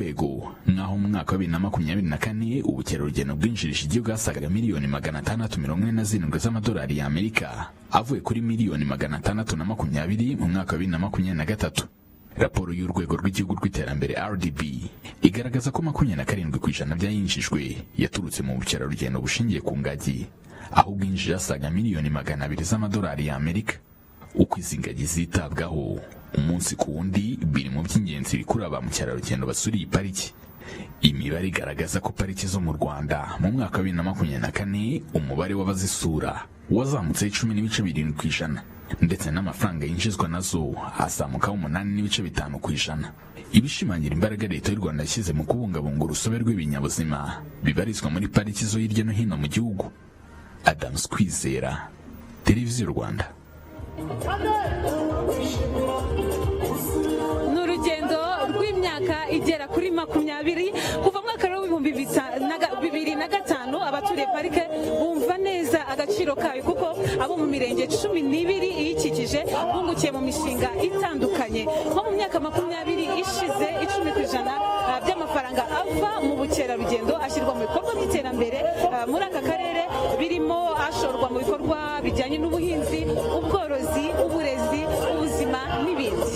Bego naho mu mwaka wa 2024 ubukerarugendo bwinjirije igihugu hasaga miliyoni 647 z'amadolari y'Amerika avuye kuri miliyoni 620 mu mwaka wa 2023. Raporo y'urwego rw'igihugu rw'iterambere RDB igaragaza ko 27% byayinjijwe yaturutse mu bukerarugendo bushingiye ku ngagi, aho bwinjira hasaga miliyoni 200 z'amadolari y'Amerika. Uko izi ngagi zitabwaho umunsi ku wundi biri mu by'ingenzi bikurura ba mukerarugendo basuriye pariki. Imibare igaragaza ko pariki zo mu Rwanda mu mwaka wa 2024 umubare w'abazisura wazamutse 10.7%, ndetse n'amafaranga yinjizwa nazo azamuka 8.5%. Ibishimangira imbaraga leta y'u Rwanda yashyize mu kubungabunga urusobe rw'ibinyabuzima bibarizwa muri pariki zo hirya no hino mu gihugu. Adam Kwizera, Televiziyo Rwanda. N'urugendo rw'imyaka igera kuri 20 kuva mwaka wa 2005 abaturiye parike bumva neza agaciro kayo, kuko abo mu mirenge 12 iyikikije bungukiye mu mishinga itandukanye. Nko mu myaka 20 ishize 10% by'amafaranga ava mu bukerarugendo ashyirwa mu bikorwa by'iterambere muri aka karere, birimo ashorwa mu bikorwa bijyanye n'ubuhinzi, ubworozi, uburezi, ubuzima n'ibindi.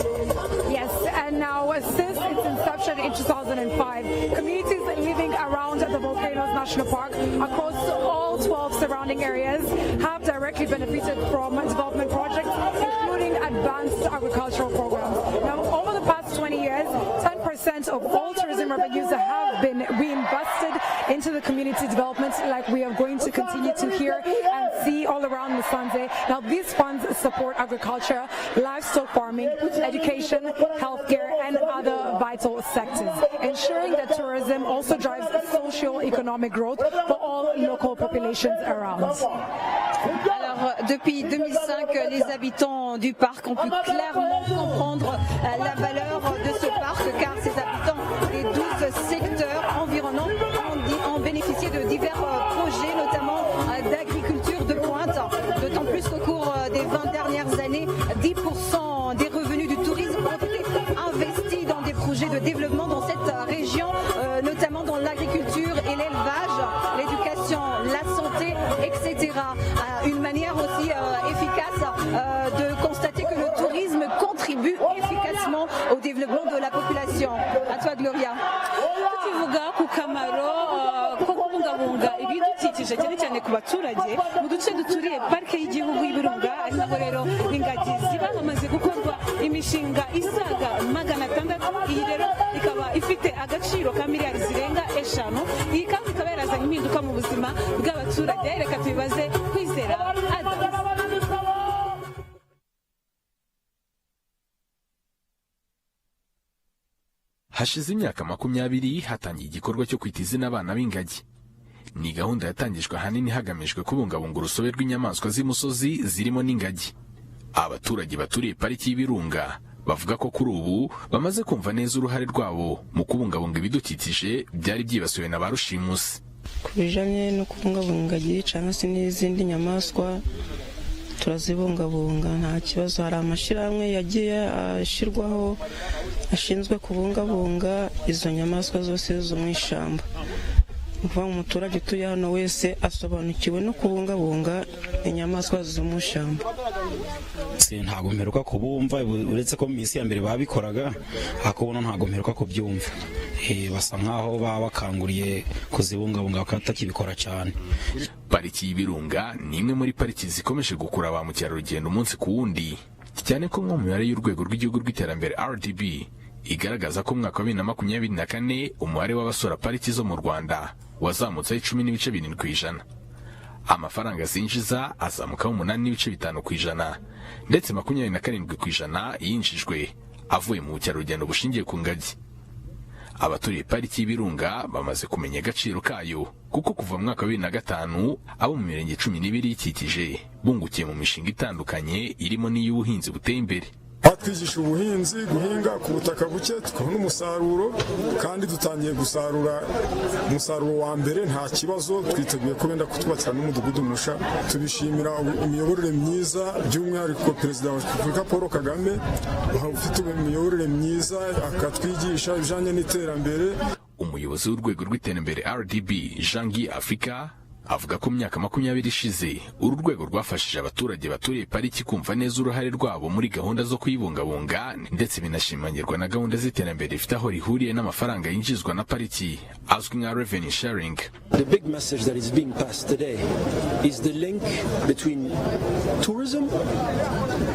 Yes, and now since its inception in 2005, communities living around the Volcanoes National Park across all 12 surrounding areas have directly benefited from development projects, including advanced agricultural programs. Now, over the past 20 years, 10% of all tourism revenues have been reinvested into the community development, like we are going to continue to hear and see all around Musanze. Now, these funds support agriculture, livestock farming, education, healthcare, and other vital sectors, ensuring that tourism also drives socio-economic growth for all local populations around. Alors, depuis 2005, les habitants du parc ont pu clairement comprendre la valeur de ce parc, car ces habitants des 12 secteurs environnants ont bénéficié de divers projets, notamment d'agriculture de pointe, d'autant plus qu'au cours des 20 dernières années, 10% des revenus du tourisme ont été investis dans des projets de développement dans cette région, notamment dans l'agriculture et l'élevage, l'éducation, la santé, etc. Une manière aussi efficace de constater que le tourisme contribue efficacement au développement de la population. À toi, Gloria. Ibidukikije cyane cyane ku baturage mu duce duturiye parike y'igihugu y'Ibirunga, ari naho rero ingagi ziba hamaze gukorwa imishinga isaga 600. Iyi rero ikaba ifite agaciro ka miliyari zirenga 5. Iyi kandi ikaba yarazanye impinduka mu buzima bw'abaturage. Reka tubibaze Kwizera Adam. Hashize imyaka 20 hatangiye igikorwa cyo kwita izina abana b'ingagi. Ni gahunda yatangijwe ahanini hagamijwe kubungabunga urusobe rw'inyamaswa z'imusozi zirimo n'ingagi. Abaturage baturiye pariki y'Ibirunga bavuga ko kuri ubu bamaze kumva neza uruhare rwabo mu kubungabunga ibidukikije byari byibasiwe na ba rushimusi. Kubijanye no kubungabunga ingagi cyangwa se n'izindi nyamaswa turazibungabunga nta kibazo. Hari amashyirahamwe yagiye ashyirwaho ashinzwe kubungabunga izo nyamaswa zose zo mu ishyamba. Kuva umuturage utuye hano wese asobanukiwe no kubungabunga inyamaswa zo mu ishyamba. Ntago mperuka kubumva, uretse ko mu minsi ya mbere babikoraga, akubona ntago mperuka kubyumva. Basa nkaho bakanguriye kuzibungabunga bakatakibikora cyane. Pariki y'Ibirunga ni imwe muri pariki zikomeje gukura ba mukerarugendo umunsi ku wundi, cyane ko mu mibare y'urwego rw'igihugu rw'iterambere RDB igaragaza ko mu mwaka wa 2024 umubare w'abasura pariki zo mu Rwanda wazamutse 10.7%. Amafaranga zinjiza azamuka 8.5%, ndetse 27% yinjijwe avuye mu bukerarugendo bushingiye ku ngagi. Abaturiye pariki y'Ibirunga bamaze kumenya agaciro kayo, kuko kuva mu mwaka wa 2005 abo mu mirenge 12 ikikije bungukiye mu mishinga itandukanye irimo n'iy'ubuhinzi buteye imbere. batwigisha ubuhinzi guhinga ku butaka buke tukabona umusaruro kandi dutangiye gusarura umusaruro wa mbere nta kibazo twiteguye ko benda kutwubakira n'umudugudu musha tubishimira imiyoborere myiza by'umwihariko perezida wa Repubulika Paul Kagame ufite imiyoborere myiza akatwigisha ibijanye n'iterambere. Umuyobozi w'urwego rw'iterambere RDB Jangi Afrika avuga ko mu myaka 20 ishize uru rwego rwafashije abaturage baturiye pariki kumva neza uruhare rwabo muri gahunda zo kuyibungabunga ndetse binashimangirwa na gahunda z'iterambere rifite aho rihuriye n'amafaranga yinjizwa na pariki azwi nka revenue sharing. The big message that is being passed today is the link between tourism,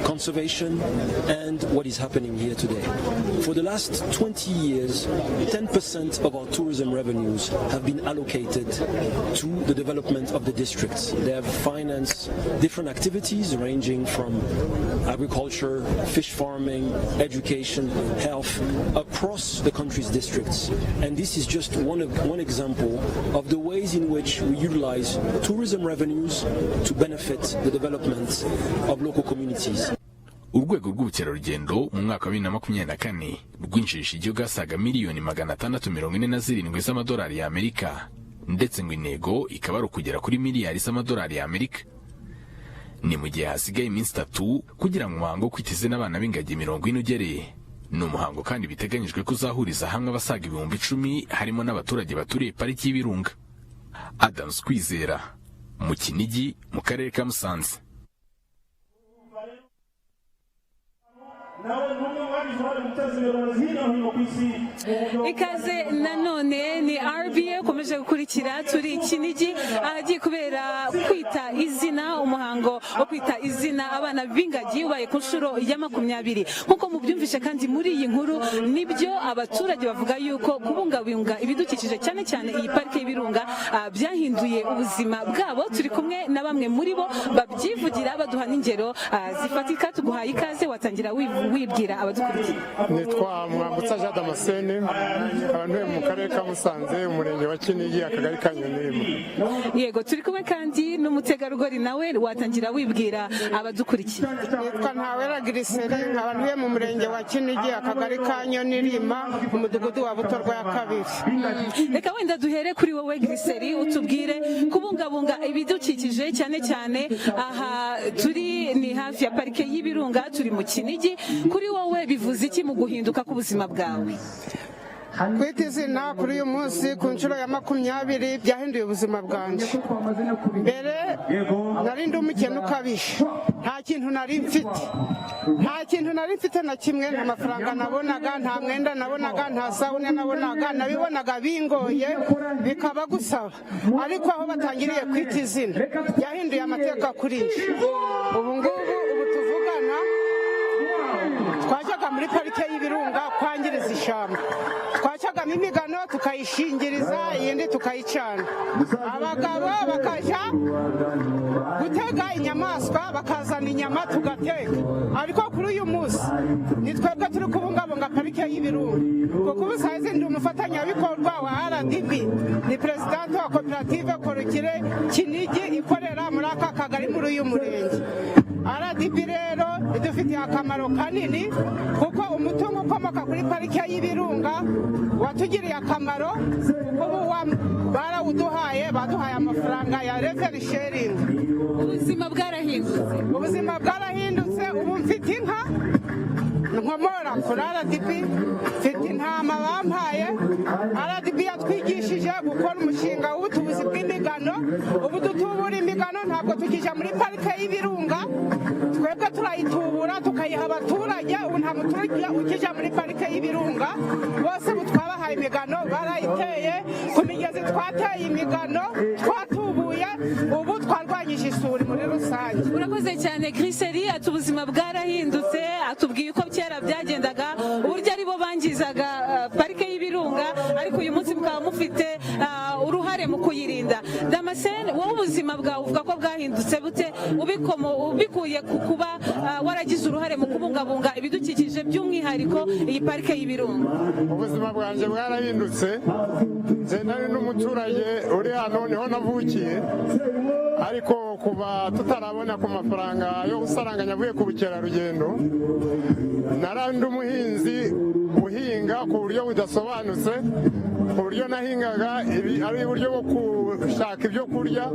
conservation and what is happening here today. For the last 20 years, 10% of our tourism revenues have been allocated to the development of the districts. They have financed different activities ranging from agriculture, fish farming, education, health across the country's districts. And this is just one example of the ways in which we utilize tourism revenues to benefit the development of local communities. Urwego rw'ubukerarugendo mu mwaka wa 2024 rwinjirije igihugu asaga miliyoni 647 z'amadolari y'Amerika ndetse ngo intego ikaba ari ukugera kuri miliyari z'amadolari y'Amerika. Ni mu gihe hasigaye iminsi 3 kugira ngo umuhango wo kwita izina abana b'ingagi 40 ugere. Ni umuhango kandi biteganyijwe kuzahuriza hamwe abasaga 10,000 harimo n'abaturage baturiye pariki y'Ibirunga. Adams Kwizera mu Kinigi mu karere ka Musanze. Ikaze nanone ni RBA ukomeje gukurikira turi Kinigi ahagiye kubera kwita izina umuhango wo kwita izina abana b'ingagi ubaye ku nshuro ya 20 nkuko mubyumvishe kandi muri iyi nkuru nibyo abaturage bavuga yuko kubungabunga ibidukikije cyane cyane iyi parike y'Ibirunga byahinduye ubuzima bwabo. Turi kumwe na bamwe muri bo babyivugira baduha n'ingero zifatika. Tuguhaye ikaze, watangira wibwira abadukurikira. Nitwa Mwambutsa Jean Damascene, abantu mu karere ka Musanze, umurenge wa Kinigi, akagari ka Nyonirima. Yego, turi kumwe kandi n'umutegarugori nawe, watangira wibwira abadukurikira. Nitwa Ntawera Griseri, abantu mu murenge wa Kinigi, akagari ka Nyonirima, umudugudu wa Butorwa ya kabiri. Reka wenda duhere kuri wowe Griseri, utubwire kubungabunga ibidukikije cyane cyane aha turi ni hafi ya parike y'Ibirunga, turi mu Kinigi. Kuri wowe bivuze iki mu guhinduka k'ubuzima bwawe? Kwita izina kuri uyu munsi ku nshuro ya 20 byahinduye ubuzima bwanjye. Mbere nari ndi umukene ukabije, nta kintu nari mfite na kimwe, nta mafaranga nabonaga, nta mwenda nabonaga, nta sabune nabonaga, nabibonaga bingoye bikaba gusaba. Ariko aho batangiriye kwita izina byahinduye amateka kuri njye. Ubu tuvugana twajyaga muri parike y'Ibirunga kwangiriza ishyamba, twacagamo imigano tukayishingiriza, iyindi tukayicana. Abagabo bakajya gutega inyamaswa, bakazana inyama tugateka. Ariko kuri uyu munsi ni twebwe turi kubungabunga parike y'Ibirunga, kuko ubu sahizi ndi umufatanyabikorwa wa RDB, ni perezidante wa koperative Korukire Kinigi ikorera muri aka kagari muri uyu murenge. RDB rero idufitiye akamaro kanini kuko umutungo ukomoka kuri parike y'Ibirunga watugiriye akamaro, kuko barawuduhaye, baduhaye amafaranga ya revenue sharing. Ubuzima bwarahindutse, ubu mfite inka nkomora kuri RDB, mfite intama bampaye. RDB yatwigishije gukora umushinga w'ubutubuzi bw'imigano. Ubu dutubura imigano, ntabwo tukijya muri parike y'Ibirunga, twebwe turayitubura tukayiha abaturage. Ubu nta muturage ukijya muri parike y'Ibirunga, bose ubu twabahaye imigano, barayiteye ku migezi, twateye imigano, twatubuye, ubu twarwanyije isuri muri rusange. Urakoze cyane Griseri, ati ubuzima bwarahindutse, atubwiye uko kera byagendaga, uburyo aribo bangizaga parike y'Ibirunga kubungabunga ariko uyu munsi mukaba mufite uruhare mu kuyirinda. Damascene, wowe ubuzima bwawe uvuga ko bwahindutse bute ubikuye ku kuba waragize uruhare mu kubungabunga ibidukikije by'umwihariko iyi parike y'ibirunga? Ubuzima bwanjye bwarahindutse, nze nari n'umuturage uri hano niho navukiye, ariko kuba tutarabona ku mafaranga yo gusaranganya avuye ku bukerarugendo, narandi umuhinzi uhinga ku buryo budasobanutse, ku buryo nahingaga ari uburyo bwo gushaka ibyo kurya,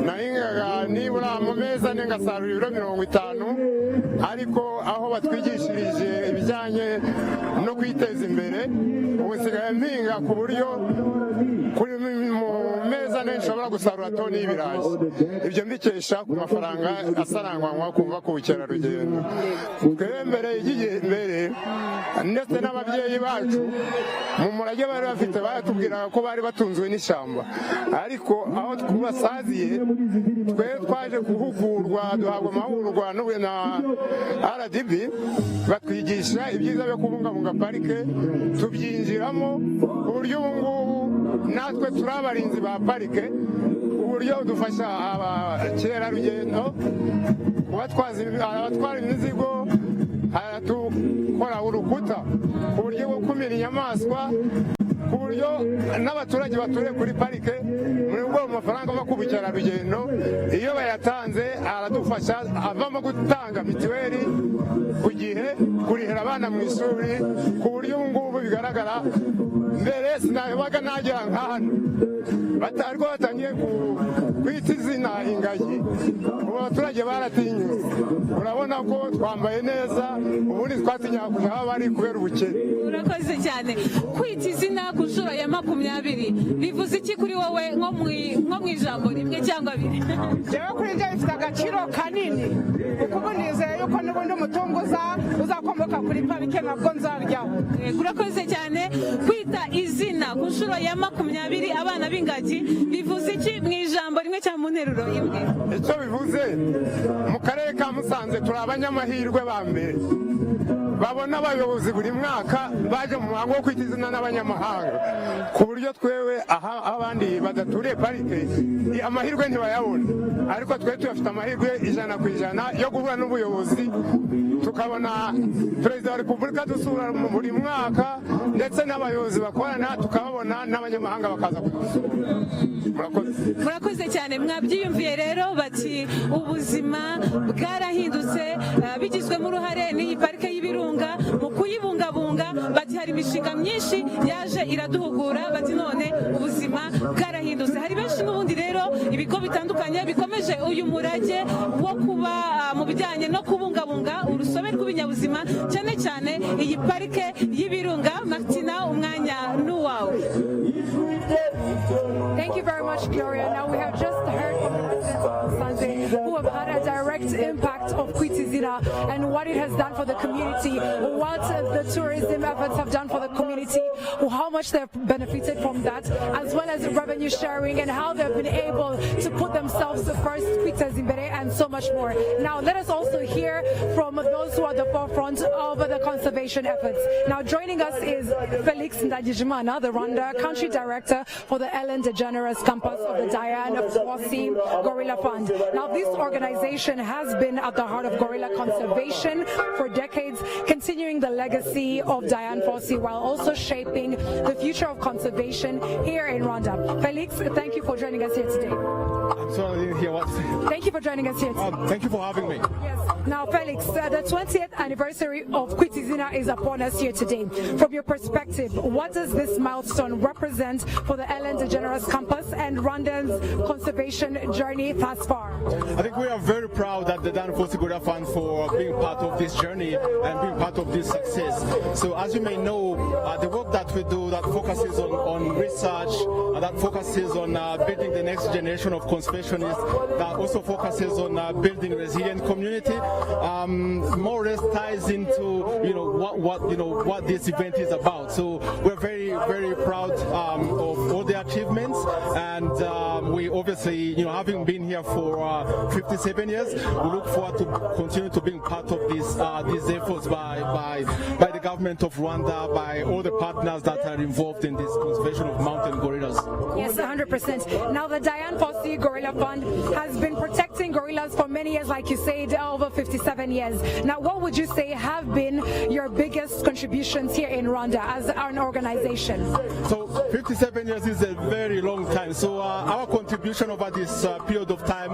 nahingaga nibura mu meza ane ngasarura ibiro 50, ariko aho batwigishirije ibijyanye no kwiteza imbere ubu nsigaye mpinga ku buryo kuri mu meza ane nshobora gusarura toni y'ibirayi, ibyo mbikesha ku mafaranga asaranganywa kuva ku bukerarugendo. Twebwe mbere y'igihe mbere ndetse n'ababyeyi bacu mu murage bari bafite baratubwiraga ko bari batunzwe n'ishyamba, ariko aho twasaziye twe twaje guhugurwa, duhabwa amahugurwa na RDB batwigisha ibyiza byo kubungabunga parike, tubyinjiramo ku buryo ubu ngubu natwe turi abarinzi ba parike, uburyo dufasha abakerarugendo abatwara imizigo, dukora urukuta ku buryo bwo kumira inyamaswa, ku buryo n'abaturage baturiye kuri parike muri bwo amafaranga ava ku bukerarugendo iyo bayatanze aradufasha, avamo gutanga mituweli ku gihe, kurihira abana mu ishuri, ku buryo ubu ngubu bigaragara. Mbere sinabaga nagera nka hano ariko batangiye kwita izina ingagi, ubu abaturage baratinyutse, urabona ko twambaye neza, ubundi twatinyaga kujya aho bari kubera ubukene. Urakoze cyane. Kwita izina ku nshuro ya 20 bivuze iki kuri wowe nko mu ijambo rimwe cyangwa abiri? Jewe kuri njye bifite agaciro kanini, kuko ubu nizeye yuko n'ubundi umutungo uzakomoka kuri parike nabwo nzaryaho. Urakoze cyane. Kwita izina ku nshuro ya 20 abana b'ingagi bivuze iki mu ijambo rimwe cyangwa mu nteruro imwe? Icyo bivuze, mu karere ka Musanze turi abanyamahirwe ba mbere babona abayobozi buri mwaka baje mu muhango wo kwita izina n'abanyamahanga, ku buryo twewe aha abandi badaturiye parike amahirwe ntibayabona, ariko twe tuyafite amahirwe 100% yo guhura n'ubuyobozi, tukabona perezida wa repubulika dusura buri mwaka, ndetse n'abayobozi bakorana tukababona, n'abanyamahanga bakaza kudusura. Murakoze cyane. Mwabyiyumviye rero bati ubuzima bwarahindutse bigizwemo uruhare n'iyi parike y'ibirunga mu kuyibungabunga, bati hari imishinga myinshi yaje iraduhugura, bati none ubuzima bwarahindutse. Hari benshi n'ubundi rero ibigo bitandukanye bikomeje uyu murage wo kuba mu bijyanye no kubungabunga urusobe rw'ibinyabuzima, cyane cyane iyi parike y'ibirunga. Martina, umwanya n'uwawe. Thank you very much, Gloria. Now we have just heard from the residents of Musanze who have had a direct impact of Kwita Izina and what it has done for the community, what the tourism efforts have done for the community, how much they've benefited from that, as well as revenue sharing and how they've been able to put themselves first, Kwita Zimbere, and so much more. Now let us also hear from those who are at the forefront of the conservation efforts. Now joining us is Felix Ndajijimana, the Rwanda Country Director for the Ellen DeGeneres campus of the Diane Fossey Gorilla Fund. Now this organization has been at the heart of gorilla conservation for decades, continuing the legacy of Diane Fossey while also shaping the future of conservation here in Rwanda. Felix, thank you for joining us here today. Sorry, I didn't hear what. Thank you for joining us here today. Thank you for having me. Yes. Now, Felix, the 20th anniversary of Kwita Izina is upon us here today. From your perspective, what does this milestone represent for the Ellen DeGeneres campus and Rwanda's conservation journey thus far? I think we are very proud at the Diane Fossey Gorilla Fund for being part of this journey and being part of this success. So as you may know, the work that we do that focuses on research, that focuses on building the next generation of conservationists, that also focuses on building resilient community, more or less ties into what this event is about. So we're very, very proud of all the achievements, and we we obviously, having been here for 57 years, we look forward to continue to being part of these efforts by the government of Rwanda, by all the partners that are involved in this conservation of mountain gorillas. Yes, 100%. Now, the Dian Fossey Gorilla Fund has been protecting gorillas for many years, like you said, over 57 years. Now, what would you say have been your biggest contributions here in Rwanda as an organization? So 57 years is a very long time. So our contribution over this period of time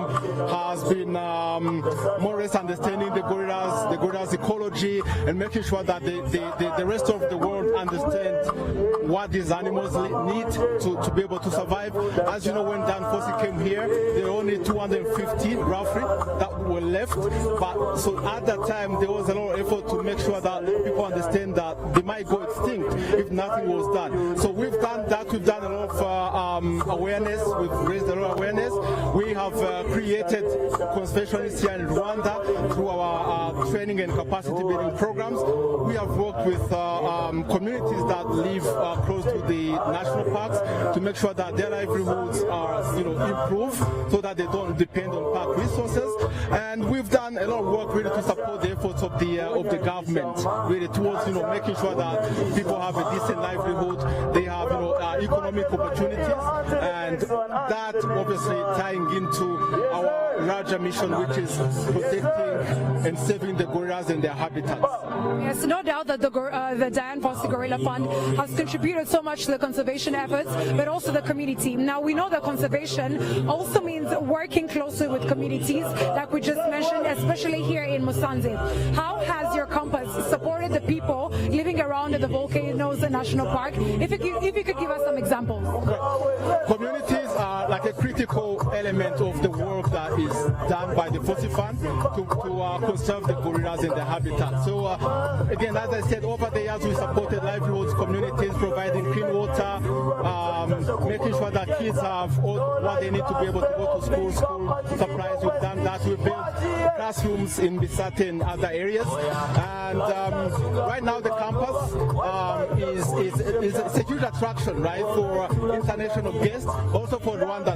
has been more or less understanding the gorillas ecology, and making sure that the rest of the world understand what these animals need to be able to survive. As you know, when Dan Fossey came here, there were only 250 roughly that were left. But so at that time, there was a lot of effort to make sure that people understand that they might go extinct if nothing was done. So we've done that. We've done a lot of awareness. We've raised a lot of awareness. We have created conservationists here in Rwanda through our training and capacity building programs. We have worked with communities that live close to the national parks to make sure that their livelihoods are improved so that they don't depend on park resources. And we've done a lot of work really to support the efforts of the government, really towards making sure that people have a decent livelihood, they have economic opportunities, and that obviously tying into our larger mission, which is protecting and saving the gorillas and their habitats. Yes, no doubt that the Dian Fossey Gorilla Fund has contributed so much to the conservation efforts, but also the community. Now, we know that conservation also means working closely with communities, like we just mentioned, especially here in Musanze. How has your compass supported the people living around the Volcanoes National Park? If you could give us some examples. Communities are like a critical element of the work that is done by the Fossey Fund to conserve the gorillas in the habitat. So again, as I said, over the years we supported livelihoods, communities, providing clean water, making sure that kids have all what they need to be able to go to school supplies. We've done that. We built classrooms in Bisate and other areas. And right now the campus is a huge attraction, right, for international guests, also for Rwandans.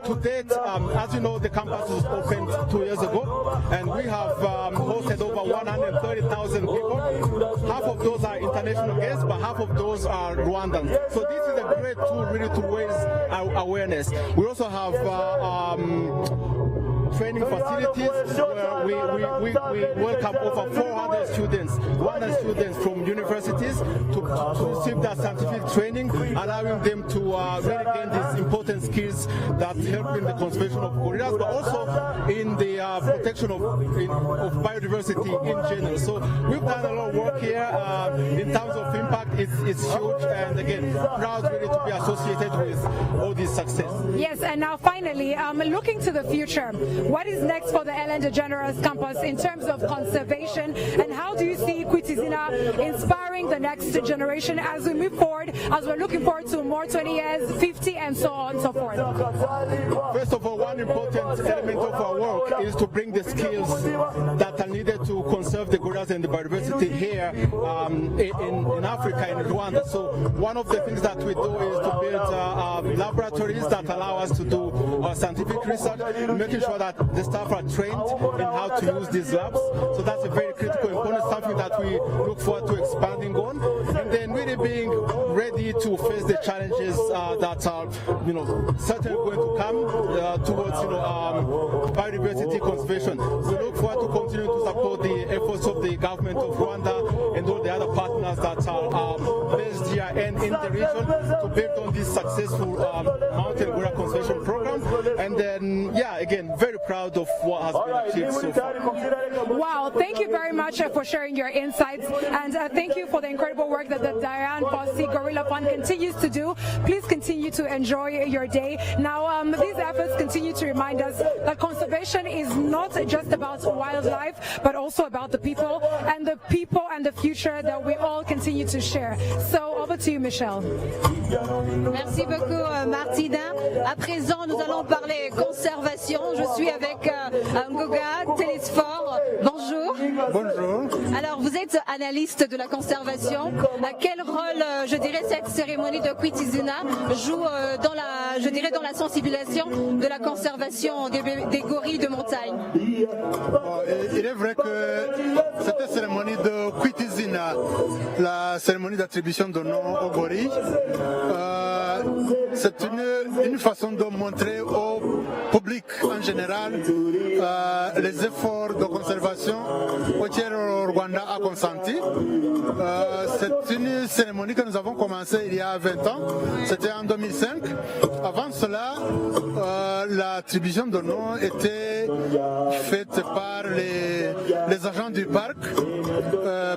To date, as you know, the campus was opened 2 years ago, and we have hosted over 130,000 people. Half of those are international guests, but half of those are Rwandans. So this is a great tool really to raise our awareness. We also have training facilities where we welcome over 400 students, 100 students from universities to receive their scientific training, allowing them to really gain these important skills that help in the conservation of gorillas, but also in the protection of biodiversity in general. So we've done a lot of work here. In terms of impact, it's huge, and again, proud really to be associated with all this success. Yes, and now finally, looking to the future, what is next for the Ellen DeGeneres campus in terms of conservation, and how do you see Izina inspiring the next generation as we move forward, as we're looking forward to more 20 years, 50, and so on and so forth? First of all, one important element of our work is to bring the skills that are needed to conserve the gorillas and the biodiversity here in Africa, in Rwanda. So one of the things that we do is to build laboratories that allow us to do scientific research, making sure that the staff are trained in how to use these labs. So that's a very critical component, something that we look forward to expanding on, and then really being ready to face the challenges that are, certainly going to come towards, biodiversity conservation. We look forward to continue to support the efforts of the government of Rwanda and all the other partners that are based here and in the region to build on this successful mountain gorilla conservation program. And then, again, very proud of what has been achieved so far. Wow, thank you very much for sharing your insights, and thank you for the incredible work that the Dian Fossey Gorilla Fund continues to do. Please continue to enjoy your day. Now, these efforts continue to remind us that conservation is not just about wildlife, but also about the people and the future that we all continue to share. So, over to you, Michelle. Merci beaucoup, Martina. À présent, nous allons parler conservation. Je suis avec Ngoga Télésphore. Bonjour. Bonjour. Alors, vous êtes analyste de la conservation. Quel rôle, je dirais, cette cérémonie de Kwita Izina joue dans la sensibilisation de la conservation des gorilles de montagne? Il est vrai que cette cérémonie de Kwita Izina, la cérémonie d'attribution de nom aux gorilles, c'est une façon de montrer au public en général les efforts de conservation auxquels le Rwanda a consenti. C'est une cérémonie que nous avons commencée il y a 20 ans, c'était en 2005. Avant cela, l'attribution de nom était faite par les agents du parc,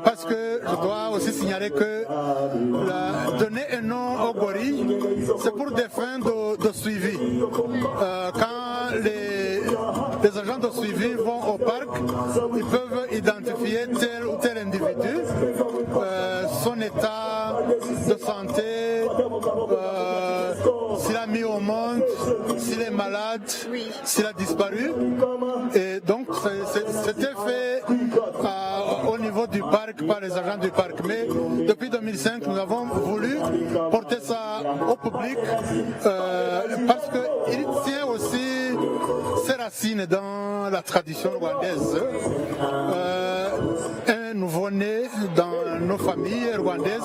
parce que je dois aussi signaler que donner un nom au gorille, c'est pour des fins de suivi. Quand les agents de suivi vont au parc, ils peuvent identifier tel ou tel individu, son état de santé, s'il a mis au monde, s'il est malade, s'il a disparu. Et donc c'était fait au niveau du parc par les agents du parc. Mais depuis 2005, nous avons voulu porter ça au public parce qu'il tient aussi ses racines dans la tradition rwandaise. Un nouveau-né dans nos familles rwandaises,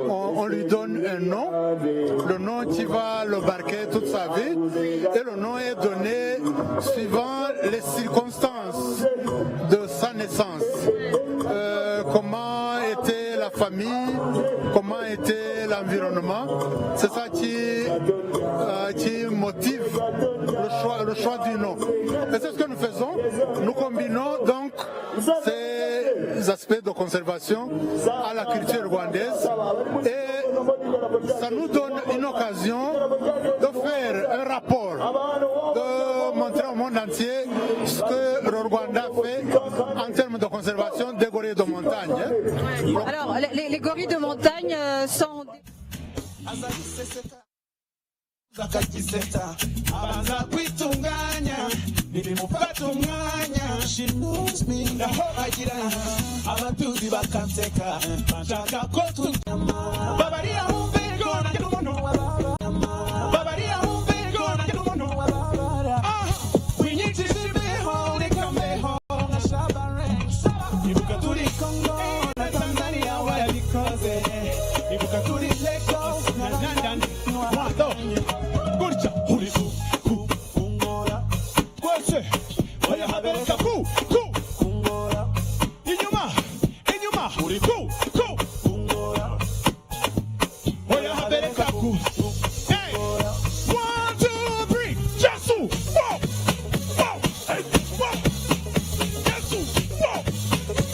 on lui donne un nom, le nom qui va le marquer toute sa vie, et le nom est donné suivant les circonstances de sa naissance. Comment était la famille, comment était l'environnement, c'est ça qui motive le choix du nom. Et c'est ce que nous faisons, nous combinons donc ces aspects de conservation à la culture rwandaise et ça nous donne une occasion de faire un rapport, de montrer au monde entier ce que le Rwanda fait en termes de conservation des gorilles de montagne. Alors, les gorilles de montagne sont... akagiseta abanza kwitunganya nibimufata umwanya she knows me ndahobagira abatuzi bakanseka bashaka ko twitama babariya umvego nanjye n'umuntu wababa babariya umvego nanjye n'umuntu wababa winyitije imbeho reka mbeho nashaba ranks ibuka turi Congo na Tanzania warabikoze ibuka turi Lagos na London wado Gurcha, Huriku, Kungora, Kwese, Oya Habereka, Kungora, Inyuma, Huriku, Kungora, Oya Habereka, hey, 1, 2, 3, Jasu, wow, wow, hey, wow, Jasu, wow,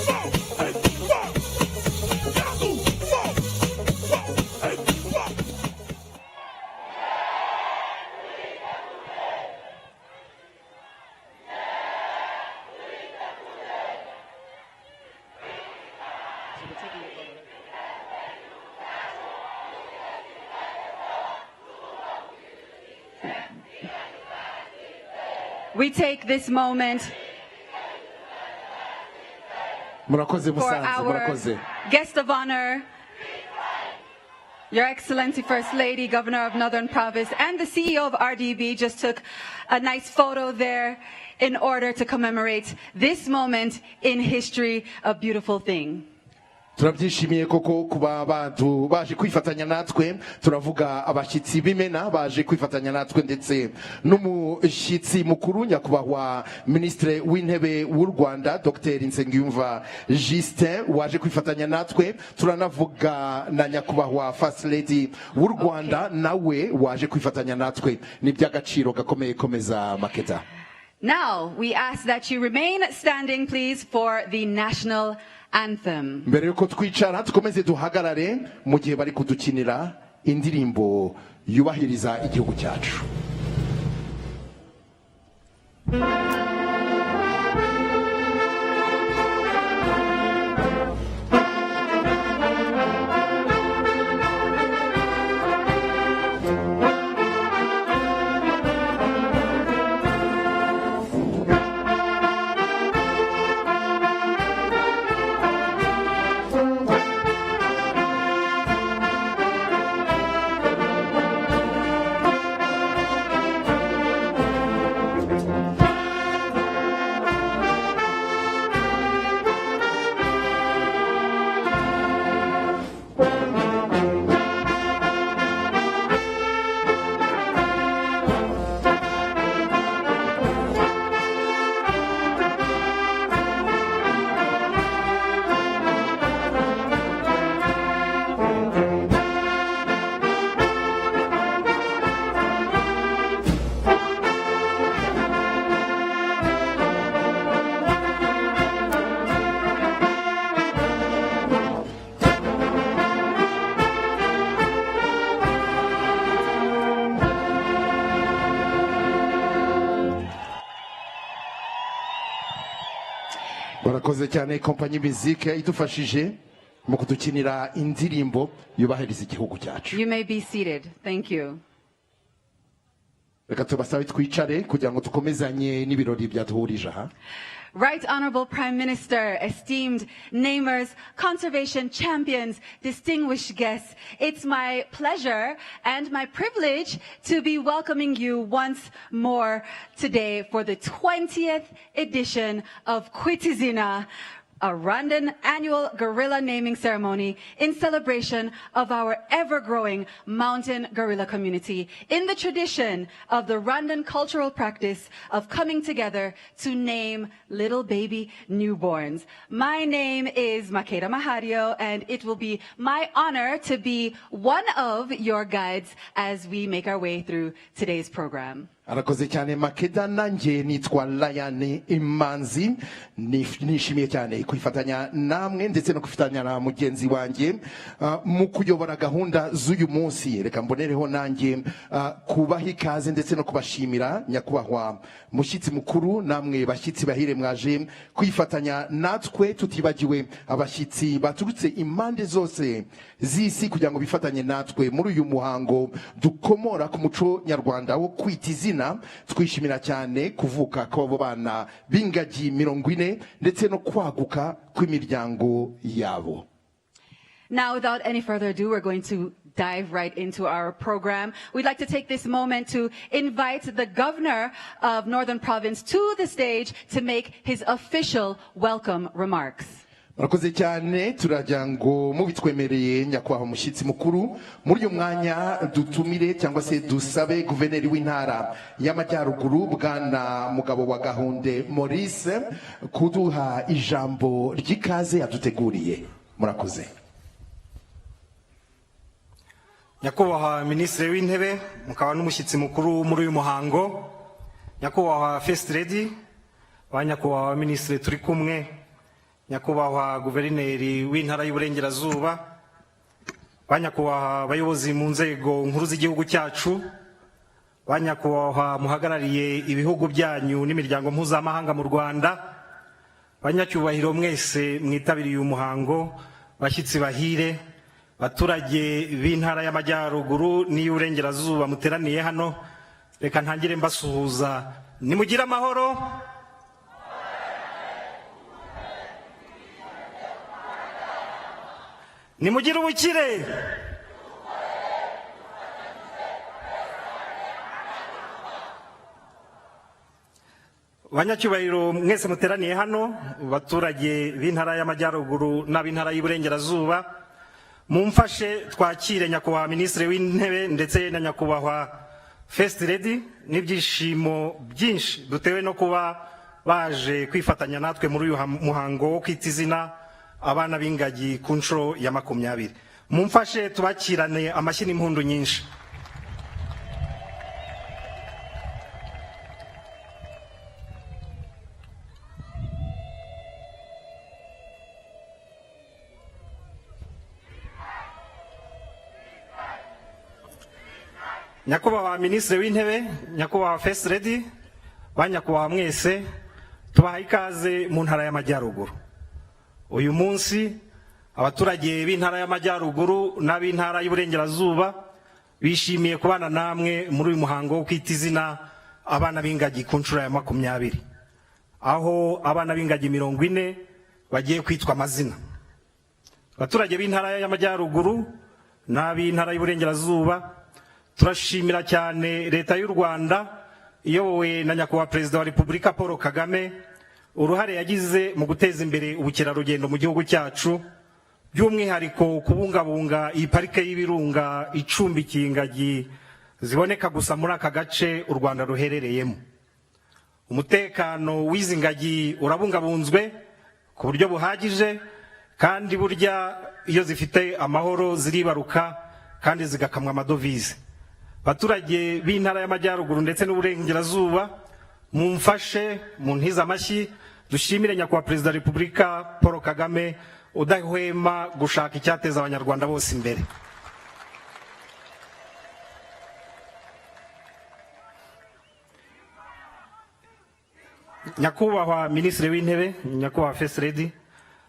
wow, hey, wow, Jasu, wow, wow, hey, wow. We take this moment for our guest of honor, Your Excellency First Lady, Governor of Northern Province, and the CEO of RDB just took a nice photo there in order to commemorate this moment in history, a beautiful thing. turabyishimiye koko kuba abantu baje kwifatanya natwe, turavuga abashyitsi b'imena baje kwifatanya natwe ndetse n'umushyitsi mukuru nyakubahwa Ministre w'intebe w'u Rwanda Dr Nsengiyumva Justin waje kwifatanya natwe, turanavuga na nyakubahwa First Lady w'u Rwanda nawe waje kwifatanya natwe. Ni by'agaciro gakomeye komeza Maketa. Now we ask that you remain standing please for the national anthem. Mbere yuko twicara tukomeze duhagarare mu gihe bari kudukinira indirimbo yubahiriza igihugu cyacu. murakoze cyane kompanyi Musique idufashije mu kudukinira indirimbo yubahiriza igihugu cyacu. You may be seated. Thank you. Reka tubasabe twicare kugira ngo tukomezanye n'ibirori byatuhurije aha. Right Honorable Prime Minister, esteemed namers, conservation champions, distinguished guests, it's my pleasure and my privilege to be welcoming you once more today for the 20th edition of Kwita, a Rwandan annual gorilla naming ceremony in celebration of our ever-growing mountain gorilla community in the tradition of the Rwandan cultural practice of coming together to name little baby newborns. My name is Makeda Mahario, and it will be my honor to be one of your guides as we make our way through today's program. Arakoze cyane Makeda, nanjye nitwa Lion Imanzi, nishimiye cyane kwifatanya namwe ndetse no kwifatanya na mugenzi wanjye mu kuyobora gahunda z'uyu munsi. Reka mbonereho nanjye kubaha ikaze ndetse no kubashimira nyakubahwa mushyitsi mukuru, namwe bashyitsi bahire mwaje kwifatanya natwe, tutibagiwe abashyitsi baturutse impande zose z'isi kugira ngo bifatanye natwe muri uyu muhango dukomora ku muco nyarwanda wo kwita izina. Twishimira cyane kuvuka kw'abo bana b'ingagi 40 ndetse no kwaguka kw'imiryango yabo. Now, without any further ado, we're going to dive right into our program. We'd like to take this moment to invite the governor of Northern Province to the stage to make his official welcome remarks. Murakoze cyane, turagira ngo mubitwemereye nyakubahwa mushyitsi mukuru muri uyu mwanya dutumire cyangwa se dusabe guverineri w'intara y'Amajyaruguru bwana Mugabo wa Gahunde Maurice kuduha ijambo ry'ikaze yaduteguriye. Murakoze. Nyakubahwa Minisitiri w'Intebe, mukaba n'umushyitsi mukuru muri uyu muhango, nyakubahwa First Lady, nyakubahwa Minisitiri turi kumwe, nyakubahwa Guverineri w'Intara y'Uburengerazuba, nyakubahwa abayobozi mu nzego nkuru z'igihugu cyacu, nyakubahwa muhagarariye ibihugu byanyu n'imiryango mpuzamahanga mu Rwanda, banyacyubahiro mwese mwitabiriye uyu muhango, bashyitsi bahire, baturage b'Intara y'Amajyaruguru n'iy'Uburengerazuba muteraniye hano, reka ntangire mbasuhuza. Nimugire amahoro. Nimugire ubukire. Banyacyubahiro mwese muteraniye hano, baturage b'Intara y'Amajyaruguru n'ab'Intara y'Uburengerazuba, mumfashe twakire nyakubahwa Minisitiri w'Intebe ndetse na nyakubahwa First Lady n'ibyishimo byinshi dutewe no kuba baje kwifatanya natwe muri uyu muhango wo kwita izina abana b'ingagi ku nshuro ya 20. Mumfashe tubakirane amashyi n'impundu nyinshi. Nyakubahwa Minisitiri w'Intebe, nyakubahwa First Lady, banyakubahwa mwese, tubaha ikaze mu Ntara y'Amajyaruguru. Uyu munsi abaturage b'Intara y'Amajyaruguru n'ab'Intara y'Uburengerazuba bishimiye kubana namwe muri uyu muhango wo kwita izina abana b'ingagi ku nshuro ya 20, aho abana b'ingagi 40 bagiye kwitwa amazina. Abaturage b'Intara y'Amajyaruguru n'ab'Intara y'Uburengerazuba turashimira cyane leta y'u Rwanda iyobowe na nyakubahwa Perezida wa Repubulika Paul Kagame uruhare yagize mu guteza imbere ubukerarugendo mu gihugu cyacu, by'umwihariko kubungabunga iyi parike y'ibirunga icumbikiye ingagi ziboneka gusa muri aka gace u Rwanda ruherereyemo. Umutekano w'izi ngagi urabungabunzwe ku buryo buhagije, kandi burya iyo zifite amahoro ziribaruka kandi zigakamwa amadovize. Baturage b'Intara y'Amajyaruguru ndetse n'Uburengerazuba, mumfashe muntiza amashyi dushimire nyakubahwa Perezida wa Repubulika Paul Kagame udahwema gushaka icyateza abanyarwanda bose imbere. nyakubahwa minisitiri w'intebe, nyakubahwa First Lady,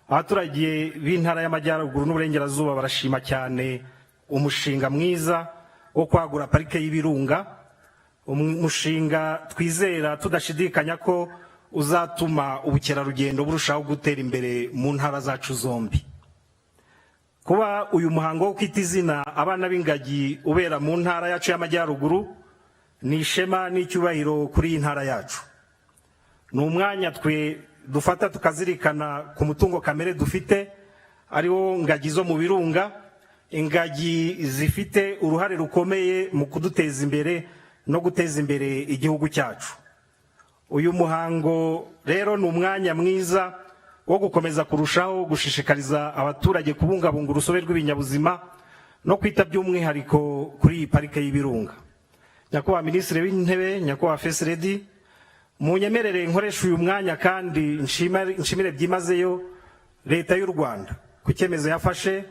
abaturage b'intara y'amajyaruguru n'uburengerazuba barashima cyane umushinga mwiza wo kwagura parike y'ibirunga, umushinga twizera tudashidikanya ko uzatuma ubukerarugendo burushaho gutera imbere mu ntara zacu zombi. Kuba uyu muhango wo kwita izina abana b'ingagi ubera mu ntara yacu y'amajyaruguru ni ishema n'icyubahiro kuri iyi ntara yacu. Ni umwanya twe dufata tukazirikana ku mutungo kamere dufite ariwo ngagi zo mu birunga, ingagi zifite uruhare rukomeye mu kuduteza imbere no guteza imbere igihugu cyacu. Uyu muhango rero ni umwanya mwiza wo gukomeza kurushaho gushishikariza abaturage kubungabunga urusobe rw'ibinyabuzima no kwita by'umwihariko kuri iyi parike y'ibirunga. Nyakubahwa minisitiri w'intebe, nyakubahwa First Lady, munyemerere nkoresha uyu mwanya kandi nshimire byimazeyo leta y'u Rwanda ku cyemezo yafashe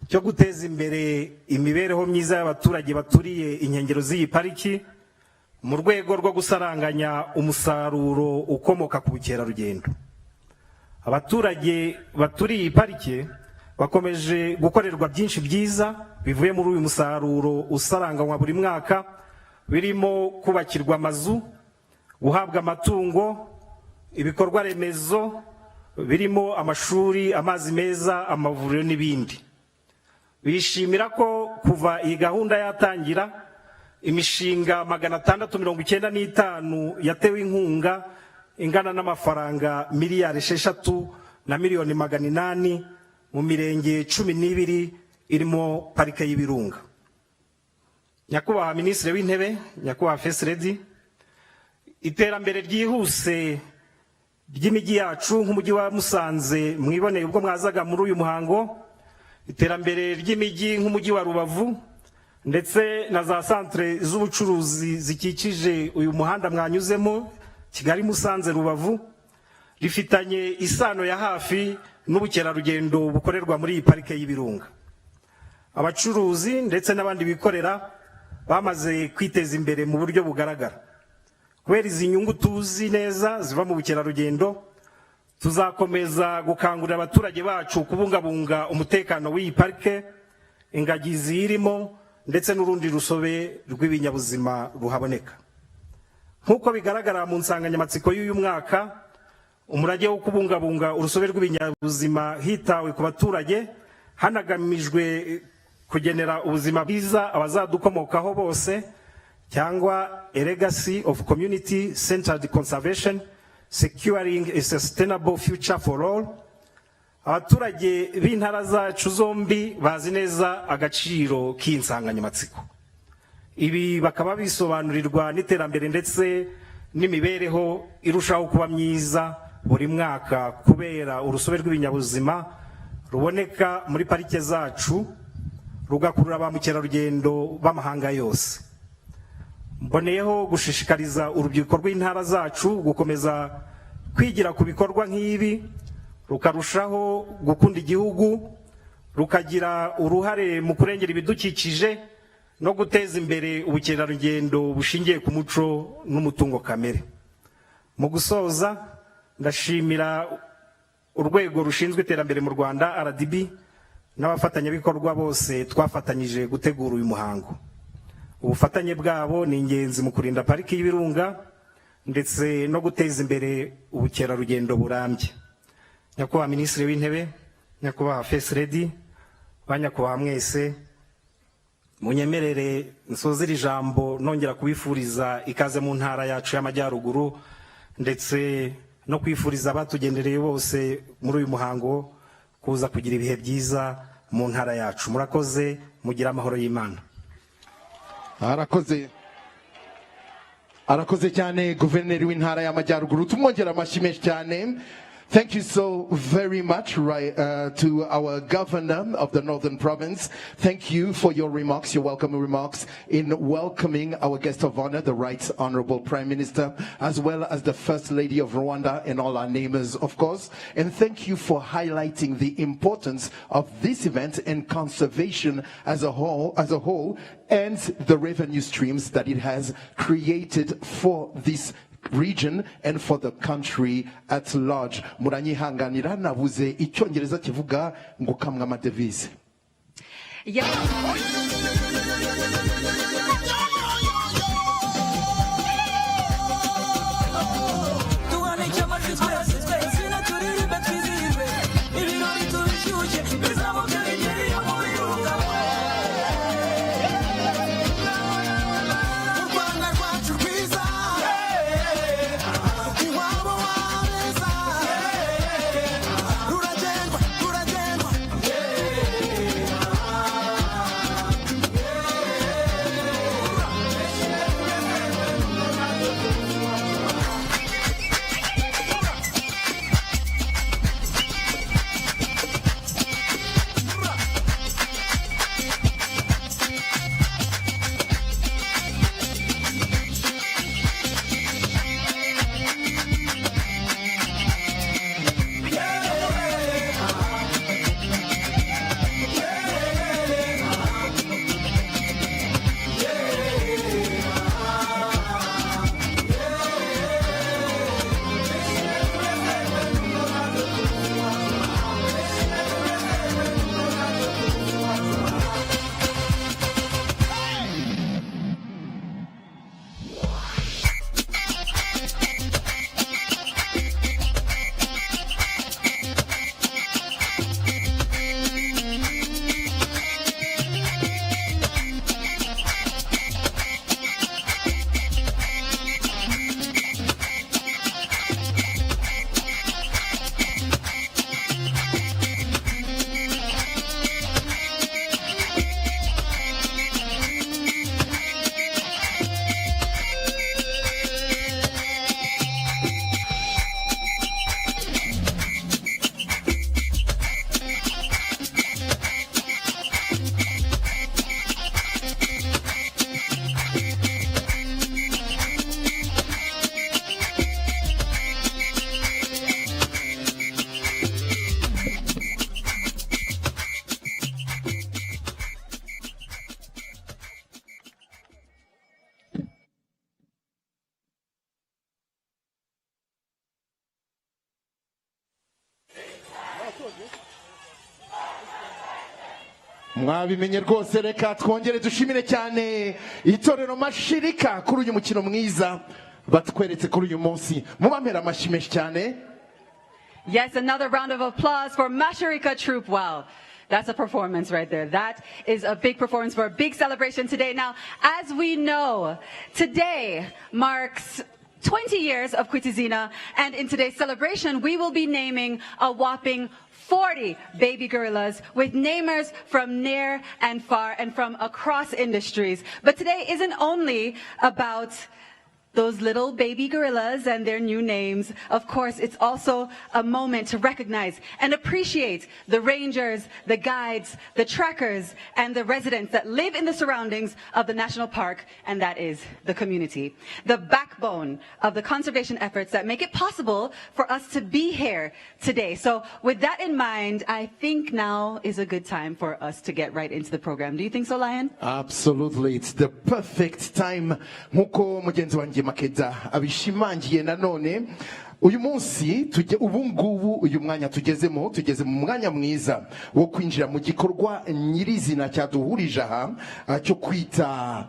cyo guteza imbere imibereho myiza y'abaturage baturiye inkengero z'iyi pariki mu rwego rwo gusaranganya umusaruro ukomoka ku bukerarugendo. Abaturage baturiye iyi parike bakomeje gukorerwa byinshi byiza bivuye muri uyu musaruro usaranganywa buri mwaka, birimo kubakirwa amazu, guhabwa amatungo, ibikorwa remezo birimo amashuri, amazi meza, amavuriro n'ibindi. Bishimira ko kuva iyi gahunda yatangira imishinga 695 yatewe inkunga ingana n'amafaranga miliyari 6 na miliyoni 800 mu mirenge 12 irimo parike y'ibirunga. Nyakubahwa minisitiri w'intebe, nyakubahwa First Lady, iterambere ryihuse ry'imijyi yacu nk'umujyi wa Musanze mwiboneye ubwo mwazaga muri uyu muhango, iterambere ry'imijyi nk'umujyi wa Rubavu ndetse na za centre z'ubucuruzi zikikije uyu muhanda mwanyuzemo Kigali Musanze Rubavu rifitanye isano ya hafi n'ubukerarugendo bukorerwa muri iyi parike y'ibirunga. Abacuruzi ndetse n'abandi bikorera bamaze kwiteza imbere mu buryo bugaragara. Kubera izi nyungu tuzi neza ziva mu bukerarugendo, tuzakomeza gukangurira abaturage bacu kubungabunga umutekano w'iyi parike, ingagi zirimo ndetse n'urundi rusobe rw'ibinyabuzima ruhaboneka. Nk'uko bigaragara mu nsanganyamatsiko y'uyu mwaka, umurage wo kubungabunga urusobe rw'ibinyabuzima hitawe ku baturage hanagamijwe kugenera ubuzima bwiza abazadukomokaho bose, cyangwa a legacy of community centered conservation securing a sustainable future for all. Abaturage b'intara zacu zombi bazi neza agaciro k'insanganyamatsiko. Ibi bakaba bisobanurirwa n'iterambere ndetse n'imibereho irushaho kuba myiza buri mwaka kubera urusobe rw'ibinyabuzima ruboneka muri parike zacu rugakurura ba mukerarugendo b'amahanga yose. Mboneyeho gushishikariza urubyiruko rw'intara zacu gukomeza kwigira ku bikorwa nk'ibi, rukarushaho gukunda igihugu, rukagira uruhare mu kurengera ibidukikije no guteza imbere ubukerarugendo bushingiye ku muco n'umutungo kamere. Mu gusoza, ndashimira urwego rushinzwe iterambere mu Rwanda RDB n'abafatanyabikorwa bose twafatanyije gutegura uyu muhango. Ubufatanye bwabo ni ingenzi mu kurinda pariki y'ibirunga ndetse no guteza imbere ubukerarugendo burambye. Nyakubahwa minisitiri w'intebe, nyakubahwa First Lady, banyakubahwa mwese, munyemerere nsoze iri jambo nongera kubifuriza ikaze mu ntara yacu y'amajyaruguru ndetse no kwifuriza abatugendereye bose muri uyu muhango kuza kugira ibihe byiza mu ntara yacu. Murakoze, mugira amahoro y'Imana. Arakoze cyane guverineri w'intara y'amajyaruguru, tumwongera amashyi menshi cyane. Thank you so very much to our governor of the Northern Province. Thank you for your remarks, your welcoming remarks in welcoming our guest of honor, the Right Honorable Prime Minister, as well as the First Lady of Rwanda and all our neighbors, of course. And thank you for highlighting the importance of this event and conservation as a whole, and the revenue streams that it has created for this region and for the country at large. Muranyihanganira nabuze icyongereza kivuga ngo kamwe amadevize. Mwabimenye rwose, reka twongere dushimire cyane itorero Mashirika kuri uyu mukino mwiza batweretse kuri uyu munsi. Mubamera amashyi menshi cyane. Yes, another round of applause for Mashirika Troop. Wow. That's a performance right there. That is a big performance for a big celebration today. Now, as we know, today marks 20 years of Kwita Izina, and in today's celebration, we will be naming a whopping 40 baby gorillas with namers from near and far and from across industries. But today isn't only about those little baby gorillas and their new names. Of course, it's also a moment to recognize and appreciate the rangers, the guides, the trackers, and the residents that live in the surroundings of the national park, and that is the community. The backbone of the conservation efforts that make it possible for us to be here today. So with that in mind, I think now is a good time for us to get right into the program. Do you think so, Lion? Absolutely. It's the perfect time. Nkuko mugenzi wanjye Makeda abishimangiye nanone uyu munsi ubungubu uyu mwanya tugeze mu mwanya mwiza wo kwinjira mu gikorwa nyirizina cyaduhurije aha cyo kwita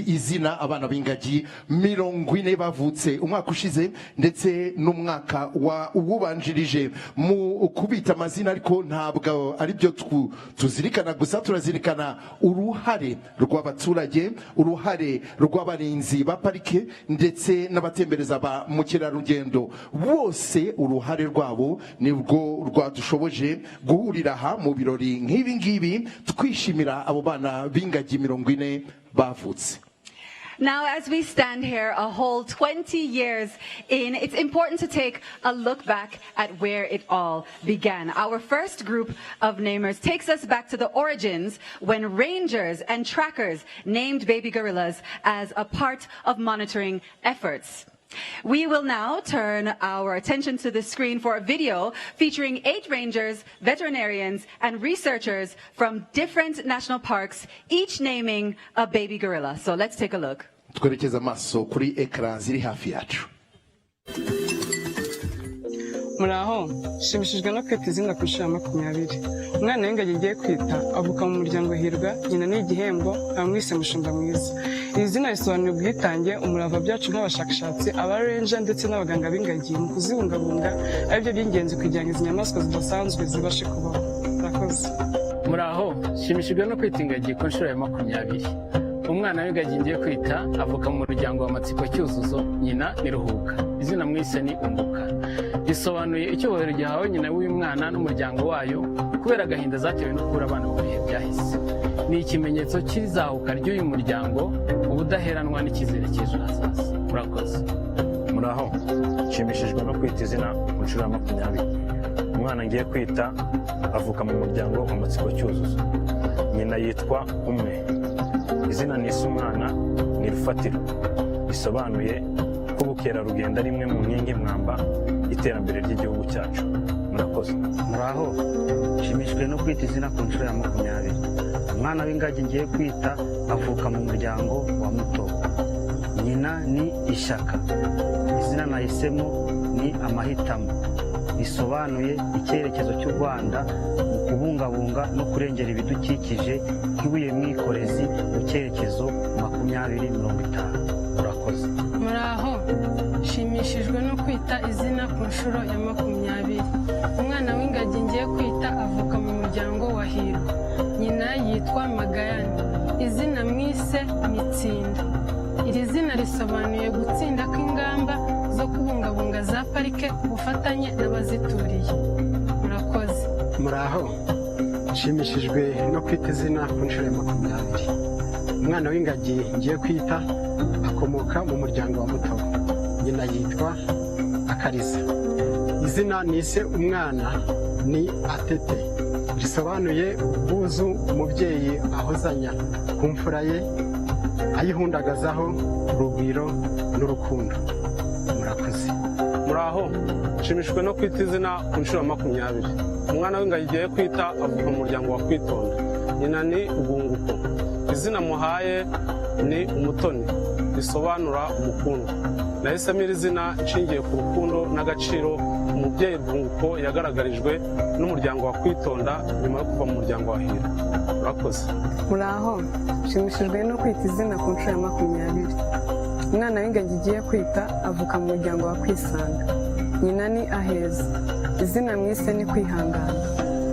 izina abana b'ingagi 40 bavutse umwaka ushize ndetse n'umwaka wa ububanjirije mu kubita amazina, ariko ntabwo ari byo tuzirikana gusa, turazirikana uruhare rw'abaturage, uruhare rw'abarinzi ba parike ndetse n'abatembereza ba mukerarugendo. Bose uruhare rwabo nibwo rwadushoboje guhurira aha mu birori nk'ibi ngibi twishimira abo bana b'ingagi 40 bavutse. Now, as we stand here a whole 20 years in, it's important to take a look back at where it all began. Our first group of namers takes us back to the origins when rangers and trackers named baby gorillas as a part of monitoring efforts. We will now turn our attention to the screen for a video featuring 8 rangers, veterinarians, and researchers from different national parks, each naming a baby gorilla. So let's take a look. Twerekeza amaso kuri ekran ziri hafi yacu. Muraho, shimishijwe no kwita izina ku nshuro ya 20. Umwana w'ingagi ngiye kwita avuka mu muryango Hirwa, nyina ni igihembo, bamwise Mushumba mwiza. Iri zina risobanuye ubwitange, umurava byacu nk'abashakashatsi, abarenja ndetse n'abaganga b'ingagi mu kuzibungabunga, aribyo by'ingenzi kugira ngo izi nyamaswa zidasanzwe zibashe kubaho. Murakoze. Muraho, shimishijwe no kwita ingagi ku nshuro ya 20. Umwana w'ingagi ngiye kwita avuka mu muryango wa Matsiko Cyuzuzo, nyina ni Ruhuka. Izina mwise ni Unguka. Risobanuye icyubahiro gihawe nyina w'uyu mwana n'umuryango wayo kubera agahinda zatewe no kubura abana mu bihe byahise. Ni ikimenyetso cy'izahuka ry'uyu muryango, ubudaheranwa n'icyizere cy'ejo hazaza. Murakoze. Muraho, nshimishijwe no kwita izina ku nshuro ya 20. Umwana ngiye kwita avuka mu muryango wa Matsiko Cyuzuzo, nyina yitwa Umwe. Izina nise umwana ni Rufatiro, risobanuye ko ubukerarugendo ari imwe mu nkingi mwamba iterambere ry'igihugu cyacu. Murakoze. Muraho, nshimishijwe no kwita izina ku nshuro ya 20. Umwana w'ingagi ngiye kwita avuka mu muryango wa Mutobo, nyina ni Ishyaka. Izina nahisemo ni Amahitamo, risobanuye icyerekezo cy'u Rwanda mu kubungabunga no kurengera ibidukikije nk'ibuye mwikorezi mu cyerekezo 2050. Murakoze. Muraho, shimishijwe no kwita izina ku nshuro ya 20. Umwana w'ingagi ngiye kwita avuka mu muryango wa Hirwa, nyina yitwa Magayane. Izina mwise Mitsinda. Iri zina risobanuye gutsinda kw'ingamba zo kubungabunga za parike ku bufatanye n'abazituriye. Murakoze. Muraho, nshimishijwe no kwita izina ku nshuro ya 20. Umwana w'ingagi ngiye kwita akomoka mu muryango wa Mutobo, nyina yitwa Akariza. Izina nise umwana ni Atete, risobanuye ubwuzu umubyeyi ahozanya ku mfura ye, ayihundagazaho urugwiro n'urukundo. Murakoze. Muraho, nshimishijwe no kwita izina ku nshuro ya 20. Umwana w'ingagi ngiye kwita avuka mu muryango wa Kwitonda, nyina ni Ubunguko. Izina muhaye ni Umutoni, risobanura umukungu. Nahisemo iri zina nshingiye ku rukundo n'agaciro umubyeyi Ubunguko yagaragarijwe n'umuryango wa Kwitonda nyuma yo kuva mu muryango wa Hirwa. Murakoze. Muraho, nshimishijwe no kwita izina ku nshuro ya 20. Umwana w'ingagi ngiye kwita avuka mu muryango wa Kwisanga, nyina ni Aheza. Izina mwise ni Kwihangana.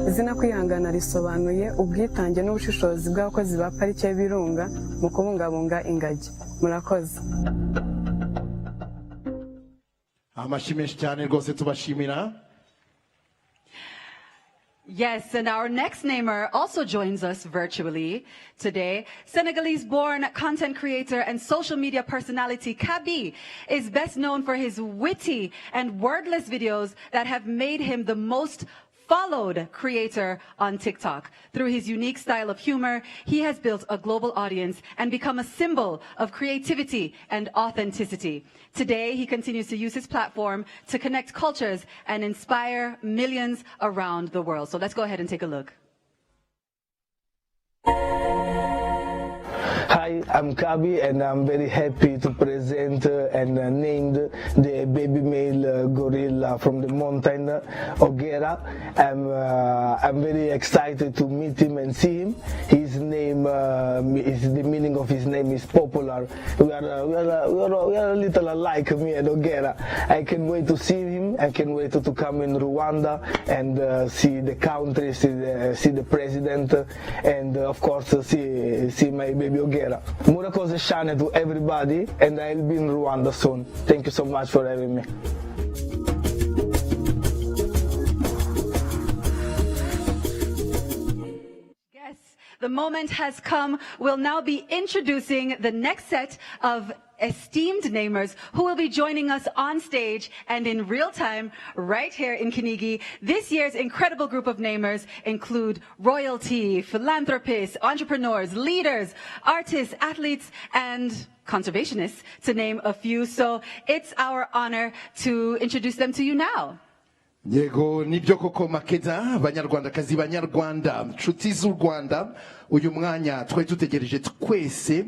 Izina Kwihangana risobanuye ubwitange n'ubushishozi bw'abakozi ba parike y'Ibirunga mu kubungabunga ingagi. Murakoze. Amashimeshi cyane rwose tubashimira. Yes, and our next namer also joins us virtually today. Senegalese-born content creator and social media personality KABIRI is best known for his witty and wordless videos that have made him the most followed creator on TikTok. Through his unique style of humor, he has built a global audience and become a symbol of creativity and authenticity. Today, he continues to use his platform to connect cultures and inspire millions around the world. So let's go ahead and take a look. Hi, I'm Kabi, and I'm very happy to present and named the baby male gorilla from the mountain, Ogera. I'm very excited to meet him and see him. His name the meaning of his name is popular. We are a little alike, me and Ogera. I can't wait to see him. I can't wait to come in Rwanda and see the country, see the president, and of course see my baby Ogera. Murakoze shane to everybody, and I'll be in Rwanda soon. Thank you so much for having me. Yes, the moment has come. We'll now be introducing the next set of esteemed namers who will be joining us on stage and in real time right here in Kinigi. This year's incredible group of namers include royalty, philanthropists, entrepreneurs, leaders, artists, athletes, and conservationists, to name a few. So it's our honor to introduce them to you now. Yego nibyo koko Makeda, banyarwandakazi banyarwanda nshuti z'u Rwanda, uyu mwanya twari tutegereje twese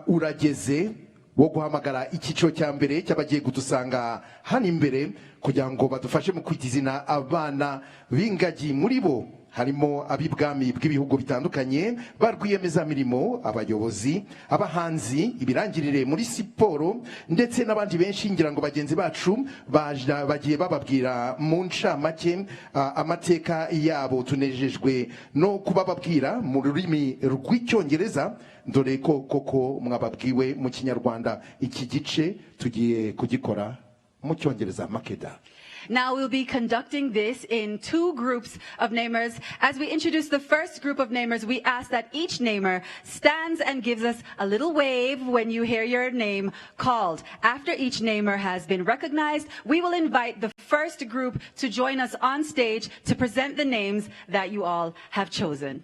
urageze wo guhamagara icyiciro cya mbere cy'abagiye kudusanga hano imbere kugira ngo badufashe mu kwita izina abana b'ingagi. Muri bo harimo ab'ibwami bw'ibihugu bitandukanye, ba rwiyemezamirimo, abayobozi, abahanzi, ibirangirire muri siporo ndetse n'abandi benshi. Ngira ngo bagenzi bacu bagiye bababwira mu ncamake amateka yabo. Tunejejwe no kubababwira mu rurimi rw'icyongereza, dore ko koko mwababwiwe mu kinyarwanda. Iki gice tugiye kugikora mu cyongereza. Makeda. Now we'll be conducting this in 2 groups of namers. As we introduce the first group of namers, we ask that each namer stands and gives us a little wave when you hear your name called. After each namer has been recognized, we will invite the first group to join us on stage to present the names that you all have chosen.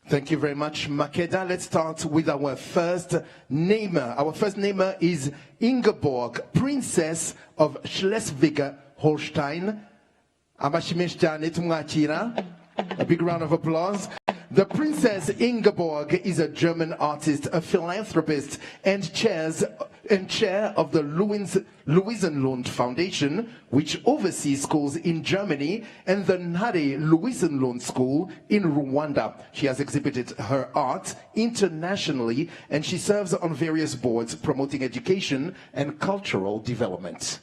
Thank you very much, Makeda. Let's start with our first namer. Our first namer is Ingeborg, Princess of Schleswig-Holstein. Amashimesh cyane tumwakira. A big round of applause. The Princess Ingeborg is a German artist, a philanthropist, and chair of the Luisenlund Foundation, which oversees schools in Germany, and the Ntare Luisenlund School in Rwanda. She has exhibited her art internationally, and she serves on various boards promoting education and cultural development.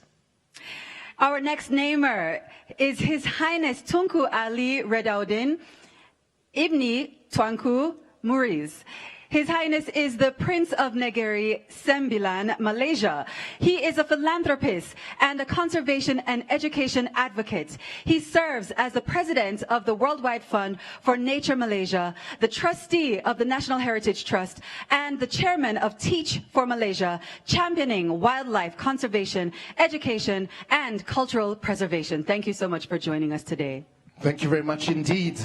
Our next namer is His Highness Tunku Ali Redaudin Ibni Tuanku Muris. His Highness is the Prince of Negeri Sembilan, Malaysia. He is a philanthropist and a conservation and education advocate. He serves as the president of the Worldwide Fund for Nature Malaysia, the trustee of the National Heritage Trust, and the chairman of Teach for Malaysia, championing wildlife conservation, education, and cultural preservation. Thank you so much for joining us today. Thank you very much indeed.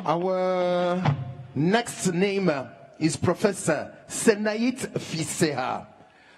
Our next name is Professor Senait Fiseha.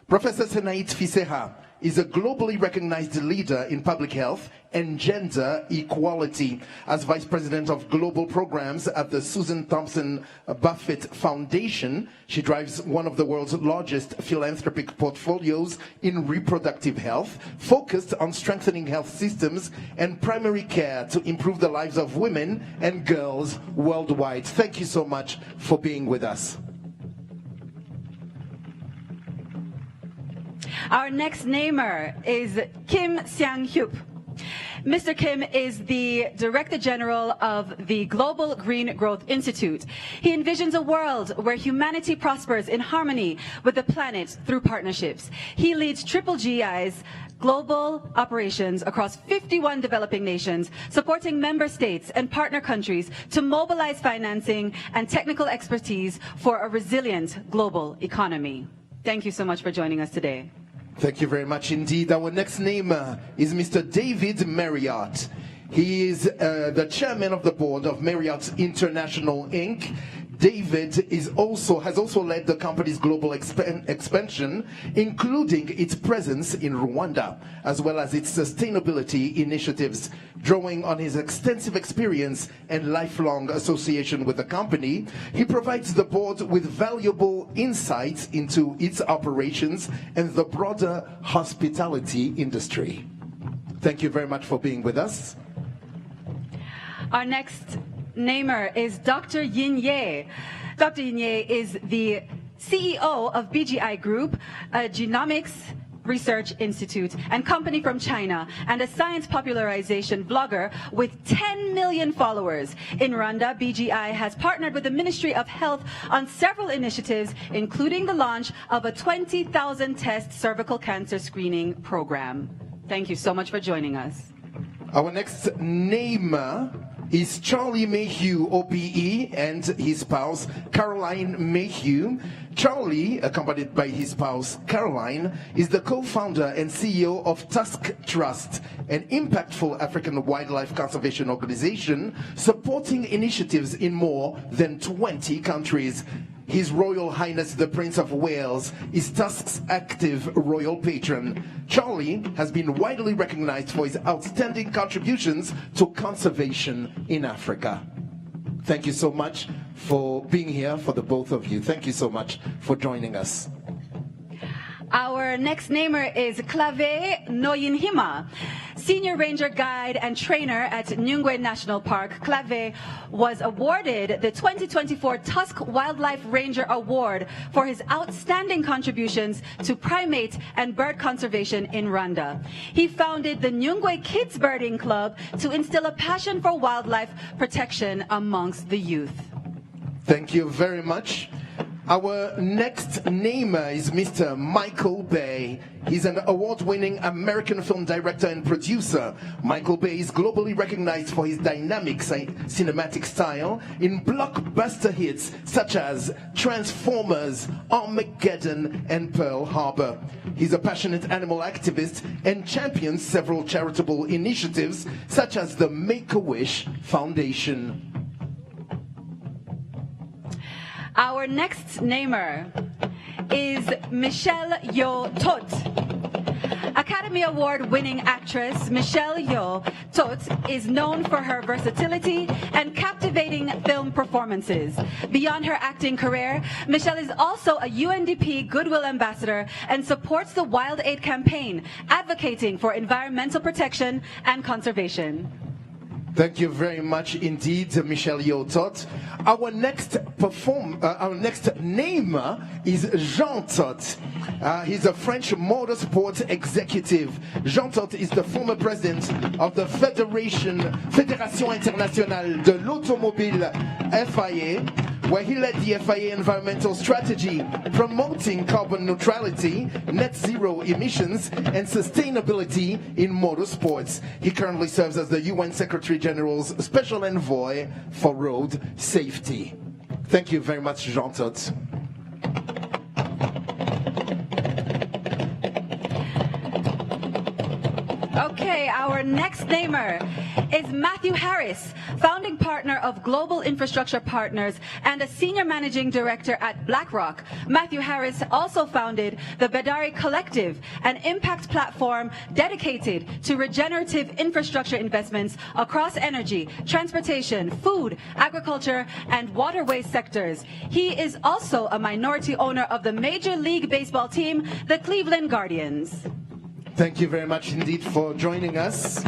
Professor Senait Fiseha is a globally recognized leader in public health and gender equality. As Vice President of Global Programs at the Susan Thompson Buffett Foundation, she drives one of the world's largest philanthropic portfolios in reproductive health, focused on strengthening health systems and primary care to improve the lives of women and girls worldwide. Thank you so much for being with us. Our next namer is Kim Sang-hyup. Mr. Kim is the Director General of the Global Green Growth Institute. He envisions a world where humanity prospers in harmony with the planet through partnerships. He leads GII's global operations across 51 developing nations, supporting member states and partner countries to mobilize financing and technical expertise for a resilient global economy. Thank you so much for joining us today. Thank you very much indeed. Our next namer is Mr. David Marriott. He is the chairman of the board of Marriott International Inc. David has also led the company's global expansion, including its presence in Rwanda, as well as its sustainability initiatives. Drawing on his extensive experience and lifelong association with the company, he provides the board with valuable insights into its operations and the broader hospitality industry. Thank you very much for being with us. Our next namer is Dr. Yin Ye. Dr. Yin Ye is the CEO of BGI Group, a genomics research institute and company from China, and a science popularization blogger with 10 million followers. In Rwanda, BGI has partnered with the Ministry of Health on several initiatives, including the launch of a 20,000 test cervical cancer screening program. Thank you so much for joining us. Our next namer is Charlie Mayhew, OBE, and his spouse, Caroline Mayhew. Charlie, accompanied by his spouse, Caroline, is the co-founder and CEO of Tusk Trust, an impactful African wildlife conservation organization supporting initiatives in more than 20 countries. His Royal Highness the Prince of Wales is Tusk's active royal patron. Charlie has been widely recognized for his outstanding contributions to conservation in Africa. Thank you so much for being here, for the both of you. Thank you so much for joining us. Our next namer is Clave Noyinhima, Senior Ranger Guide and Trainer at Nyungwe National Park. Clave was awarded the 2024 Tusk Wildlife Ranger Award for his outstanding contributions to primate and bird conservation in Rwanda. He founded the Nyungwe Kids Birding Club to instill a passion for wildlife protection amongst the youth. Thank you very much. Our next namer is Mr. Michael Bay. He's an award-winning American film director and producer. Michael Bay is globally recognized for his dynamic cinematic style in blockbuster hits such as Transformers, Armageddon, and Pearl Harbor. He's a passionate animal activist and champions several charitable initiatives such as the Make-A-Wish Foundation. Our next namer is Michelle Yeoh Tot. Academy Award-winning actress Michelle Yeoh Tot is known for her versatility and captivating film performances. Beyond her acting career, Michelle is also a UNDP Goodwill Ambassador and supports the Wild Aid campaign, advocating for environmental protection and conservation. Thank you very much indeed, Michelle Yeoh Tot. Our next namer is Jean Tot. He's a French motorsport executive. Jean Tot is the former president of the Fédération Internationale de l'Automobile, FIA, where he led the FIA environmental strategy promoting carbon neutrality, net zero emissions, and sustainability in motorsports. He currently serves as the UN Secretary General's Special Envoy for Road Safety. Thank you very much, Jean Tot. Okay, our next namer is Matthew Harris, founding partner of Global Infrastructure Partners and a senior managing director at BlackRock. Matthew Harris also founded the Bedari Collective, an impact platform dedicated to regenerative infrastructure investments across energy, transportation, food, agriculture, and waterway sectors. He is also a minority owner of the Major League Baseball team, the Cleveland Guardians. Thank you very much indeed for joining us.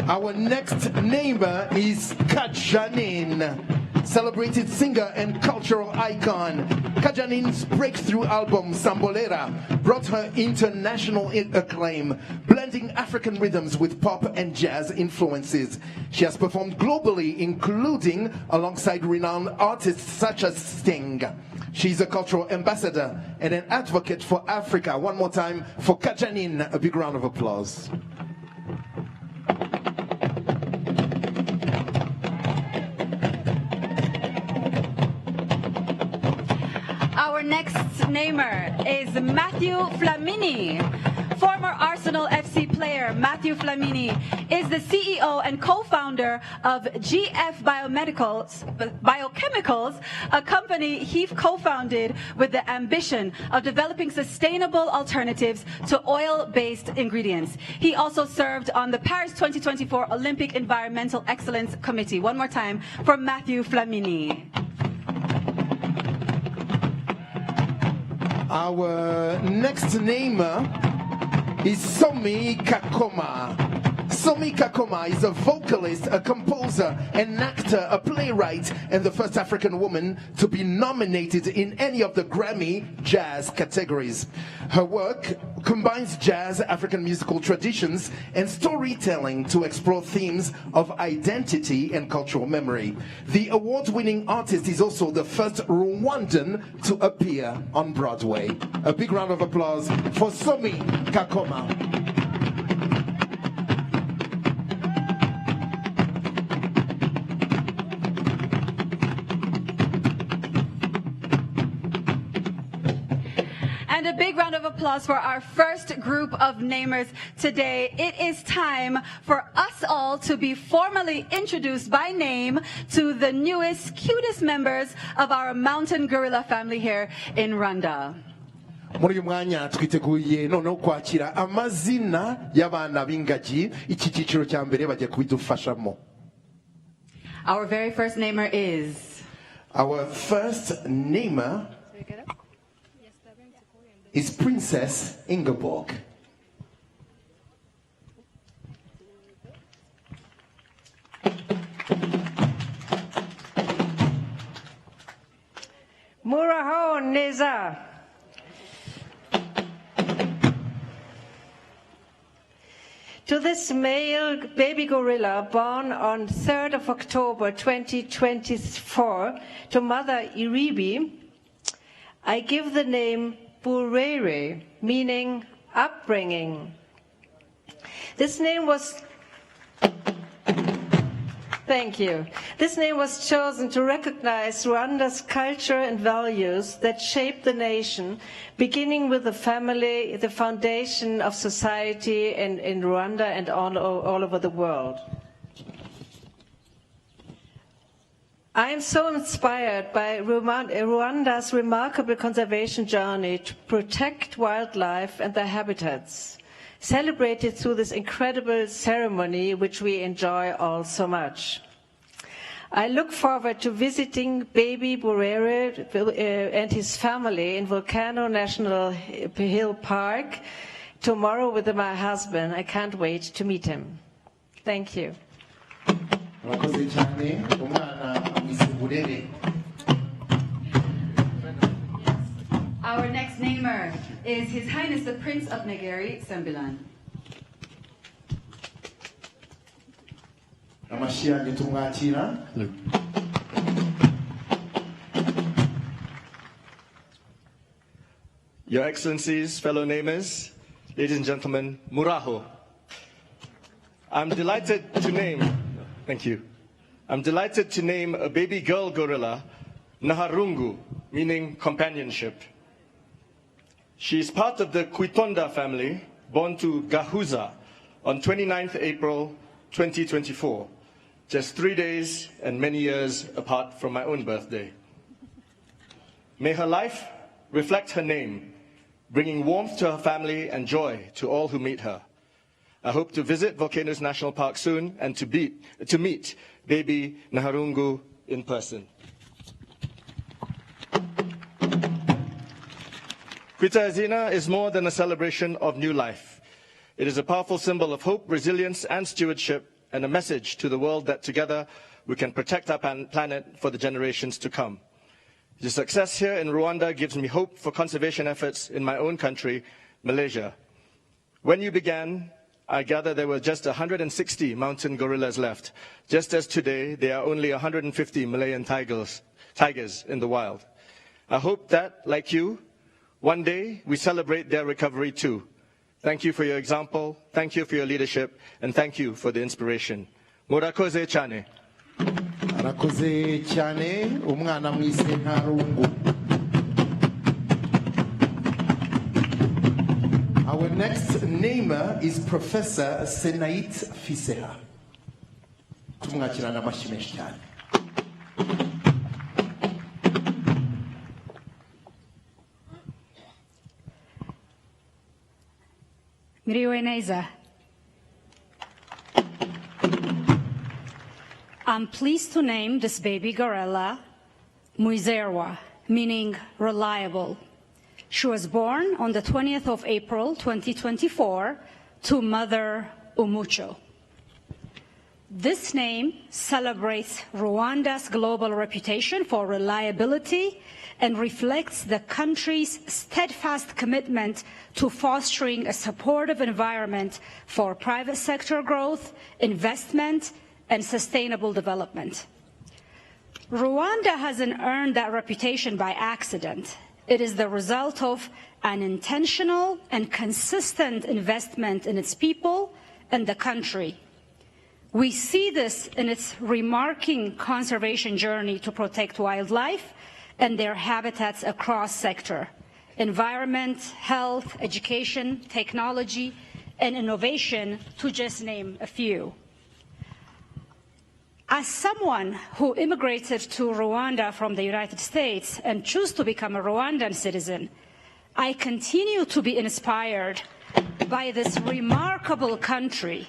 Our next namer is Kajanin, celebrated singer and cultural icon. Kajanin's breakthrough album, Sambolera, brought her international acclaim, blending African rhythms with pop and jazz influences. She has performed globally, including alongside renowned artists such as Sting. She's a cultural ambassador and an advocate for Africa. One more time for Kajanin, a big round of applause. Our next namer is Matthew Flamini. Former Arsenal FC player Matthew Flamini is the CEO and co-founder of GF Biochemicals, a company he co-founded with the ambition of developing sustainable alternatives to oil-based ingredients. He also served on the Paris 2024 Olympic Environmental Excellence Committee. One more time for Matthew Flamini. Our next namer is Somi Kakoma. Somi Kakoma is a vocalist, a composer, an actor, a playwright, and the first African woman to be nominated in any of the Grammy Jazz categories. Her work combines jazz, African musical traditions, and storytelling to explore themes of identity and cultural memory. The award-winning artist is also the first Rwandan to appear on Broadway. A big round of applause for Somi Kakoma. And a big round of applause for our first group of namers today. It is time for us all to be formally introduced by name to the newest, cutest members of our mountain gorilla family here in Rwanda. Muri uyu mwanya twiteguye noneho kwakira amazina y'abana b'ingagi. Iki cyiciro cya mbere bagiye kubidufashamo. Our very first namer is... Our first namer is Princess Ingeborg. Muraho Neza. To this male baby gorilla born on 3rd of October 2024 to mother Iribi, I give the name Burere, meaning upbringing. This name was Thank you. This name was chosen to recognize Rwanda's culture and values that shape the nation, beginning with the family, the foundation of society in Rwanda and all over the world. I am so inspired by Rwanda's remarkable conservation journey to protect wildlife and their habitats, celebrated through this incredible ceremony which we enjoy all so much. I look forward to visiting baby Burere and his family in Volcano National Hill Park tomorrow with my husband. I can't wait to meet him. Thank you. Our next namer is His Highness the Prince of Negeri, Sembilan. Your Excellencies, fellow namers, ladies and gentlemen, Muraho. I'm delighted to name a baby girl gorilla, Naharungu, meaning companionship. She is part of the Kwitonda family, born to Gahuza on 29th April 2024, just 3 days and many years apart from my own birthday. May her life reflect her name, bringing warmth to her family and joy to all who meet her. I hope to visit Volcanoes National Park soon and to meet baby Naharungu in person. Kwita Izina is more than a celebration of new life. It is a powerful symbol of hope, resilience, and stewardship, and a message to the world that together we can protect our planet for the generations to come. The success here in Rwanda gives me hope for conservation efforts in my own country, Malaysia. When you began, I gather there were just 160 mountain gorillas left. Just as today, there are only 150 Malayan tigers in the wild. I hope that, like you, one day we celebrate their recovery too. Thank you for your example, thank you for your leadership, and thank you for the inspiration. Murakoze cyane. Arakoze cyane umwana mwise Ntarungu. Our next namer is Professor Senait Fiseha. Tumwakirana amashyi menshi cyane. I'm pleased to name this baby gorilla Muizerwa, meaning reliable. She was born on the 20th of April 2024 to mother Umucho. This name celebrates Rwanda's global reputation for reliability and reflects the country's steadfast commitment to fostering a supportive environment for private sector growth, investment, and sustainable development. Rwanda hasn't earned that reputation by accident. It is the result of an intentional and consistent investment in its people and the country. We see this in its remarkable conservation journey to protect wildlife and their habitats across sectors: environment, health, education, technology, and innovation, to just name a few. As someone who immigrated to Rwanda from the United States and chose to become a Rwandan citizen, I continue to be inspired by this remarkable country.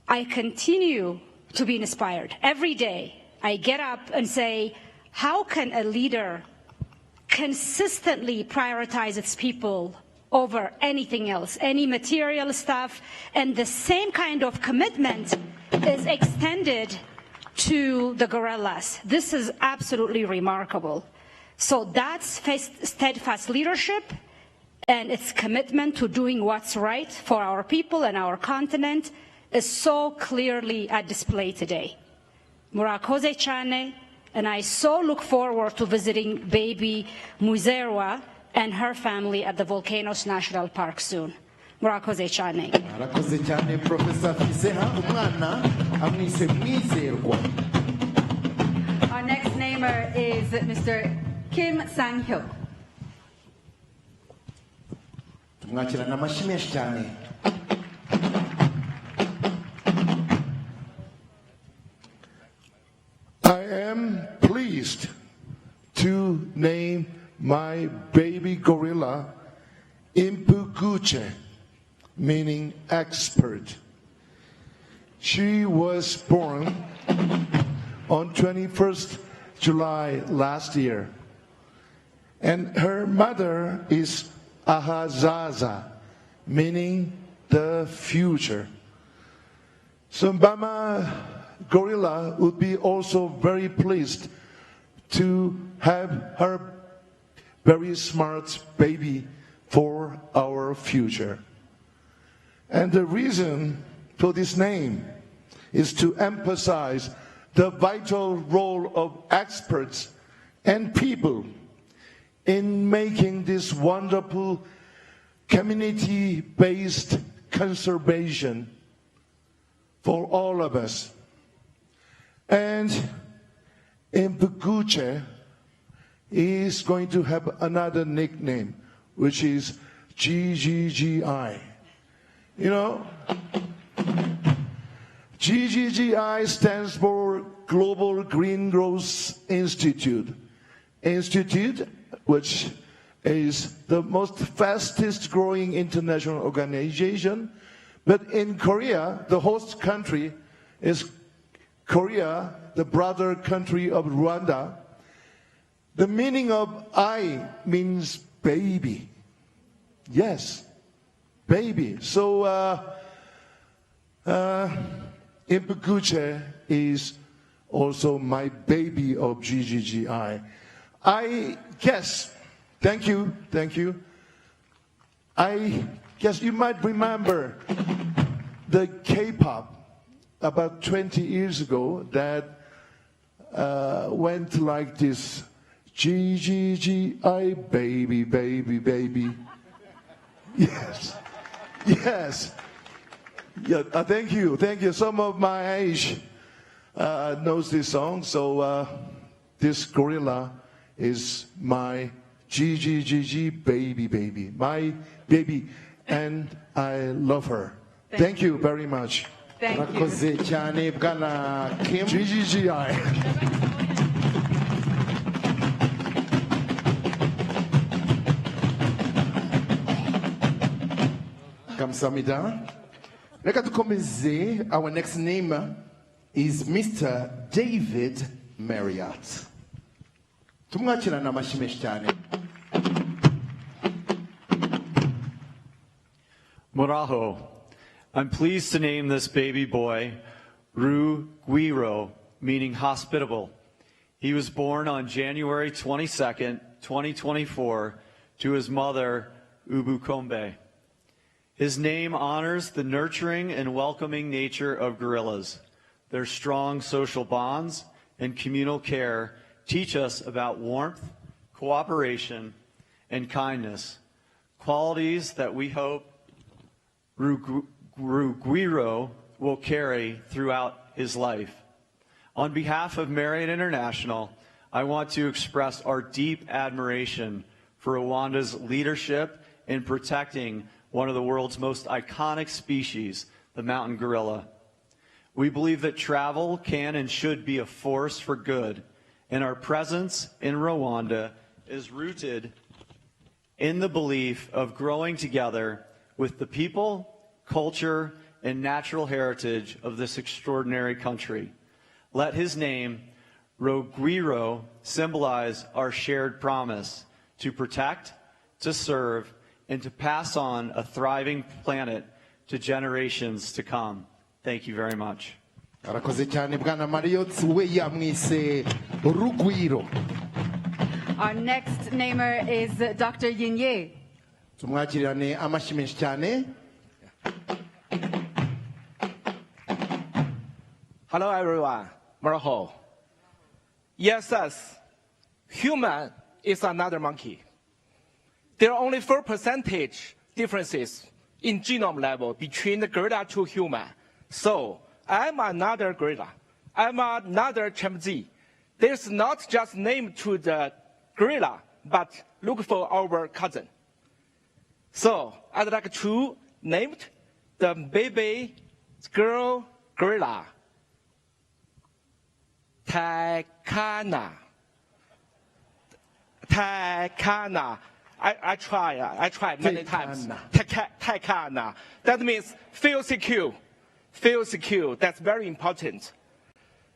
I continue to be inspired. Every day I get up and say, how can a leader consistently prioritize its people over anything else, any material stuff, and the same kind of commitment is extended to the guerrillas. This is absolutely remarkable. So that's steadfast leadership and its commitment to doing what's right for our people and our continent is so clearly at display today. Murakoze Chane, and I so look forward to visiting baby Muizerwa and her family at the Volcanoes National Park soon. Murakoze Chane. Murakoze cyane Professor Fiseha, umwana amwise Mwizerwa. Our next namer is Mr. Kim Sang-hyuk. Tumwakirana amashyi menshi cyane. I am pleased to name my baby gorilla Impuguche, meaning expert. She was born on 21st July last year, and her mother is Ahazaza, meaning the future. So Mama Gorilla would be also very pleased to have her very smart baby for our future. And the reason for this name is to emphasize the vital role of experts and people in making this wonderful community-based conservation for all of us. And Impuguche is going to have another nickname, which is GGGI. You know, GGGI stands for Global Green Growth Institute, which is the most fastest growing international organization. But in Korea, the host country is Korea, the brother country of Rwanda. The meaning of I means baby. Yes, baby. So Impuguche is also my baby of GGGI. I guess, thank you. I guess you might remember the K-pop about 20 years ago that went like this: GGGI, baby, baby, baby. Yes. Yeah, thank you. Some of my age knows this song, so this gorilla is my GGGG baby, baby, my baby, and I love her. Thank you very much. Thank you. Murakoze cyane Bwana Kim. GGGI. Kamsamida. Reka dukomeze. Our next name is Mr. David Marriott. Tumwakirana amashyi menshi cyane. Muraho. I'm pleased to name this baby boy RW'IGITANGAZAMAKURU, meaning hospitable. He was born on January 22nd, 2024, to his mother, Ubukombe. His name honors the nurturing and welcoming nature of gorillas. Their strong social bonds and communal care teach us about warmth, cooperation, and kindness, qualities that we hope RW'IGITANGAZAMAKURU will carry throughout his life. On behalf of Marriott International, I want to express our deep admiration for Rwanda's leadership in protecting one of the world's most iconic species, the mountain gorilla. We believe that travel can and should be a force for good, and our presence in Rwanda is rooted in the belief of growing together with the people, culture, and natural heritage of this extraordinary country. Let his name, RW'IGITANGAZAMAKURU, symbolize our shared promise to protect, to serve, and to pass on a thriving planet to generations to come. Thank you very much. arakoze cyane bwana Marriott we yamwise Rugwiro. Our next namer is Dr. Yinye. tumwakirane amashyi menshi cyane. Hello everyone, Marho. Yes, human is another monkey. There are only 4% differences in genome level between the gorilla to human. So I'm another gorilla. I'm another chimpanzee. There's not just name to the gorilla, but look for our cousin. So I'd like to name the baby girl gorilla Takana. I tried many times. Takana. That means feel secure. Feel secure. That's very important.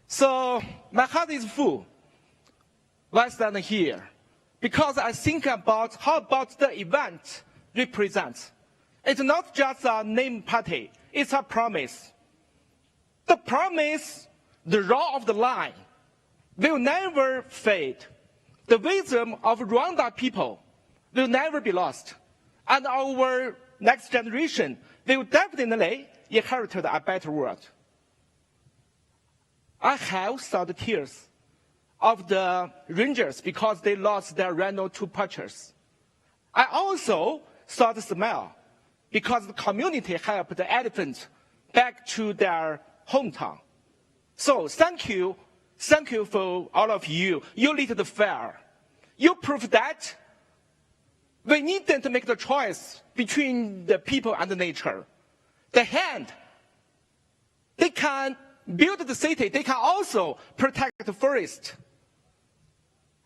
So my heart is full. Why stand here? Because I think about how about the event represents. It's not just a name party. It's a promise. The promise, the law of the line, will never fade. The wisdom of Rwanda people will never be lost. And our next generation will definitely inherit a better world. I have saw the tears of the rangers because they lost their rhino to poachers. I also saw the smile because the community helped the elephant back to their hometown. So thank you for all of you. You lit the fire. You proved that we needn't make the choice between the people and the nature. The hand, they can build the city. They can also protect the forest.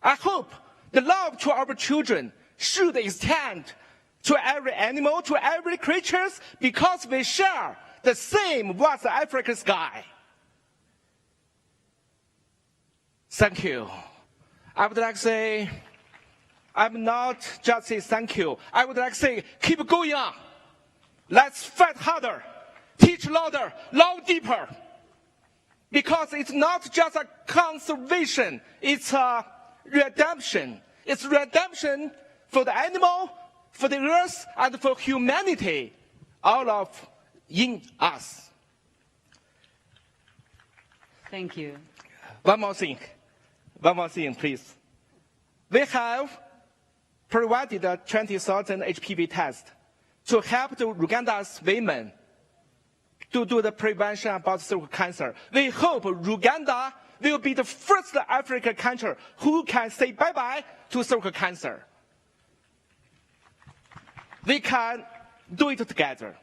I hope the love to our children should extend to every animal, to every creature, because we share the same vast African sky. Thank you. I would like to say, I'm not just say thank you. I would like to say, keep going on. Let's fight harder, teach louder, love deeper. Because it's not just a conservation, it's a redemption. It's redemption for the animal, for the earth, and for humanity, all of in us. Thank you. One more thing, please. We have provided a 20,000 HPV test to help the Uganda's women to do the prevention about cervical cancer. We hope Uganda will be the first African country who can say bye-bye to cervical cancer. We can do it together.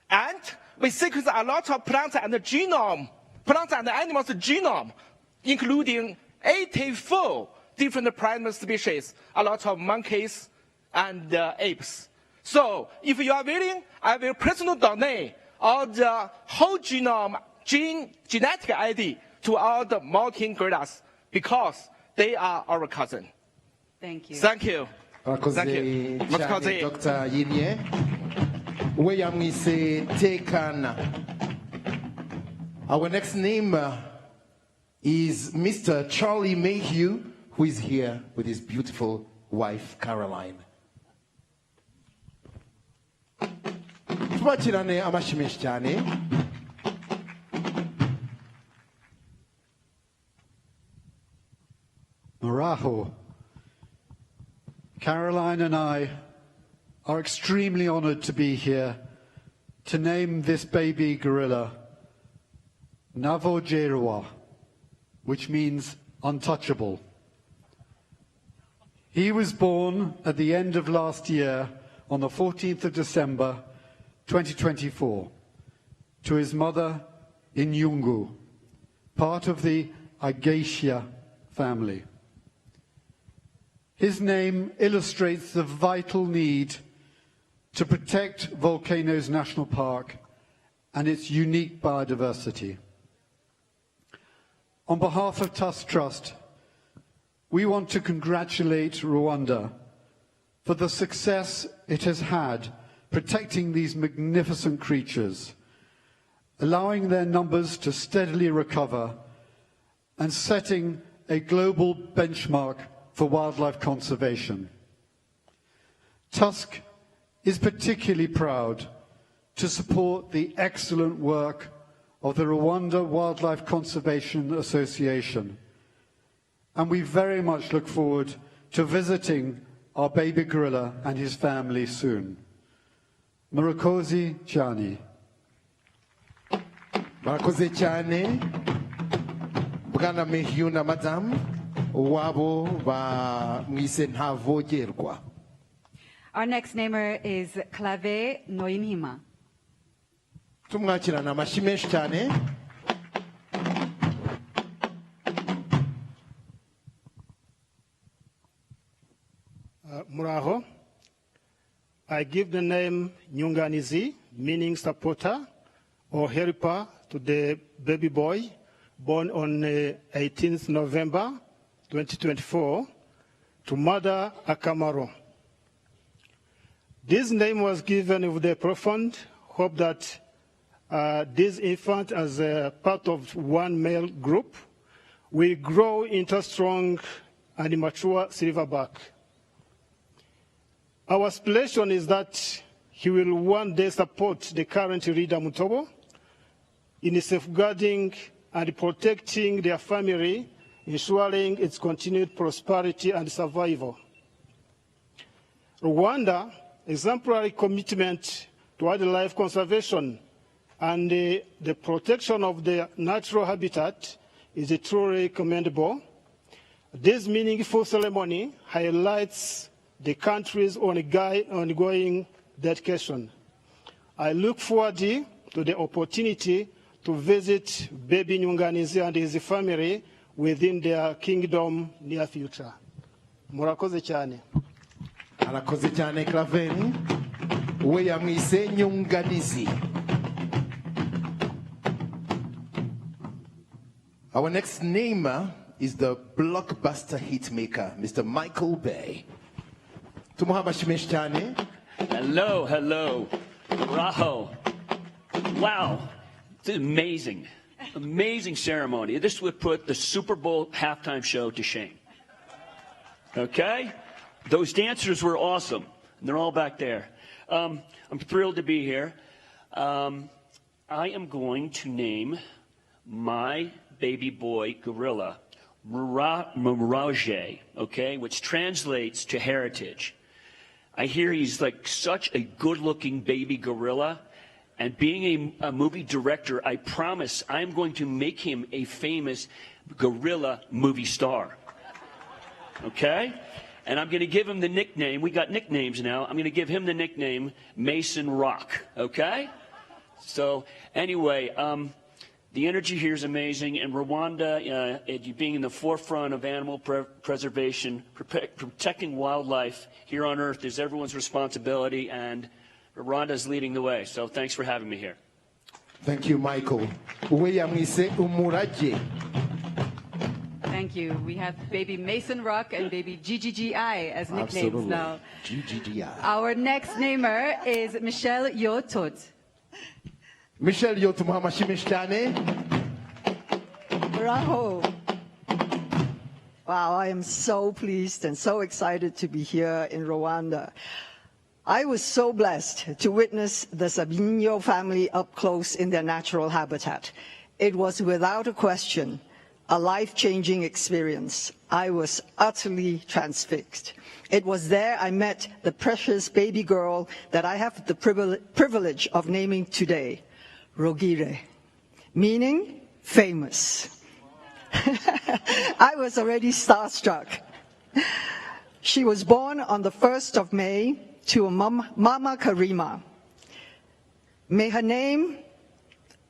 And we sequence a lot of plants and animals' genome, including 84 different primate species, a lot of monkeys and apes. So if you are willing, I will personally donate all the whole genome, genetic ID to all the mountain gorillas because they are our cousin. Thank you. Thank you. Thank you. Dr. Yinye. We yamwise Tekana. Our next name is Mr. Charlie Mayhew, who is here with his beautiful wife, Caroline. Tubakirane amashyi menshi cyane. Maraho. Caroline and I are extremely honored to be here to name this baby gorilla Navojerwa, which means untouchable. He was born at the end of last year on the 14th of December 2024 to his mother in Yungu, part of the ISHIZE family. His name illustrates the vital need to protect Volcanoes National Park and its unique biodiversity. On behalf of Trust, we want to congratulate Rwanda for the success it has had protecting these magnificent creatures, allowing their numbers to steadily recover and setting a global benchmark for wildlife conservation. TUSC is particularly proud to support the excellent work of the Rwanda Wildlife Conservation Association, and we very much look forward to visiting our baby gorilla and his family soon. Murakoze cyane. Murakoze cyane Bwana Mehiyu na Madam wabo ba mwise ntavogerwa. Our next namer is Clave Noinhima. Tumwakirana amashyi menshi cyane. Muraho. I give the name Nyunganizi, meaning supporter or helper to the baby boy born on 18th November 2024 to Mother Akamaro. This name was given with the profound hope that this infant, as a part of one male group, will grow into a strong and mature silverback. Our aspiration is that he will one day support the current leader Mutobo in safeguarding and protecting their family, ensuring its continued prosperity and survival. Rwanda exemplary commitment to wildlife conservation and the protection of the natural habitat is truly commendable. This meaningful ceremony highlights the country's ongoing dedication. I look forward to the opportunity to visit baby Nyunganizi and his family within their kingdom near future. Murakoze cyane. Arakoze cyane Claveni we yamwise Nyunganizi. Our next namer is the blockbuster hitmaker, Mr. Michael Bay. Tumuha amashyi menshi cyane. Hello, hello. Raho. Wow. It's amazing. Amazing ceremony. This would put the Super Bowl halftime show to shame. Okay? Those dancers were awesome. And they're all back there. I'm thrilled to be here. I am going to name my baby boy gorilla Mirage, okay, which translates to heritage. I hear he's like such a good-looking baby gorilla, and being a movie director, I promise I'm going to make him a famous gorilla movie star. Okay? And I'm going to give him the nickname, we got nicknames now, I'm going to give him the nickname Mason Rock, okay? So anyway, the energy here is amazing, and Rwanda, being in the forefront of animal preservation, protecting wildlife here on Earth is everyone's responsibility, and Rwanda is leading the way. So thanks for having me here. Thank you, Michael. Thank you. We have baby Mason Rock and baby GGGI as nicknames Absolutely. now. GGGI. Our next namer is Michelle Yotod. Michelle Yotumuha amashyi menshi cyane. Bravo. Wow, I am so pleased and so excited to be here in Rwanda. I was so blessed to witness the Sabinyo family up close in their natural habitat. It was without a question a life-changing experience. I was utterly transfixed. It was there I met the precious baby girl that I have the privilege of naming today, Rogire, meaning famous. I was already starstruck. She was born on the 1st of May to a Mama Karima. May her name,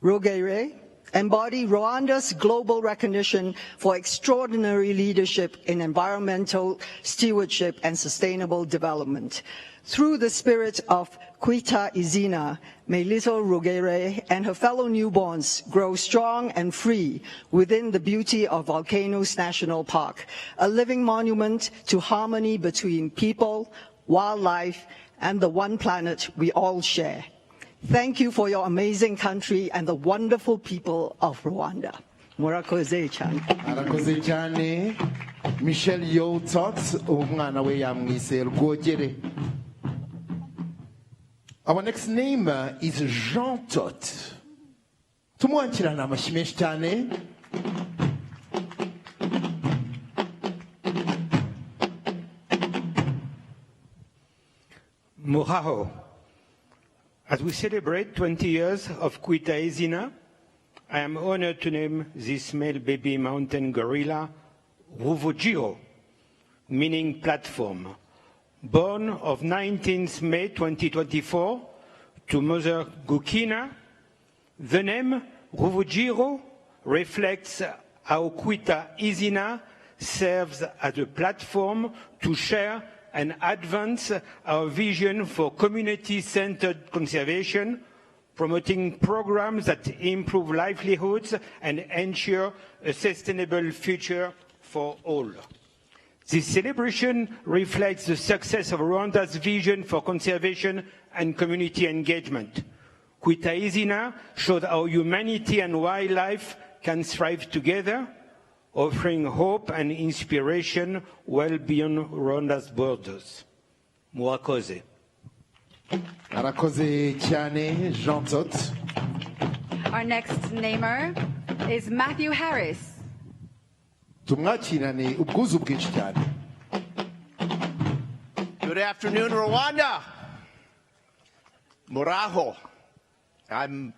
Rogire, embody Rwanda's global recognition for extraordinary leadership in environmental stewardship and sustainable development. Through the spirit of Kwita Izina, may little Rogire and her fellow newborns grow strong and free within the beauty of Volcanoes National Park, a living monument to harmony between people, wildlife, and the one planet we all share. Thank you for your amazing country and the wonderful people of Rwanda. Murakoze cyane. Arakoze cyane. Michel Yotot, umwana we yamwise Rwogere. Our next name is Jean Tot. Tumwakirana amashyi menshi cyane. Muraho. As we celebrate 20 years of Kwita Izina, I am honored to name this male baby mountain gorilla Ruvugiro, meaning platform. Born of 19th May 2024 to Mother Gukina, the name Ruvugiro reflects how Kwita Izina serves as a platform to share and advance our vision for community-centered conservation, promoting programs that improve livelihoods and ensure a sustainable future for all. This celebration reflects the success of Rwanda's vision for conservation and community engagement. Kwita Izina showed how humanity and wildlife can thrive together, offering hope and inspiration well beyond Rwanda's borders. Murakoze. Arakoze cyane Jean Tot. Our next namer is Matthew Harris. Tumwakirane ubwuzu bwinshi cyane. Good afternoon, Rwanda. Muraho. I'm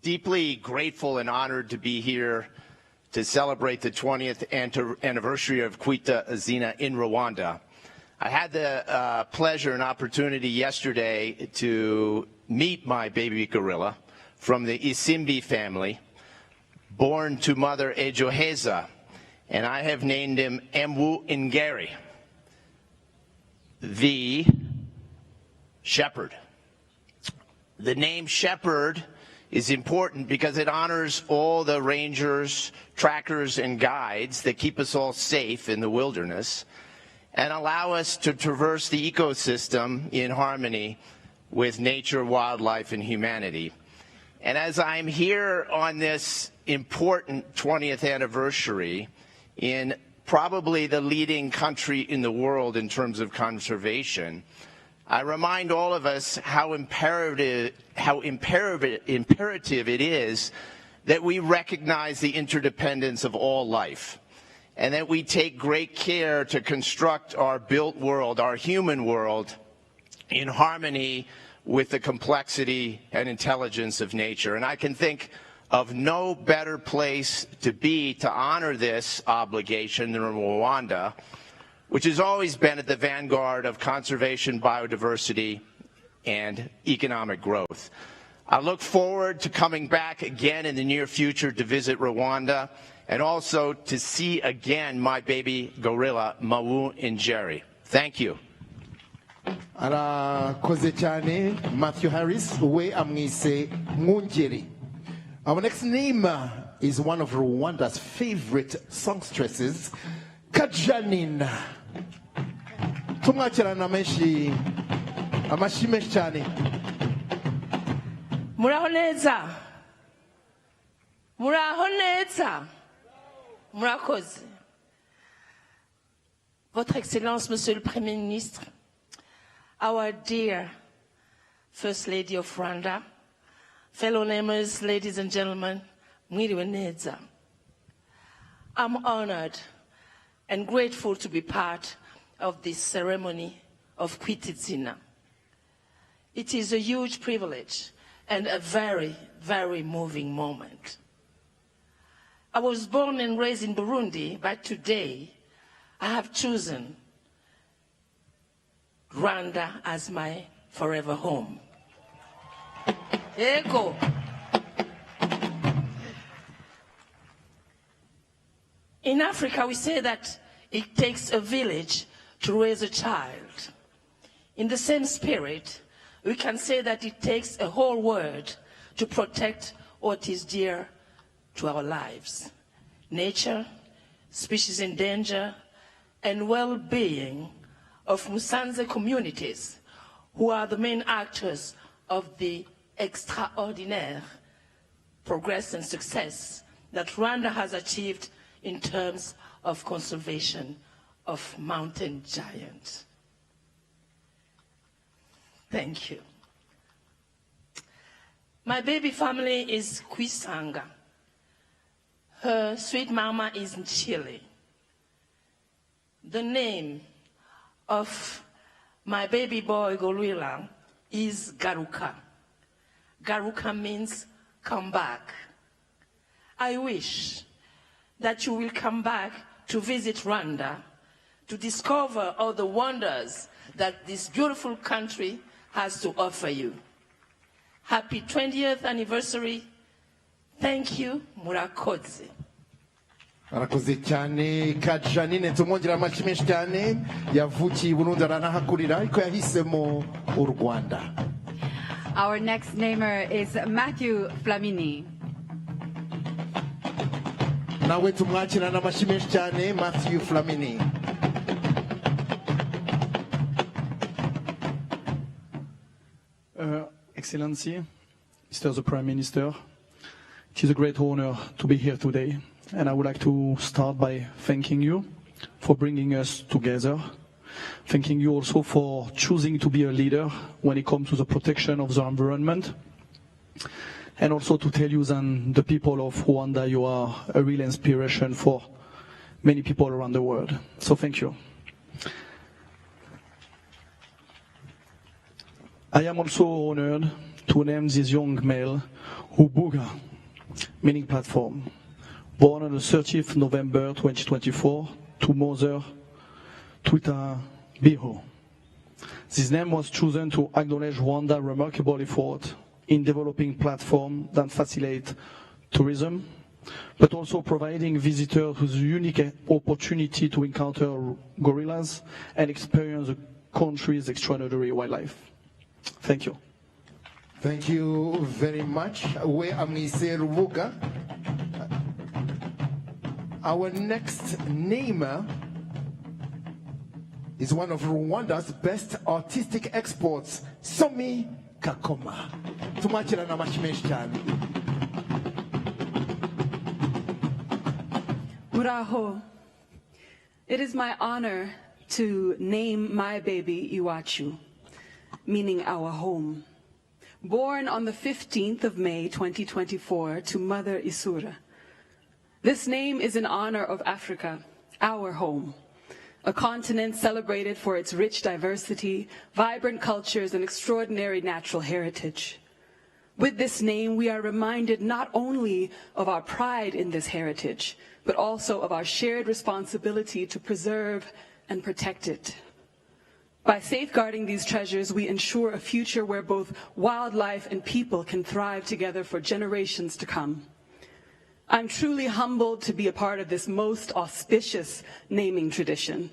deeply grateful and honored to be here to celebrate the 20th anniversary of Kwita Izina in Rwanda. I had the pleasure and opportunity yesterday to meet my baby gorilla from the Isimbi family, born to mother Ejoheza, and I have named him Emwu Ingeri, the shepherd. The name shepherd is important because it honors all the rangers, trackers, and guides that keep us all safe in the wilderness and allow us to traverse the ecosystem in harmony with nature, wildlife, and humanity. And as I'm here on this important 20th anniversary in probably the leading country in the world in terms of conservation, I remind all of us how imperative it is that we recognize the interdependence of all life and that we take great care to construct our built world, our human world, in harmony with the complexity and intelligence of nature. And I can think of no better place to be to honor this obligation than Rwanda, which has always been at the vanguard of conservation, biodiversity, and economic growth. I look forward to coming back again in the near future to visit Rwanda and also to see again my baby gorilla, Mawu Ingeri. Thank you. Arakoze cyane Matthew Harris, we amwise Mwungeri. Our next name is one of Rwanda's favorite songstresses, Kajanina. Tumwakirana amashyi menshi cyane. Muraho neza. Muraho neza. Murakoze. Votre Excellence, Monsieur le Premier Ministre, our dear First Lady of Rwanda, fellow neighbors, ladies and gentlemen, mwiriwe neza. I'm honored and grateful to be part of this ceremony of Kwita Izina. It is a huge privilege and a very, very moving moment. I was born and raised in Burundi, but today I have chosen Rwanda as my forever home. Ego. In Africa, we say that it takes a village to raise a child. In the same spirit, we can say that it takes a whole world to protect what is dear to our lives: nature, species in danger, and well-being of Musanze communities, who are the main actors of the extraordinaire progress and success that Rwanda has achieved in terms of conservation of mountain giants. Thank you. My baby family is Kwisanga. Her sweet mama is in Chile. The name of my baby boy Gorilla is Garuka. Garuka means come back. I wish that you will come back to visit Rwanda, to discover all the wonders that this beautiful country has to offer you. Happy 20th anniversary. Thank you, murakoze. arakoze cyane Kajanine tumwongera amashyi menshi cyane yavukiye Burundi aranahakurira ariko yahisemo u Rwanda. Our next namer is Matthew Flamini. nawe tumwakirana amashyi menshi cyane Matthew Flamini. Excellency, Mr. the Prime Minister, it is a great honor to be here today, and I would like to start by thanking you for bringing us together, thanking you also for choosing to be a leader when it comes to the protection of the environment, and also to tell you that the people of Rwanda, you are a real inspiration for many people around the world. So thank you. I am also honored to name this young male Ubuga, meaning platform, born on the 30th November 2024 to mother Kwita Biho. This name was chosen to acknowledge Rwanda's remarkable effort in developing platforms that facilitate tourism, but also providing visitors with a unique opportunity to encounter gorillas and experience the country's extraordinary wildlife. Thank you. Thank you very much. We are Rubuga. Our next namer is one of Rwanda's best artistic exports, Somi Kakoma. Tumakira na mashmesh cyane. Muraho. It is my honor to name my baby Iwachu, meaning our home. Born on the 15th of May 2024 to Mother Isura. This name is in honor of Africa, our home, a continent celebrated for its rich diversity, vibrant cultures, and extraordinary natural heritage. With this name, we are reminded not only of our pride in this heritage, but also of our shared responsibility to preserve and protect it. By safeguarding these treasures, we ensure a future where both wildlife and people can thrive together for generations to come. I'm truly humbled to be a part of this most auspicious naming tradition.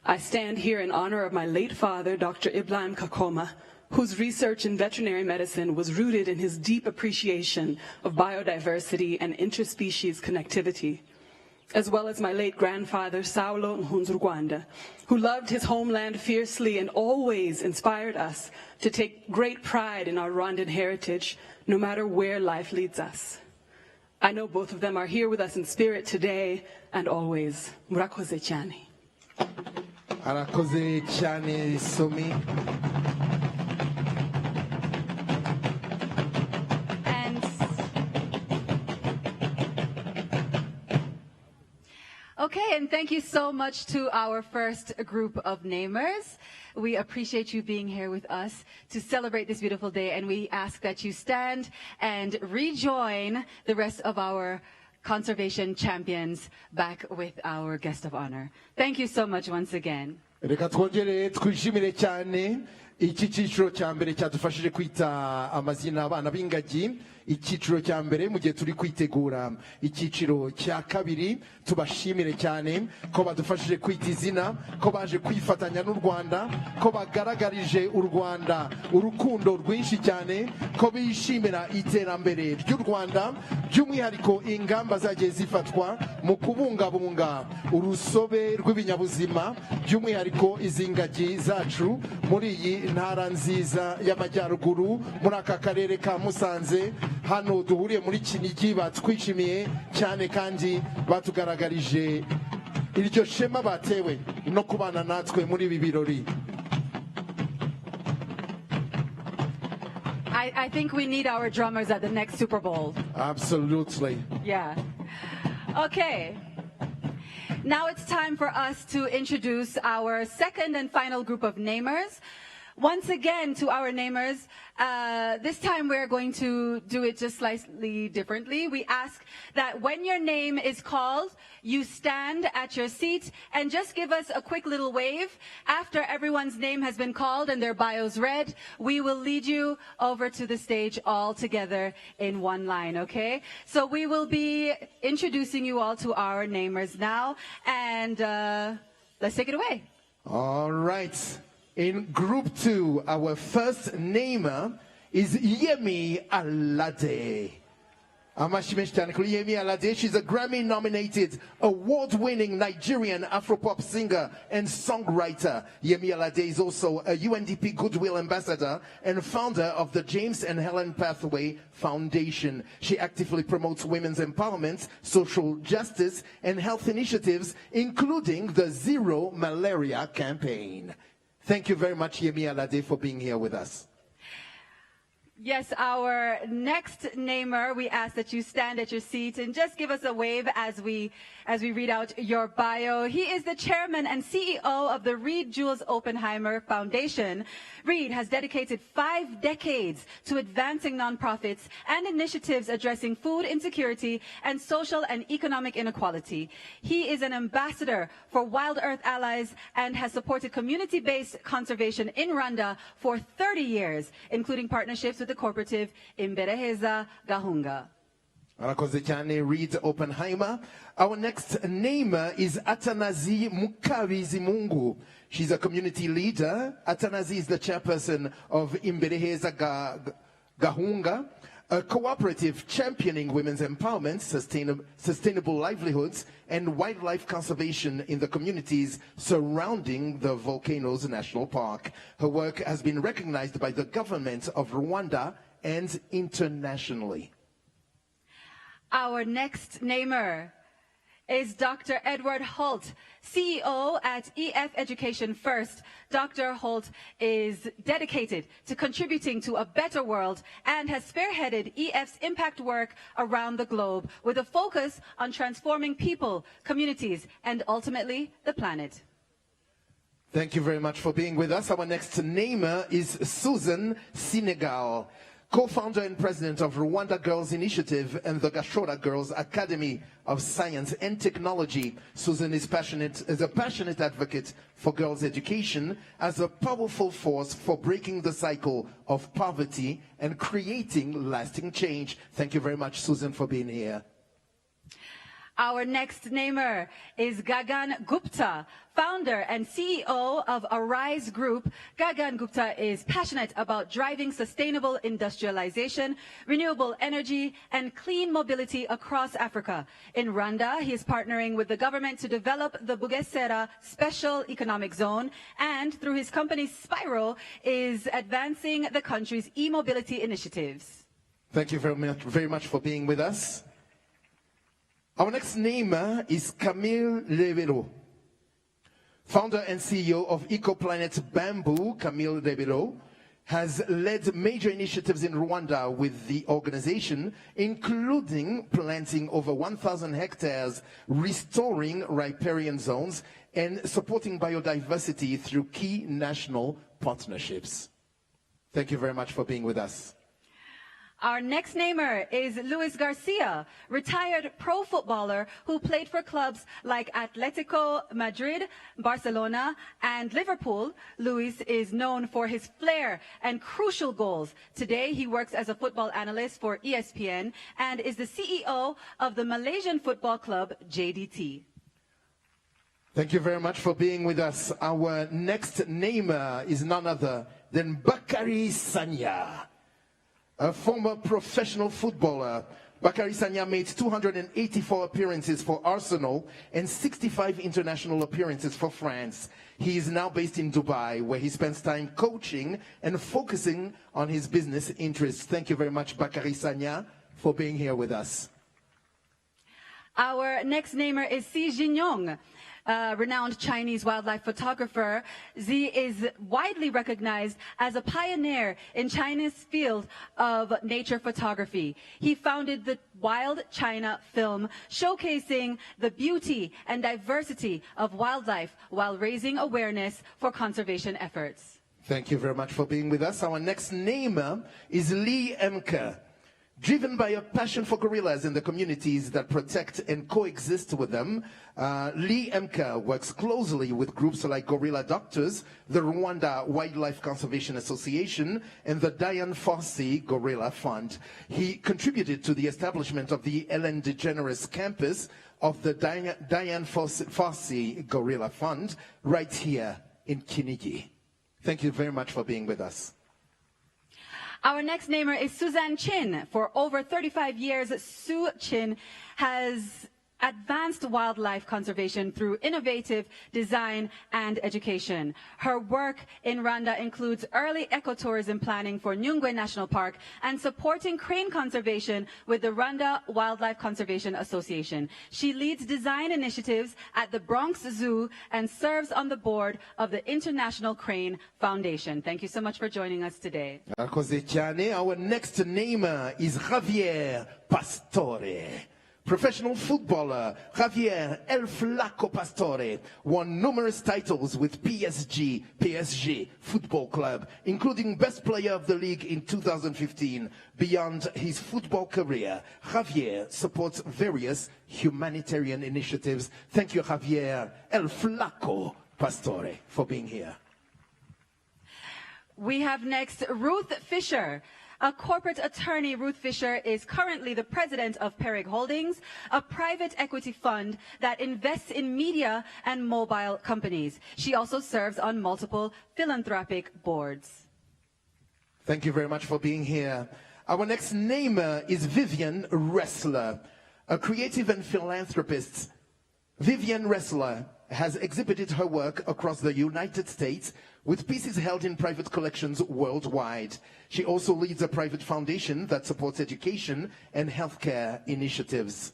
I stand here in honor of my late father, Dr. Ibrahim Kakoma, whose research in veterinary medicine was rooted in his deep appreciation of biodiversity and interspecies connectivity, as well as my late grandfather, Saulo Nhunzurwanda, who loved his homeland fiercely and always inspired us to take great pride in our Rwandan heritage, no matter where life leads us. I know both of them are here with us in spirit today and always. Murakoze cyane. Arakoze cyane Somi. Okay, and thank you so much to our first group of namers. We appreciate you being here with us to celebrate this beautiful day, and we ask that you stand and rejoin the rest of our conservation champions back with our guest of honor. Thank you so much once again. Reka twongere twishimire cyane iki cyiciro cya mbere cyadufashije kwita amazina abana b'ingagi icyiciro cya mbere mu gihe turi kwitegura icyiciro cya kabiri. Tubashimire cyane ko badufashije kwita izina, ko baje kwifatanya n'u Rwanda, ko bagaragarije u Rwanda urukundo rwinshi cyane, ko bishimira iterambere ry'u Rwanda, by'umwihariko ingamba zagiye zifatwa mu kubungabunga urusobe rw'ibinyabuzima, by'umwihariko izi ngagi zacu muri iyi ntara nziza y'amajyaruguru, muri aka karere ka Musanze. Hano duhuriye muri Kinigi batwishimiye cyane kandi batugaragarije iryo shema batewe no kubana natwe muri ibi birori. I think we need our drummers at the next Super Bowl. Absolutely. Yeah. Okay. Now it's time for us to introduce our second and final group of namers. Once again, to our namers, this time we're going to do it just slightly differently. We ask that when your name is called, you stand at your seat and just give us a quick little wave. After everyone's name has been called and their bios read, we will lead you over to the stage all together in one line, okay? So we will be introducing you all to our namers now, and let's take it away. All right. In Group 2, our first namer is Yemi Alade. Yemi Alade, she's a Grammy-nominated, award-winning Nigerian Afropop singer and songwriter. Yemi Alade is also a UNDP Goodwill Ambassador and founder of the James and Helen Pathway Foundation. She actively promotes women's empowerment, social justice, and health initiatives, including the Zero Malaria campaign. Thank you very much, Yemi Alade, for being here with us. Yes, our next namer, we ask that you stand at your seat and just give us a wave as we read out your bio. He is the chairman and CEO of the Reed Jules Oppenheimer Foundation. Reed has dedicated 5 decades to advancing nonprofits and initiatives addressing food insecurity and social and economic inequality. He is an ambassador for Wild Earth Allies and has supported community-based conservation in Rwanda for 30 years, including partnerships with the cooperative Imbereheza Gahunga. Arakoze cyane Reed Oppenheimer. Our next namer is Atanazi Mukabizimungu. She's a community leader. Atanazi is the chairperson of Imbereheza Gahunga, a cooperative championing women's empowerment, sustainable livelihoods, and wildlife conservation in the communities surrounding the Volcanoes National Park. Her work has been recognized by the government of Rwanda and internationally. Our next namer is Dr. Edward Holt, CEO at EF Education First. Dr. Holt is dedicated to contributing to a better world and has spearheaded EF's impact work around the globe with a focus on transforming people, communities, and ultimately the planet. Thank you very much for being with us. Our next namer is Susan Senegal, co-founder and president of Rwanda Girls Initiative and the Gashora Girls Academy of Science and Technology. Susan is a passionate advocate for girls' education as a powerful force for breaking the cycle of poverty and creating lasting change. Thank you very much, Susan, for being here. Our next namer is Gagan Gupta, founder and CEO of Arise Group. Gagan Gupta is passionate about driving sustainable industrialization, renewable energy, and clean mobility across Africa. In Rwanda, he is partnering with the government to develop the Bugesera Special Economic Zone, and through his company Spyro, is advancing the country's e-mobility initiatives. Thank you very much for being with us. Our next namer is Camille Rebelo, founder and CEO of EcoPlanet Bamboo. Camille Rebelo has led major initiatives in Rwanda with the organization, including planting over 1,000 hectares, restoring riparian zones, and supporting biodiversity through key national partnerships. Thank you very much for being with us. Our next namer is Luis Garcia, retired pro footballer who played for clubs like Atletico Madrid, Barcelona, and Liverpool. Luis is known for his flair and crucial goals. Today, he works as a football analyst for ESPN and is the CEO of the Malaysian football club JDT. Thank you very much for being with us. Our next namer is none other than Bakary Sagna. A former professional footballer, Bakary Sagna made 284 appearances for Arsenal and 65 international appearances for France. He is now based in Dubai, where he spends time coaching and focusing on his business interests. Thank you very much, Bakary Sagna, for being here with us. Our next namer is Xi Jinyong. Renowned Chinese wildlife photographer. Xi is widely recognized as a pioneer in China's field of nature photography. He founded the Wild China film, showcasing the beauty and diversity of wildlife while raising awareness for conservation efforts. Thank you very much for being with us. Our next namer is Lee Emke. Driven by a passion for gorillas and the communities that protect and coexist with them, Lee Emke works closely with groups like Gorilla Doctors, the Rwanda Wildlife Conservation Association, and the Dian Fossey Gorilla Fund. He contributed to the establishment of the Ellen DeGeneres campus of the Dian Fossey Gorilla Fund right here in Kinigi. Thank you very much for being with us. Our next namer is Suzanne Chin. For over 35 years, Su Chin has advanced wildlife conservation through innovative design and education. Her work in Rwanda includes early ecotourism planning for Nyungwe National Park and supporting crane conservation with the Rwanda Wildlife Conservation Association. She leads design initiatives at the Bronx Zoo and serves on the board of the International Crane Foundation. Thank you so much for joining us today. Our next namer is Javier Pastore. Professional footballer Javier El Flaco Pastore won numerous titles with PSG Football Club, including Best Player of the League in 2015. Beyond his football career, Javier supports various humanitarian initiatives. Thank you, Javier El Flaco Pastore, for being here. We have next Ruth Fisher. A corporate attorney, Ruth Fisher, is currently the president of Perig Holdings, a private equity fund that invests in media and mobile companies. She also serves on multiple philanthropic boards. Thank you very much for being here. Our next namer is Vivian Ressler, a creative and philanthropist. Vivian Ressler has exhibited her work across the United States with pieces held in private collections worldwide. She also leads a private foundation that supports education and healthcare initiatives.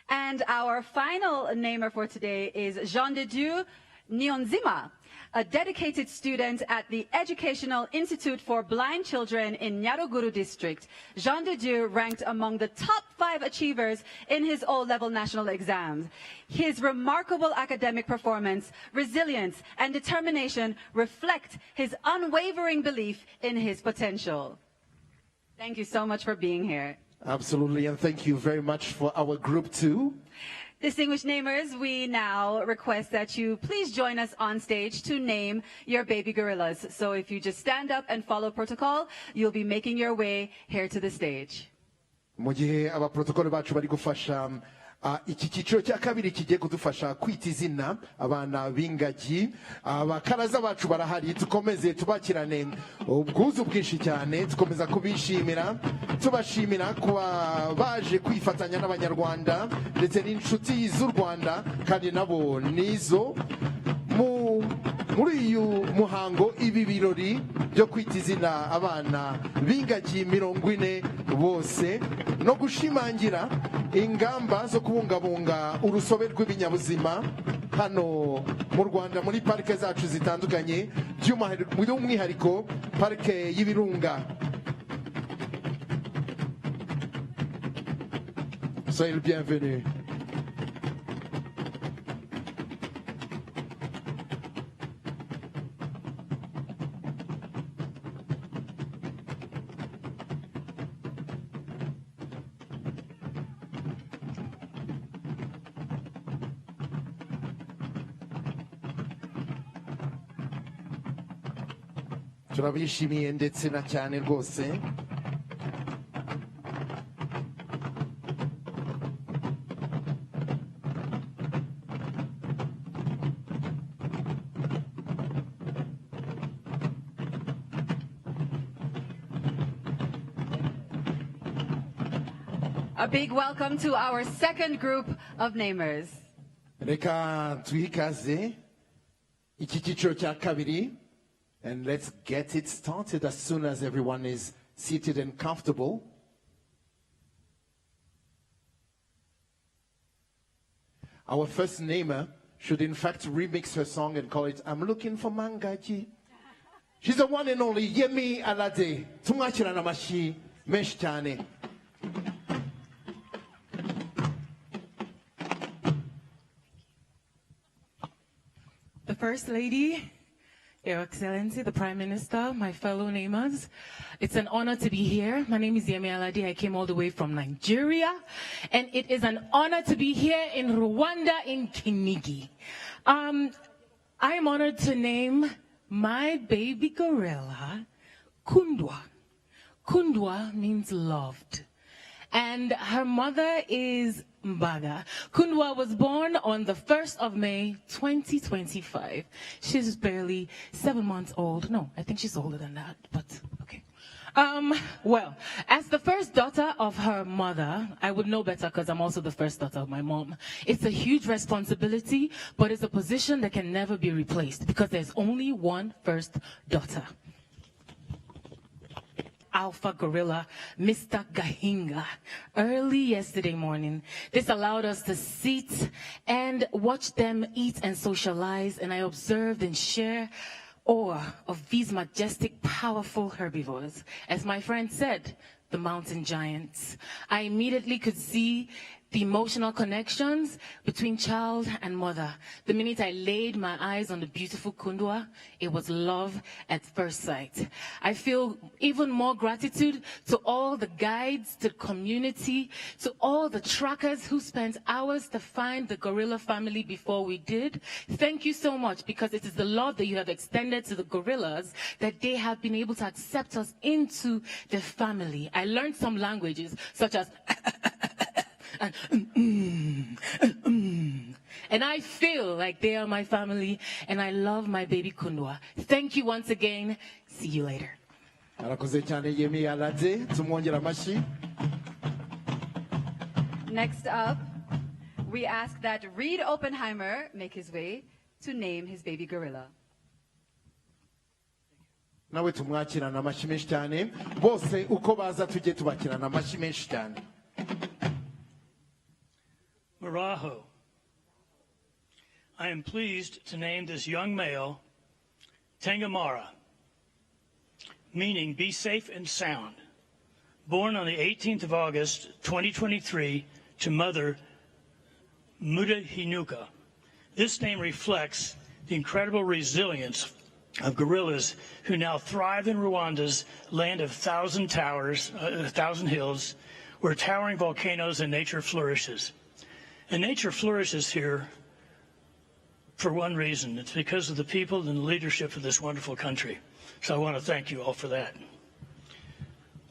And our final namer for today is Jean de Dieu Nyonzima, a dedicated student at the Educational Institute for Blind Children in Nyaruguru District. Jean de Dieu ranked among the top 5 achievers in his O-level national exams. His remarkable academic performance, resilience, and determination reflect his unwavering belief in his potential. Thank you so much for being here. Absolutely, and thank you very much for our group too. Distinguished namers, we now request that you please join us on stage to name your baby gorillas. So if you just stand up and follow protocol, you'll be making your way here to the stage. Mu gihe abaprotokole bacu bari gufasha iki cyiciro cya kabiri kigiye kudufasha kwita izina abana b'ingagi, abakaraza bacu barahari, tukomeze tubakirane ubwuzu bwinshi cyane, tukomeza kubishimira, tubashimira kuba baje kwifatanya n'abanyarwanda ndetse n'inshuti z'u Rwanda kandi nabo nizo muri uyu muhango, ibi birori byo kwita izina abana b'ingagi 40 bose no gushimangira ingamba zo kubungabunga urusobe rw'ibinyabuzima hano mu Rwanda muri parike zacu zitandukanye, by'umwihariko parike y'ibirunga. Soyez le bienvenu. turabishimiye ndetse na cyane rwose. A big welcome to our second group of namers. Reka tuhikaze iki cyiciro cya kabiri, and let's get it started as soon as everyone is seated and comfortable. Our first namer should in fact remix her song and call it I'm Looking for Mangaji. She's the one and only Yemi Alade. Tumwakira namashi menshi cyane. The First Lady, Your Excellency, the Prime Minister, my fellow namers, it's an honor to be here. My name is Yemi Alade. I came all the way from Nigeria, and it is an honor to be here in Rwanda, in Kinigi. I am honored to name my baby gorilla Kundwa. Kundwa means loved, and her mother is Mbaga. Kundwa was born on the 1st of May, 2025. She's barely 7 months old. No, I think she's older than that, but okay. Well, as the first daughter of her mother, I would know better because I'm also the first daughter of my mom. It's a huge responsibility, but it's a position that can never be replaced because there's only one first daughter. Alpha gorilla, Mr. Gahinga, early yesterday morning. This allowed us to sit and watch them eat and socialize, and I observed and share awe of these majestic, powerful herbivores. As my friend said, the mountain giants. I immediately could see the emotional connections between child and mother. The minute I laid my eyes on the beautiful Kundwa, it was love at first sight. I feel even more gratitude to all the guides, to the community, to all the trackers who spent hours to find the gorilla family before we did. Thank you so much, because it is the love that you have extended to the gorillas that they have been able to accept us into their family. I learned some languages, such as and I feel like they are my family, and I love my baby Kundwa. Thank you once again. See you later. Next up, we ask that Reed Oppenheimer make his way to name his baby gorilla. Nawe tumwakirana amashyi menshi cyane, bose uko baza tujye tubakirana amashyi menshi cyane. Maraho. I am pleased to name this young male Tengamara, meaning be safe and sound. Born on the 18th of August, 2023, to mother Muda Hinuka. This name reflects the incredible resilience of gorillas who now thrive in Rwanda's land of 1,000 towers, 1,000 hills, where towering volcanoes and nature flourishes. And nature flourishes here for one reason. It's because of the people and the leadership of this wonderful country. So I want to thank you all for that.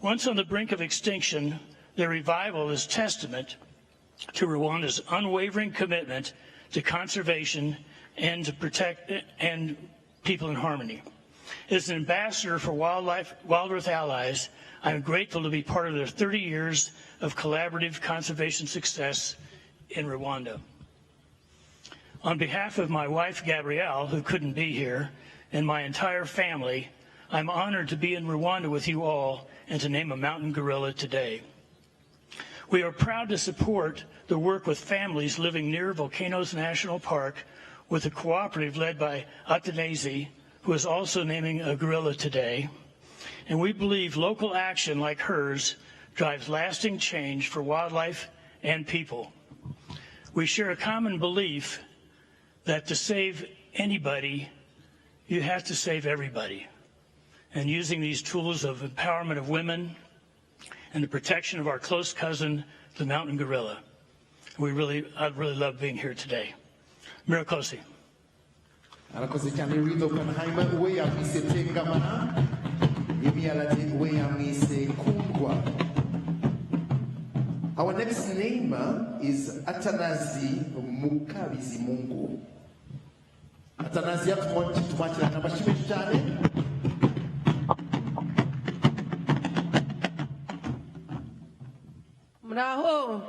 Once on the brink of extinction, their revival is testament to Rwanda's unwavering commitment to conservation and to protect and people in harmony. As an ambassador for Wild Earth Allies, I am grateful to be part of their 30 years of collaborative conservation success in Rwanda. On behalf of my wife, Gabrielle, who couldn't be here, and my entire family, I'm honored to be in Rwanda with you all and to name a mountain gorilla today. We are proud to support the work with families living near Volcanoes National Park with a cooperative led by Atenezi, who is also naming a gorilla today. And we believe local action like hers drives lasting change for wildlife and people. We share a common belief that to save anybody, you have to save everybody. And using these tools of empowerment of women and the protection of our close cousin, the mountain gorilla. I'd really love being here today. Mirakosi. Arakoze cyane Reed Oppenheimer we yakwise Tengamara Our next name is Atanazi Mukabizimungu. Atanazi tumwakira n'abashimishije cyane. Muraho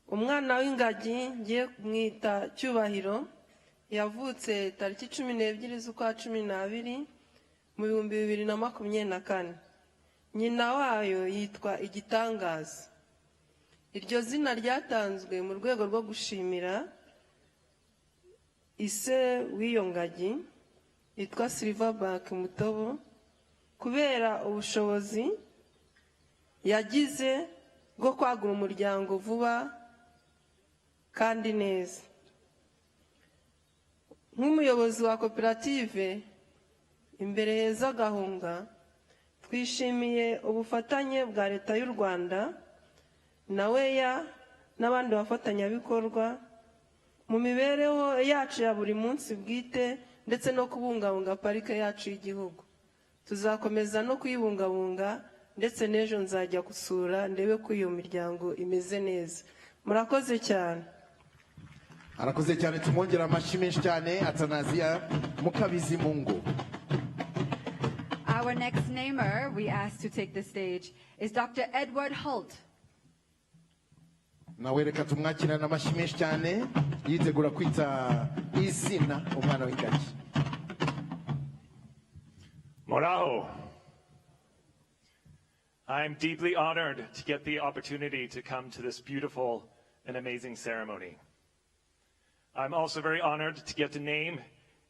umwana w'ingagi ngiye kumwita Cyubahiro yavutse tariki 12 z'ukwa 12 mu 2024. Nyina wayo yitwa Igitangaza. Iryo zina ryatanzwe mu rwego rwo gushimira ise w'iyo ngagi yitwa Silverback Mutobo kubera ubushobozi yagize bwo kwagura umuryango vuba kandi neza. Nk'umuyobozi wa koperative Imbere Heza Gahunga, twishimiye ubufatanye bwa leta y'u Rwanda na weya n'abandi bafatanyabikorwa mu mibereho yacu ya buri munsi bwite ndetse no kubungabunga parike yacu y'igihugu. Tuzakomeza no kuyibungabunga ndetse n'ejo nzajya gusura ndebe ko iyo miryango imeze neza. Murakoze cyane. Arakoze cyane, tumwongera amashyi menshi cyane Atanazia Mukabizimungu. Our next namer we asked to take the stage is Dr. Edward Holt. Nawe reka tumwakira n'amashyi menshi cyane yitegura kwita izina umwana w'ingagi. Moraho. I'm deeply honored to get the opportunity to come to this beautiful and amazing ceremony. I'm also very honored to get to name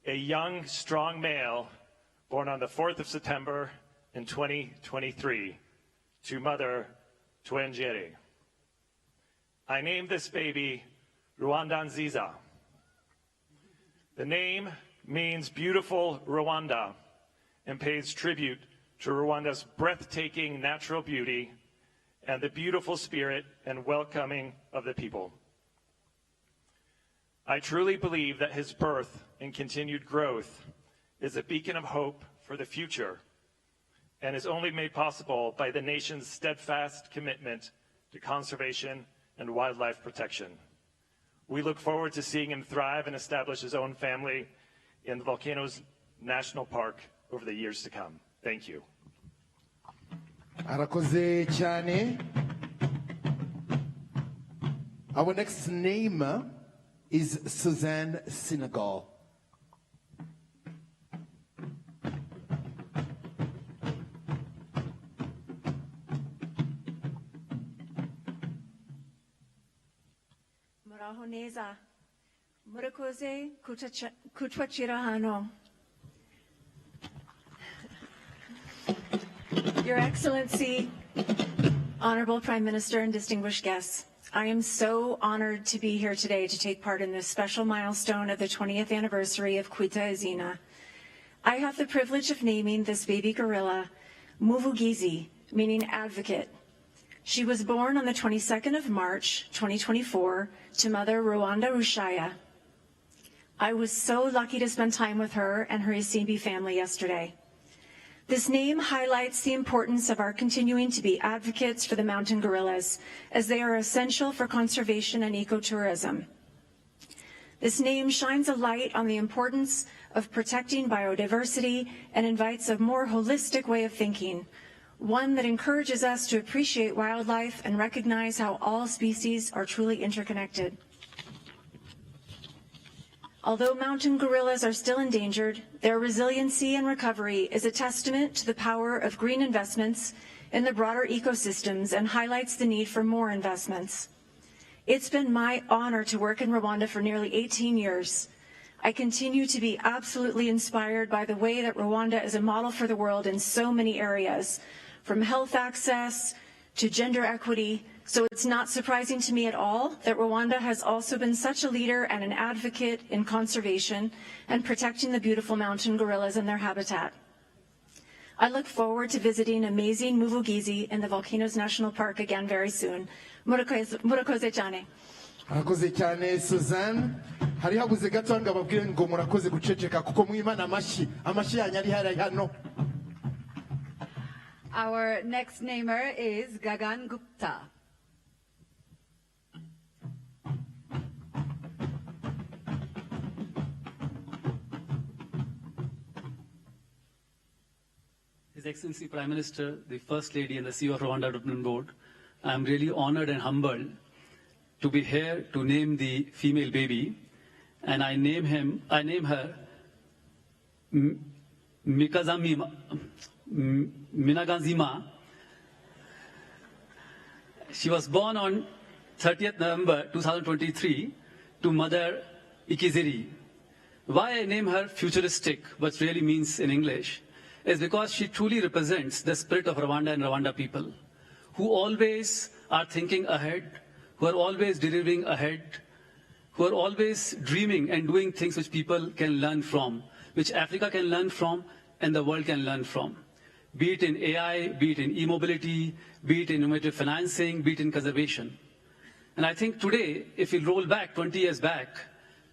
a young, strong male born on the 4th of September in 2023 to mother Twengere. I named this baby Rwandanziza. The name means beautiful Rwanda and pays tribute to Rwanda's breathtaking natural beauty and the beautiful spirit and welcoming of the people. I truly believe that his birth and continued growth is a beacon of hope for the future and is only made possible by the nation's steadfast commitment to conservation and wildlife protection. We look forward to seeing him thrive and establish his own family in the Volcanoes National Park over the years to come. Thank you. Arakoze cyane. Our next name is Suzanne Senegal. Murahoneza, murakoze kutwachira hano. Your Excellency, Honorable Prime Minister and distinguished guests, I am so honored to be here today to take part in this special milestone of the 20th anniversary of Kwita Izina. I have the privilege of naming this baby gorilla Muvugizi, meaning advocate. She was born on the 22nd of March, 2024, to mother Rwanda Rushaya. I was so lucky to spend time with her and her Isimbi family yesterday. This name highlights the importance of our continuing to be advocates for the mountain gorillas, as they are essential for conservation and ecotourism. This name shines a light on the importance of protecting biodiversity and invites a more holistic way of thinking, one that encourages us to appreciate wildlife and recognize how all species are truly interconnected. Although mountain gorillas are still endangered, their resiliency and recovery is a testament to the power of green investments in the broader ecosystems and highlights the need for more investments. It's been my honor to work in Rwanda for nearly 18 years. I continue to be absolutely inspired by the way that Rwanda is a model for the world in so many areas, from health access to gender equity. So it's not surprising to me at all that Rwanda has also been such a leader and an advocate in conservation and protecting the beautiful mountain gorillas and their habitat. I look forward to visiting amazing Muvugizi in the Volcanoes National Park again very soon. Murakoze cyane. Murakoze cyane Suzanne. Hari habuze gato ngo babwire ngo murakoze guceceka kuko mwimana amashyi yanyu ari hano. Our next namer is Gagan Gupta. His Excellency Prime Minister, the First Lady and the CEO of Rwanda Development Board, I am really honored and humbled to be here to name the female baby, and I name her Minagazima. She was born on 30th November 2023 to Mother Ikiziri. Why I name her futuristic, what really means in English, is because she truly represents the spirit of Rwanda and Rwanda people, who always are thinking ahead, who are always delivering ahead, who are always dreaming and doing things which people can learn from, which Africa can learn from and the world can learn from. Be it in AI, be it in e-mobility, be it in innovative financing, be it in conservation. And I think today, if we roll back 20 years back,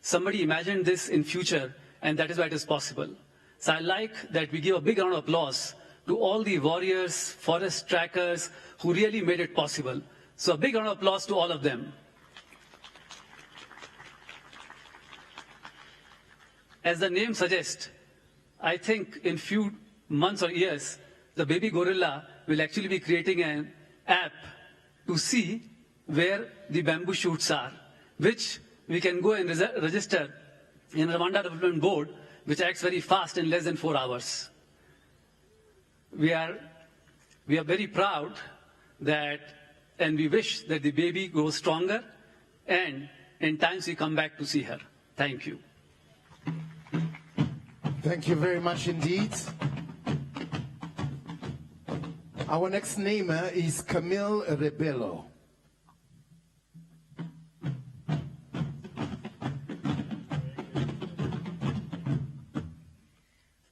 somebody imagined this in future, and that is why it is possible. So I like that we give a big round of applause to all the warriors, forest trackers, who really made it possible. So a big round of applause to all of them. As the name suggests, I think in few months or years, the baby gorilla will actually be creating an app to see where the bamboo shoots are, which we can go and register in Rwanda Development Board, which acts very fast in less than 4 hours. We are very proud that, and we wish that the baby grows stronger, and in times we come back to see her. Thank you. Thank you very much indeed. Our next namer is Camille Rebello.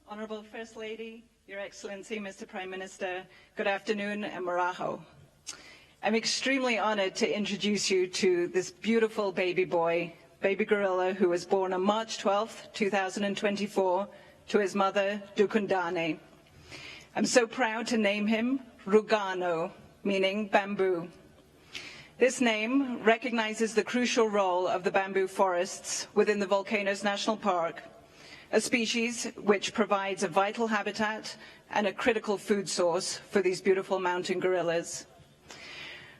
Honorable First Lady, Your Excellency, Mr. Prime Minister, good afternoon and maraho. I'm extremely honored to introduce you to this beautiful baby boy, baby gorilla, who was born on March 12, 2024, to his mother, Dukundane. I'm so proud to name him Rugano, meaning bamboo. This name recognizes the crucial role of the bamboo forests within the Volcanoes National Park, a species which provides a vital habitat and a critical food source for these beautiful mountain gorillas.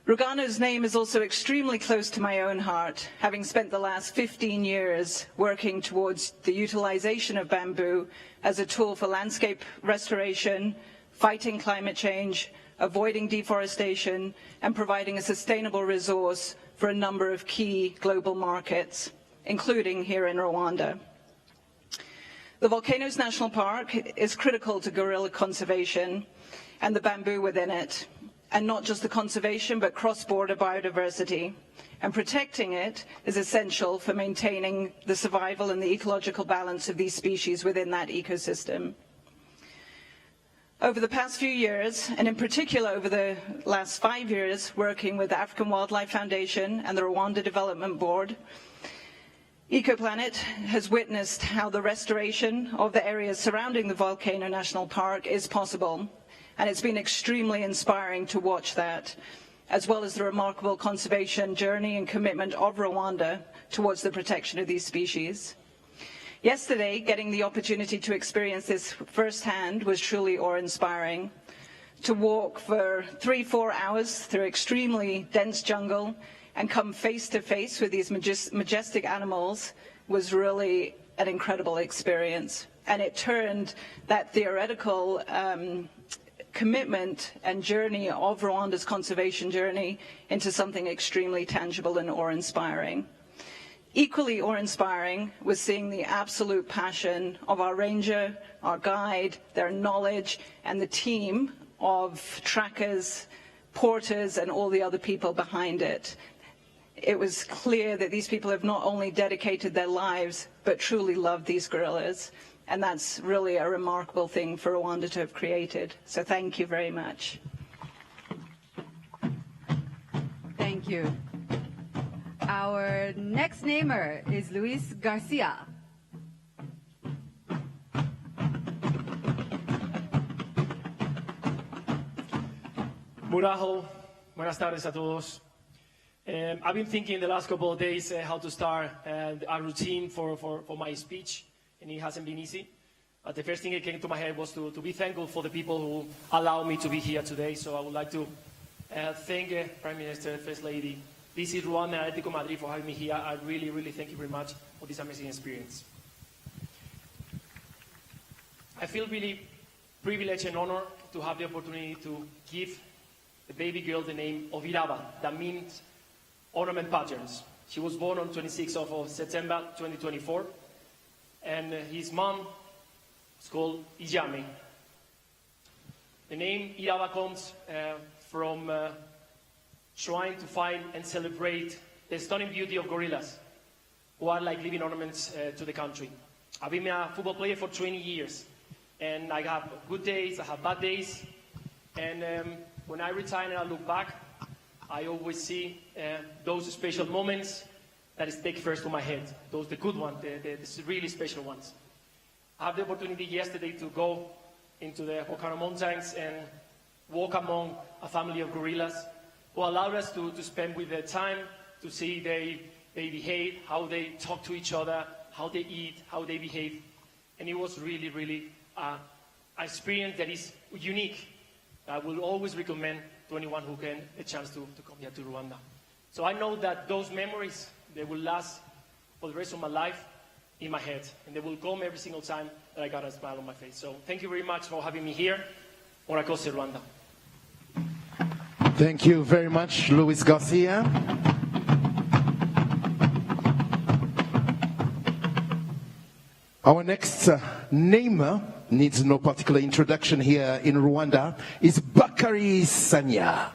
Rugano's name is also extremely close to my own heart, having spent the last 15 years working towards the utilization of bamboo as a tool for landscape restoration, fighting climate change, avoiding deforestation, and providing a sustainable resource for a number of key global markets, including here in Rwanda. The Volcanoes National Park is critical to gorilla conservation and the bamboo within it, and not just the conservation, but cross-border biodiversity. And protecting it is essential for maintaining the survival and the ecological balance of these species within that ecosystem. Over the past few years, and in particular over the last 5 years, working with the African Wildlife Foundation and the Rwanda Development Board, EcoPlanet has witnessed how the restoration of the areas surrounding the Volcano National Park is possible. And it's been extremely inspiring to watch that, as well as the remarkable conservation journey and commitment of Rwanda towards the protection of these species. Yesterday, getting the opportunity to experience this firsthand was truly awe-inspiring. To walk for 3-4 hours through extremely dense jungle and come face to face with these majestic animals was really an incredible experience. And it turned that theoretical commitment and journey of Rwanda's conservation journey into something extremely tangible and awe-inspiring. Equally awe-inspiring was seeing the absolute passion of our ranger, our guide, their knowledge, and the team of trackers, porters, and all the other people behind it. It was clear that these people have not only dedicated their lives, but truly loved these gorillas. And that's really a remarkable thing for Rwanda to have created. So thank you very much. Thank you. Our next namer is Luis Garcia. Muraho, buenas tardes a todos. I've been thinking the last couple of days how to start a routine for my speech, and it hasn't been easy. But the first thing that came to my head was to be thankful for the people who allowed me to be here today. So I would like to thank Prime Minister, First Lady, Visit Rwanda and Atletico Madrid for having me here. I really, really thank you very much for this amazing experience. I feel really privileged and honored to have the opportunity to give the baby girl the name of Iraba, that means ornament patterns. She was born on 26th of September 2024, and his mom is called Ijame. The name Iraba comes from trying to find and celebrate the stunning beauty of gorillas, who are like living ornaments to the country. I've been a football player for 20 years, and I have good days, I have bad days, and when I retire and I look back, I always see those special moments that stick first to my head, those the good ones, the really special ones. I had the opportunity yesterday to go into the Okano Mountains and walk among a family of gorillas who allowed us to spend with their time, to see they behave, how they talk to each other, how they eat, how they behave. And it was really, really an experience that is unique. I will always recommend to anyone who can a chance to come here to Rwanda. So I know that those memories, they will last for the rest of my life in my head, and they will come every single time that I got a smile on my face. So thank you very much for having me here. Orakose Rwanda. Thank you very much, Luis Garcia. Our next namer needs no particular introduction here in Rwanda is Bakari Sanya.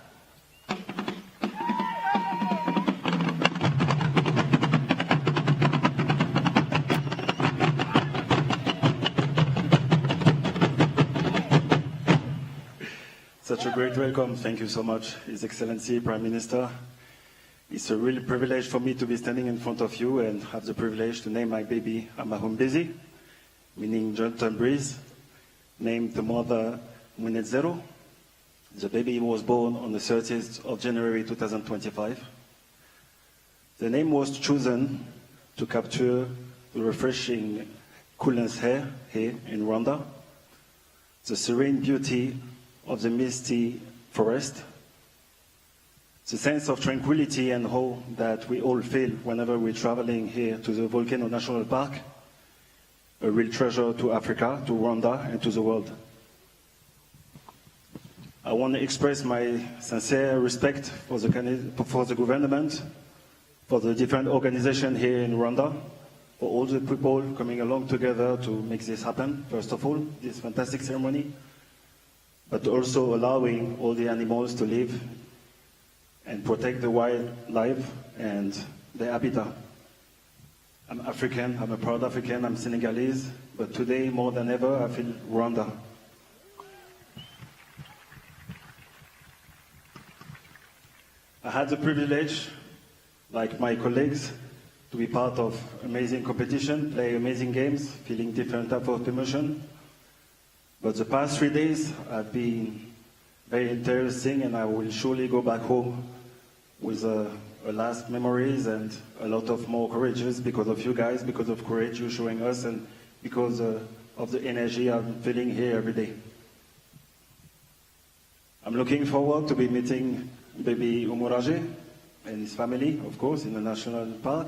Such a great welcome. Thank you so much, His Excellency Prime Minister. It's a real privilege for me to be standing in front of you and have the privilege to name my baby Amahumbezi, meaning gentle breeze, named the mother Munezero. The baby was born on the 30th of January 2025. The name was chosen to capture the refreshing coolness here in Rwanda, the serene beauty of the misty forest, the sense of tranquility and hope that we all feel whenever we're traveling here to the Volcano National Park, a real treasure to Africa, to Rwanda, and to the world. I want to express my sincere respect for the government, for the different organizations here in Rwanda, for all the people coming along together to make this happen, first of all, this fantastic ceremony, but also allowing all the animals to live and protect the wildlife and their habitat. I'm African, I'm a proud African, I'm Senegalese, but today more than ever I feel Rwanda. I had the privilege, like my colleagues, to be part of amazing competition, play amazing games, feeling different type of emotion. But the past 3 days have been very interesting, and I will surely go back home with a last memories and a lot of more courageous because of you guys, because of courage you're showing us, and because of the energy I'm feeling here every day. I'm looking forward to be meeting baby Umuraje and his family, of course, in the national park.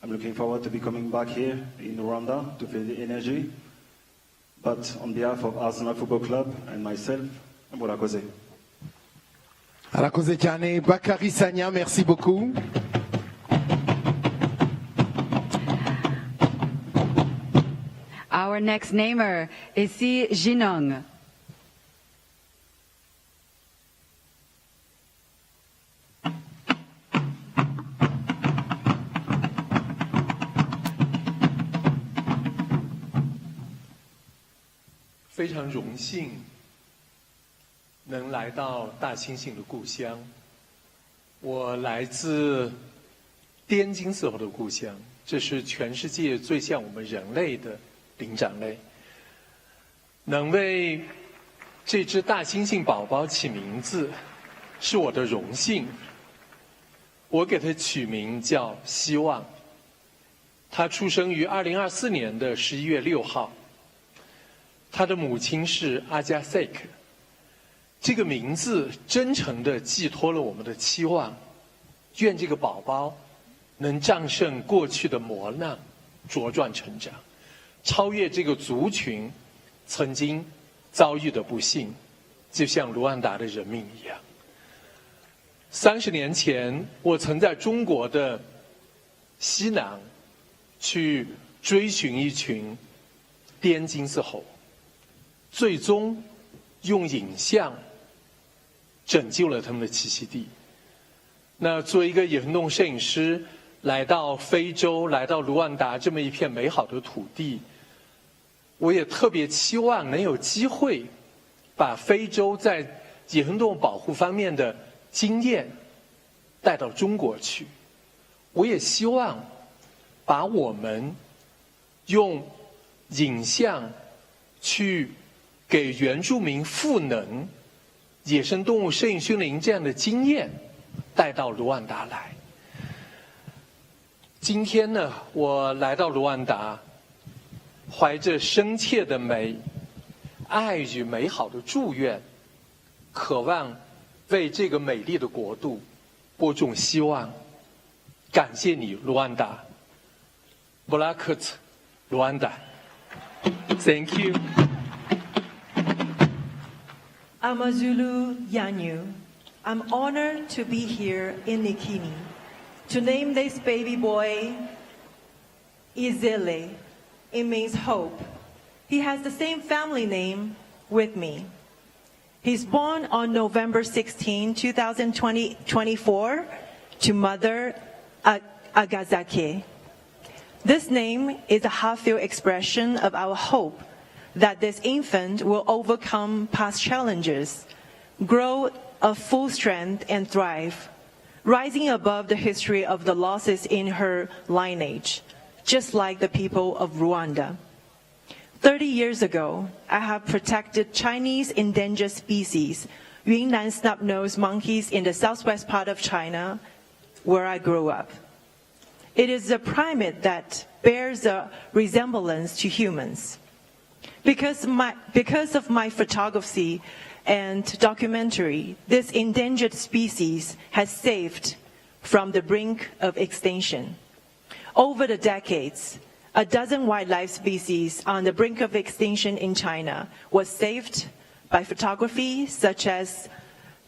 I'm looking forward to be coming back here in Rwanda to feel the energy. But on behalf of Arsenal Football Club and myself, Murakoze. Arakoze cyane Bakari Sanya, merci beaucoup. Our next namer is Si Jinong. 非常荣幸能来到大猩猩的故乡。我来自滇金丝猴的故乡，这是全世界最像我们人类的灵长类。能为这只大猩猩宝宝起名字，是我的荣幸。我给他取名叫希望。他出生于2024年的11月6号。他的母亲是阿加塞克。这个名字真诚地寄托了我们的期望，愿这个宝宝能战胜过去的磨难，茁壮成长，超越这个族群曾经遭遇的不幸，就像卢旺达的人民一样。30年前，我曾在中国的西南去追寻一群滇金丝猴，最终用影像拯救了他们的栖息地。那作为一个野生动物摄影师，来到非洲，来到卢旺达这么一片美好的土地，我也特别期望能有机会把非洲在野生动物保护方面的经验带到中国去。我也希望把我们用影像去给原住民赋能野生动物摄影训练营这样的经验带到卢旺达来。今天呢，我来到卢旺达，怀着深切的爱与美好的祝愿，渴望为这个美丽的国度播种希望。感谢你，卢旺达。Bolakat, Rwanda. Thank you. Amazulu Yanyu, I'm honored to be here in Nikini to name this baby boy Izele. It means hope. He has the same family name with me. He's born on November 16, 2024 to mother Agazake. This name is a heartfelt expression of our hope that this infant will overcome past challenges, grow of full strength and thrive, rising above the history of the losses in her lineage, just like the people of Rwanda. 30 years ago, I have protected Chinese endangered species, Yunnan snub-nosed monkeys in the southwest part of China, where I grew up. It is a primate that bears a resemblance to humans. Because of my photography and documentary, this endangered species has saved from the brink of extinction. Over the decades, a dozen wildlife species on the brink of extinction in China was saved by photography, such as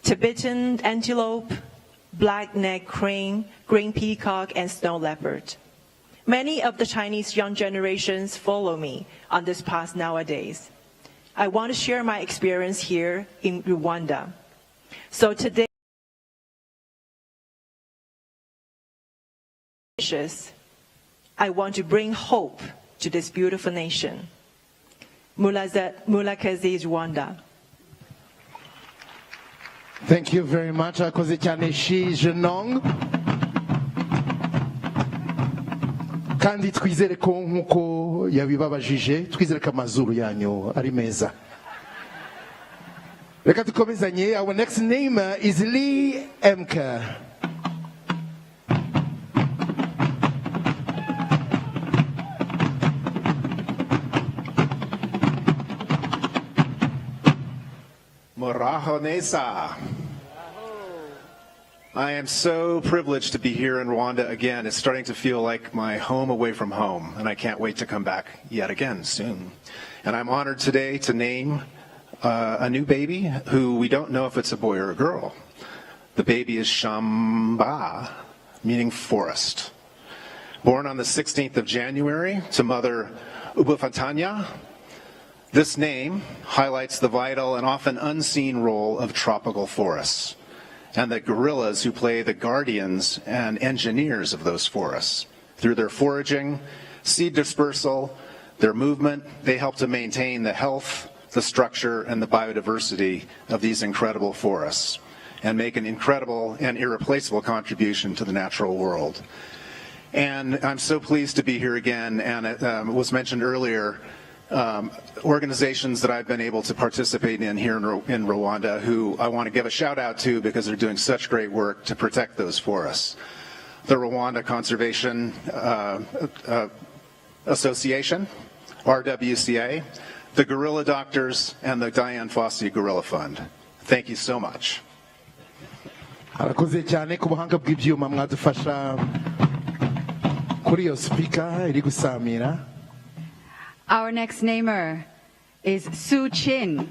Tibetan antelope, black-necked crane, green peacock, and snow leopard. Many of the Chinese young generations follow me on this path nowadays. I want to share my experience here in Rwanda. So today, I want to bring hope to this beautiful nation. Mulakazi is Rwanda. Thank you very much. Akoze cyane Shi Jenong. Kandi twizere ko nkuko yabibabajije, twizere ko amazuru yanyu ari meza. Reka dukomezanye. Our next name is Lee Emka. Moraho Nesa. I am so privileged to be here in Rwanda again. It's starting to feel like my home away from home, and I can't wait to come back yet again soon. And I'm honored today to name a new baby who we don't know if it's a boy or a girl. The baby is Shamba, meaning forest. Born on the 16th of January to mother Ubufatanya, this name highlights the vital and often unseen role of tropical forests and the gorillas who play the guardians and engineers of those forests. Through their foraging, seed dispersal, their movement, they help to maintain the health, the structure, and the biodiversity of these incredible forests and make an incredible and irreplaceable contribution to the natural world. And I'm so pleased to be here again, and it was mentioned earlier, organizations that I've been able to participate in here in Rwanda, who I want to give a shout out to because they're doing such great work to protect those for us. The Rwanda Conservation Association, RWCA, the Gorilla Doctors, and the Diane Fossey Gorilla Fund. Thank you so much. Arakoze cyane ku buhanga bw'ibyuma mwadufasha kuri iyo speaker iri gusamira. Our next namer is Su Chin.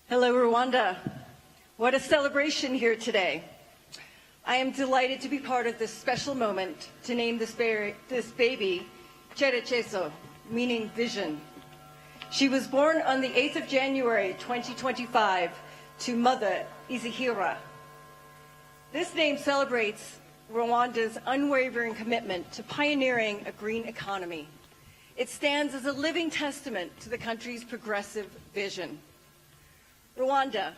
Hello, Rwanda. What a celebration here today. I am delighted to be part of this special moment to name this baby Cherechezo, meaning vision. She was born on the 8th of January, 2025, to mother Izina. This name celebrates Rwanda's unwavering commitment to pioneering a green economy. It stands as a living testament to the country's progressive vision. Rwanda,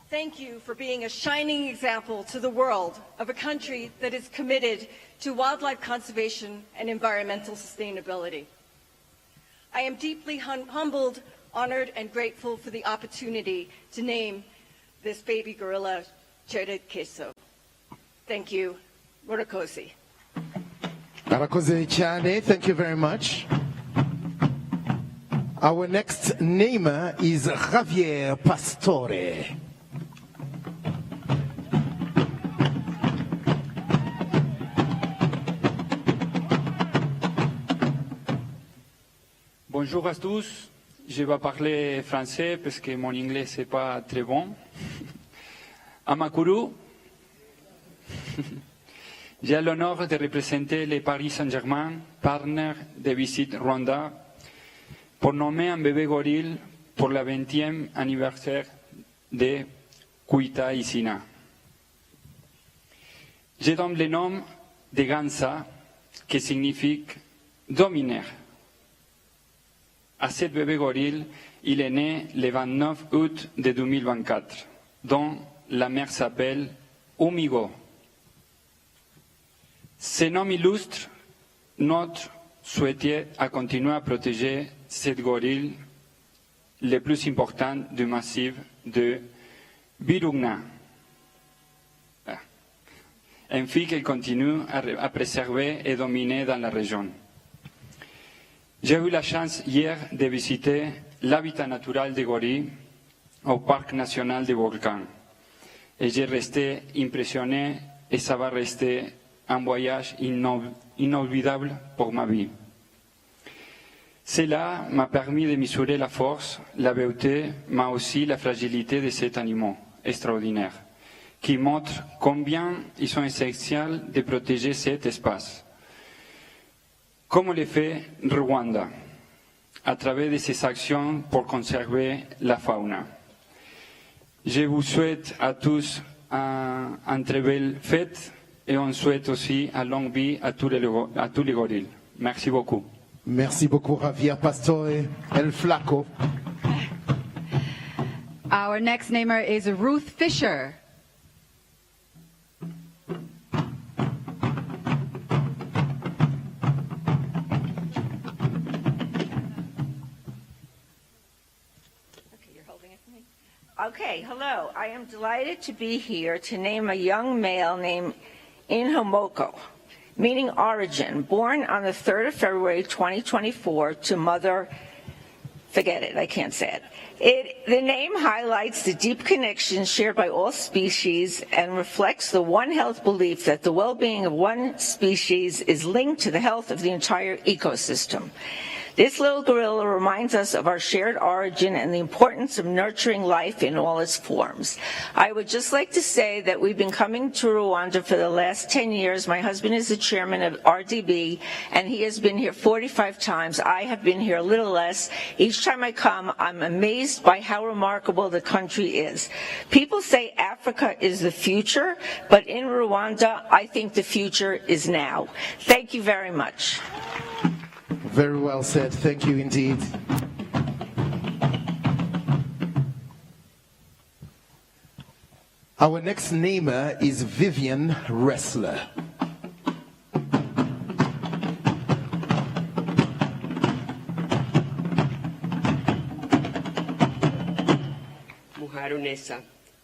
thank you for being a shining example to the world of a country that is committed to wildlife conservation and environmental sustainability. I am deeply humbled, honored, and grateful for the opportunity to name this baby gorilla Cherechezo. Thank you. Murakoze. Arakoze cyane. Thank you very much. Our next namer is Javier Pastore. Bonjour à tous. Je vais parler français parce que mon anglais n'est pas très bon. Amakuru. J'ai l'honneur de représenter le Paris Saint-Germain, partenaire de Visite Rwanda, pour nommer un bébé gorille pour le 20e anniversaire de Kwita Izina. Je donne le nom de Gansa, qui signifie dominer. À ce bébé gorille, il est né le 29 août de 2024, dont la mère s'appelle Umuhango. Ce nom illustre notre souhait à continuer à protéger cette gorille le plus important du massif de Virunga, ainsi qu'elle continue à préserver et dominer dans la région. J'ai eu la chance hier de visiter l'habitat naturel des gorilles au parc national des volcans et j'ai resté impressionné et ça va rester un voyage inoubliable pour ma vie. Cela m'a permis de mesurer la force, la beauté, mais aussi la fragilité de cet animal extraordinaire, qui montre combien ils sont essentiels de protéger cet espace. Comme le fait Rwanda, à travers de ses actions pour conserver la faune. Je vous souhaite à tous un très belle fête et on souhaite aussi une longue vie à tous les gorilles. Merci beaucoup. Merci beaucoup, Javier Pastore, El Flaco. Our next namer is Ruth Fisher. Okay, hello. I am delighted to be here to name a young male named Inhamoko, meaning origin, born on the 3rd of February 2024 to mother, forget it, I can't say it. The name highlights the deep connection shared by all species and reflects the One Health belief that the well-being of one species is linked to the health of the entire ecosystem. This little gorilla reminds us of our shared origin and the importance of nurturing life in all its forms. I would just like to say that we've been coming to Rwanda for the last 10 years. My husband is the chairman of RDB, and he has been here 45 times. I have been here a little less. Each time I come, I'm amazed by how remarkable the country is. People say Africa is the future, but in Rwanda, I think the future is now. Thank you very much. Very well said. Thank you indeed. Our next namer is Vivian Wrestler. Muharunesa.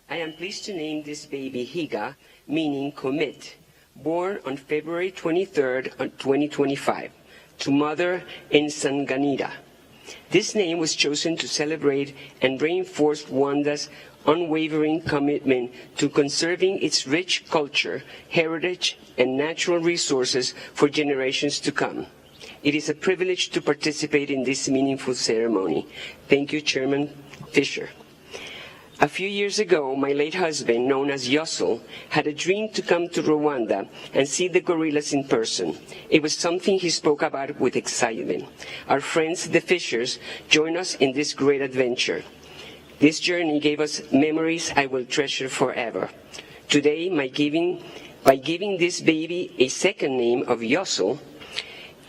I am pleased to name this baby Higa, meaning commit, born on February 23rd, 2025, to Mother Nsanganira. This name was chosen to celebrate and reinforce Rwanda's unwavering commitment to conserving its rich culture, heritage, and natural resources for generations to come. It is a privilege to participate in this meaningful ceremony. Thank you, Chairman Fisher. A few years ago, my late husband, known as Yossel, had a dream to come to Rwanda and see the gorillas in person. It was something he spoke about with excitement. Our friends, the Fishers, joined us in this great adventure. This journey gave us memories I will treasure forever. Today, by giving this baby a second name of Yossel,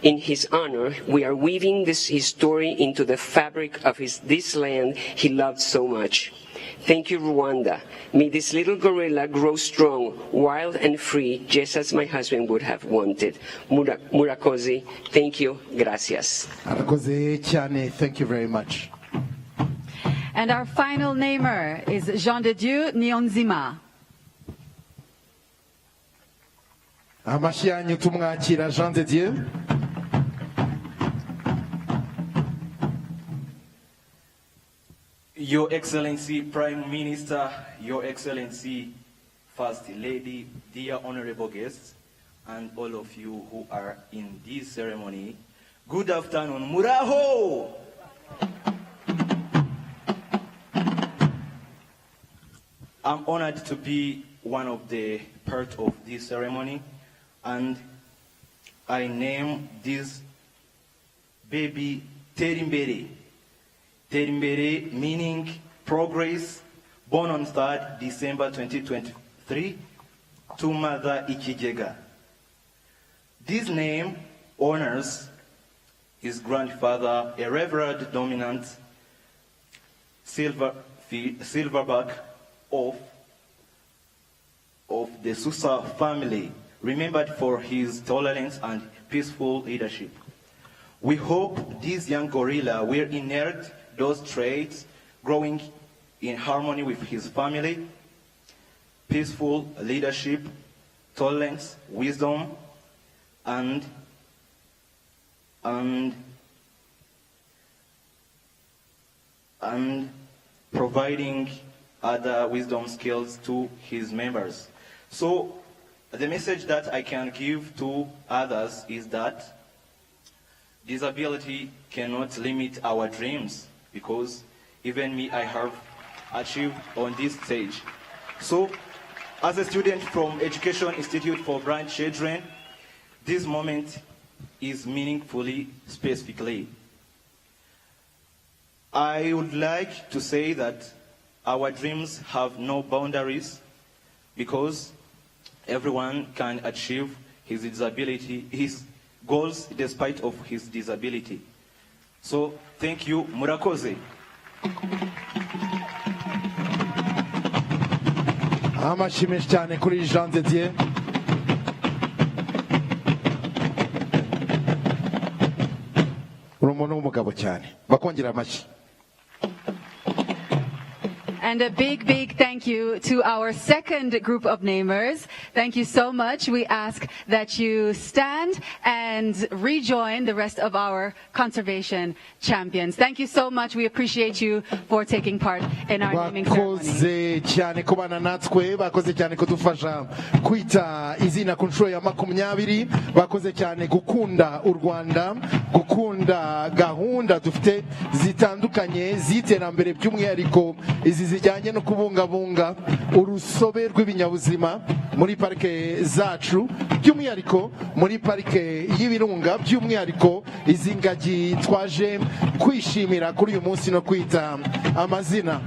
in his honor, we are weaving his story into the fabric of this land he loved so much. Thank you, Rwanda. May this little gorilla grow strong, wild and free, just as my husband would have wanted. Murakoze, thank you, gracias. Arakoze cyane, thank you very much. And our final namer is Jean de Dieu Niyonzima. Amashyi yanyu tumwakira Jean de Dieu. Your Excellency Prime Minister, Your Excellency First Lady, dear honorable guests, and all of you who are in this ceremony, good afternoon. Muraho! I'm honored to be one of the part of this ceremony, and I name this baby Terimbere. Terimbere meaning progress, born on 3rd December 2023 to Mother Ikigega. This name honors his grandfather, a revered dominant silverback of the Susa family, remembered for his tolerance and peaceful leadership. We hope this young gorilla will inherit those traits, growing in harmony with his family, peaceful leadership, tolerance, wisdom, and providing other wisdom skills to his members. So the message that I can give to others is that disability cannot limit our dreams, because even me, I have achieved on this stage. So as a student from Education Institute for Blind Children, this moment is meaningfully specifically. I would like to say that our dreams have no boundaries, because everyone can achieve his disability, his goals despite of his disability. So thank you, Murakoze. Amashyi menshi cyane kuri Jean de Dieu. Uri umuntu w'umugabo cyane. Bakongera amashyi. And a big, big thank you to our second group of namers. Thank you so much. We ask that you stand and rejoin the rest of our conservation champions. Thank you so much. We appreciate you for taking part in our naming ceremony. Bakoze cyane kubana natwe, bakoze cyane kudufasha kwita izina ku nshuro ya 20, bakoze cyane gukunda u Rwanda, gukunda gahunda dufite zitandukanye z'iterambere, by'umwihariko izi zijyanye no kubungabunga urusobe rw'ibinyabuzima muri parike zacu, by'umwihariko muri parike y'ibirunga, by'umwihariko izi ngagi twaje kwishimira kuri uyu munsi no kwita amazina.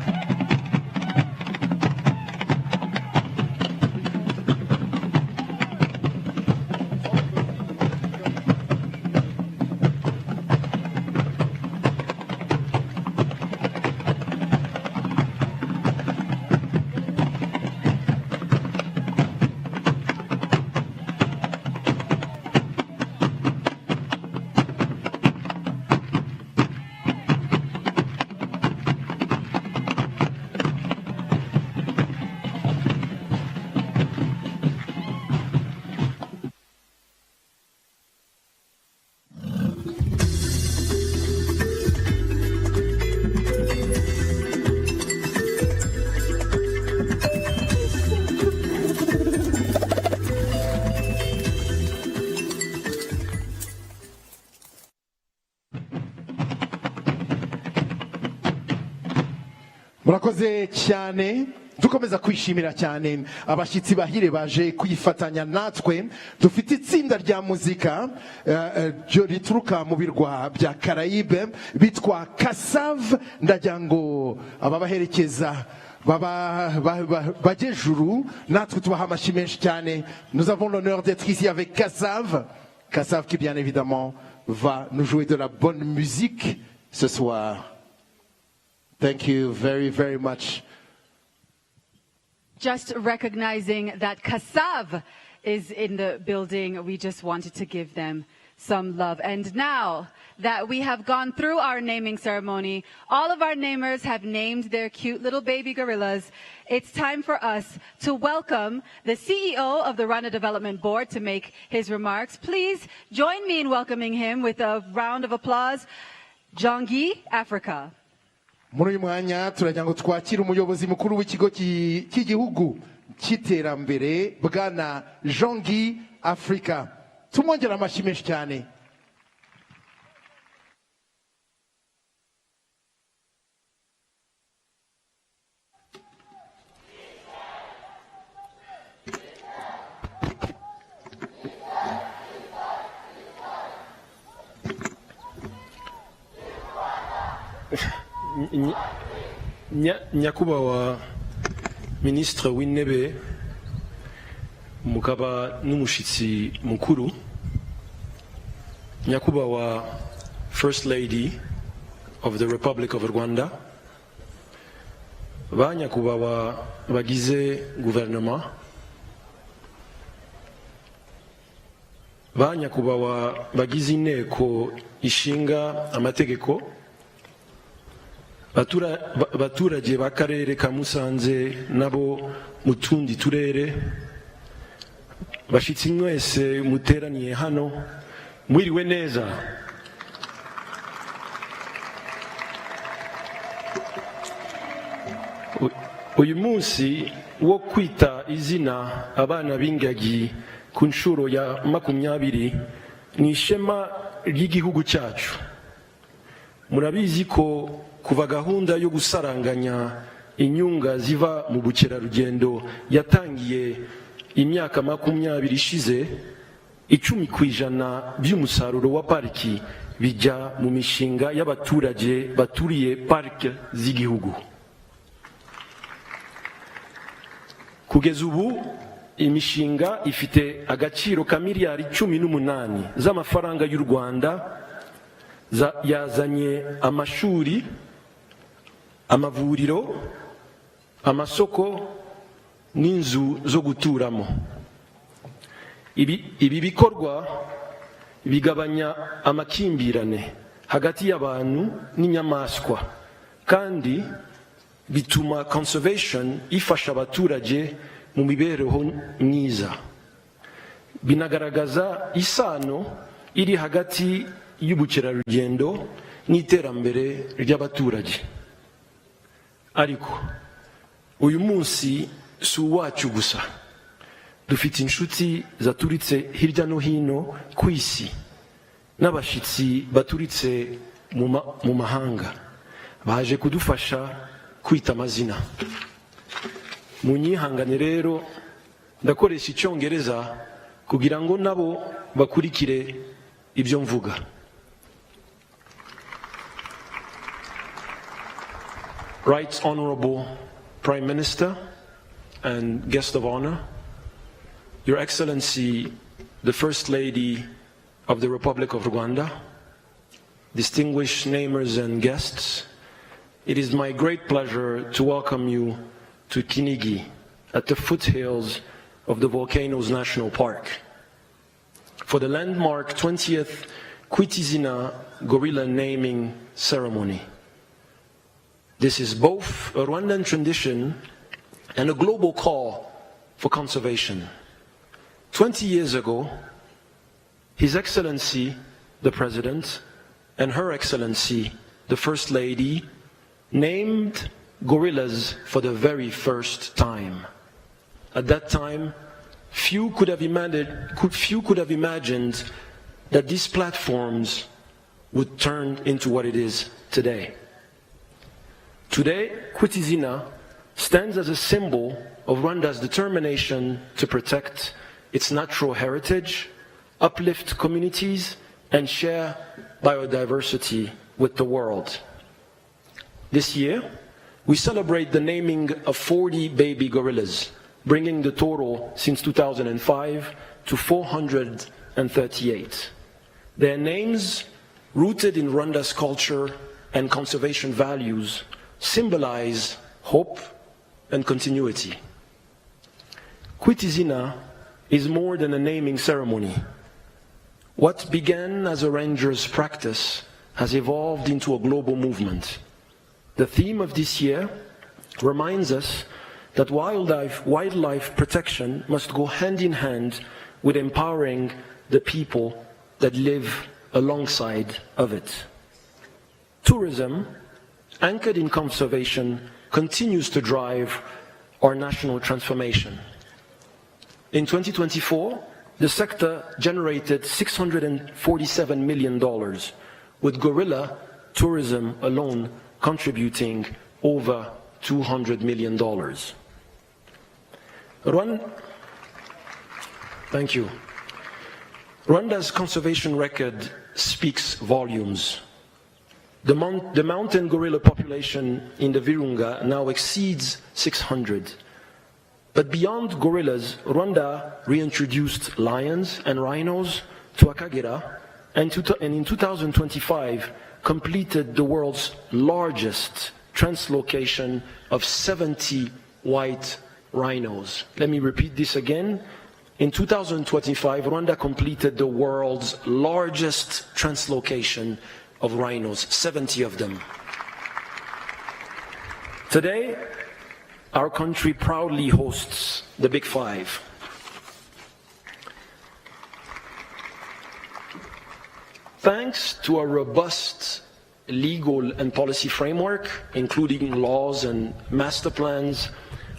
murakoze cyane dukomeza kwishimira cyane abashyitsi bahire baje kwifatanya natwe dufite itsinda rya muzika rituruka mu birwa bya Karayibe bitwa Kasave ndagira ngo ababaherekeza bajejuru natwe tubaha amashyi menshi cyane. Nous avons l'honneur d'être ici avec Kasave qui bien évidemment va nous jouer de la bonne musique ce soir. Thank you very, very much. Just recognizing that Kasave is in the building, we just wanted to give them some love. And now that we have gone through our naming ceremony, all of our namers have named their cute little baby gorillas. It's time for us to welcome the CEO of the Rwanda Development Board to make his remarks. Please join me in welcoming him with a round of applause. Jongi, Africa. Muri uyu mwanya turagira ngo twakire umuyobozi mukuru w'ikigo cy'igihugu cy'iterambere bwana Jongi Africa. Tumwongera amashyi menshi cyane. Nyakubahwa Ministre w'Intebe mukaba n'umushitsi mukuru, Nyakubahwa First Lady of the Republic of Rwanda, ba Nyakubahwa bagize gouvernement, ba Nyakubahwa bagize inteko ishinga amategeko, baturage b'akarere ka Musanze nabo mu tundi turere, bashitsi mwese muteraniye hano, mwiriwe neza. Uyu munsi wo kwita izina abana b'ingagi ku nshuro ya 20 ni ishema ry'igihugu cyacu. Murabizi ko kuva gahunda yo gusaranganya inyunga ziva mu bukerarugendo yatangiye imyaka 20 ishize, 10% by'umusaruro wa pariki bijya mu mishinga y'abaturage baturiye parike z'igihugu. Kugeza ubu imishinga ifite agaciro ka miliyari 18 z'amafaranga y'u Rwanda, yazanye amashuri, amavuriro, amasoko n'inzu zo guturamo. Ibi bikorwa bigabanya amakimbirane hagati y'abantu n'inyamaswa, kandi bituma conservation ifasha abaturage mu mibereho myiza. Binagaragaza isano iri hagati y'ubukerarugendo n'iterambere ry'abaturage. Ariko uyu munsi si uwacu gusa, dufite inshuti zaturitse hirya no hino ku isi n'abashitsi baturitse mu mahanga baje kudufasha kwita amazina. Munyihangane rero ndakoresha icyongereza kugira ngo nabo bakurikire ibyo mvuga. Right Honorable Prime Minister and guest of honor, Your Excellency, the First Lady of the Republic of Rwanda, distinguished namers and guests, it is my great pleasure to welcome you to Kinigi at the foothills of the Volcanoes National Park for the landmark 20th Izina gorilla naming ceremony. This is both a Rwandan tradition and a global call for conservation. 20 years ago, His Excellency, the President, and Her Excellency, the First Lady, named gorillas for the very first time. At that time, few could have imagined that these platforms would turn into what it is today. Today, Kwita Izina stands as a symbol of Rwanda's determination to protect its natural heritage, uplift communities, and share biodiversity with the world. This year, we celebrate the naming of 40 baby gorillas, bringing the total since 2005 to 438. Their names, rooted in Rwanda's culture and conservation values, symbolize hope and continuity. Kwita Izina is more than a naming ceremony. What began as a ranger's practice has evolved into a global movement. The theme of this year reminds us that wildlife protection must go hand in hand with empowering the people that live alongside of it. Tourism, anchored in conservation, continues to drive our national transformation. In 2024, the sector generated $647 million, with gorilla tourism alone contributing over $200 million. Thank you. Rwanda's conservation record speaks volumes. The mountain gorilla population in the Virunga now exceeds 600. But beyond gorillas, Rwanda reintroduced lions and rhinos to Akagera, and in 2025 completed the world's largest translocation of 70 white rhinos. Let me repeat this again. In 2025, Rwanda completed the world's largest translocation of rhinos, 70 of them. Today, our country proudly hosts the Big Five. Thanks to a robust legal and policy framework, including laws and master plans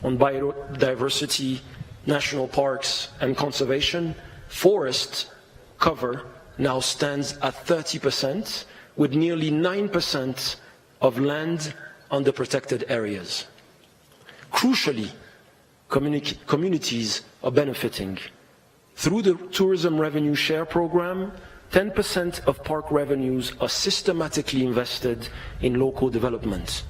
on biodiversity, national parks, and conservation, forest cover now stands at 30%, with nearly 9% of land under protected areas. Crucially, communities are benefiting. Through the Tourism Revenue Share Program, 10% of park revenues are systematically invested in local development.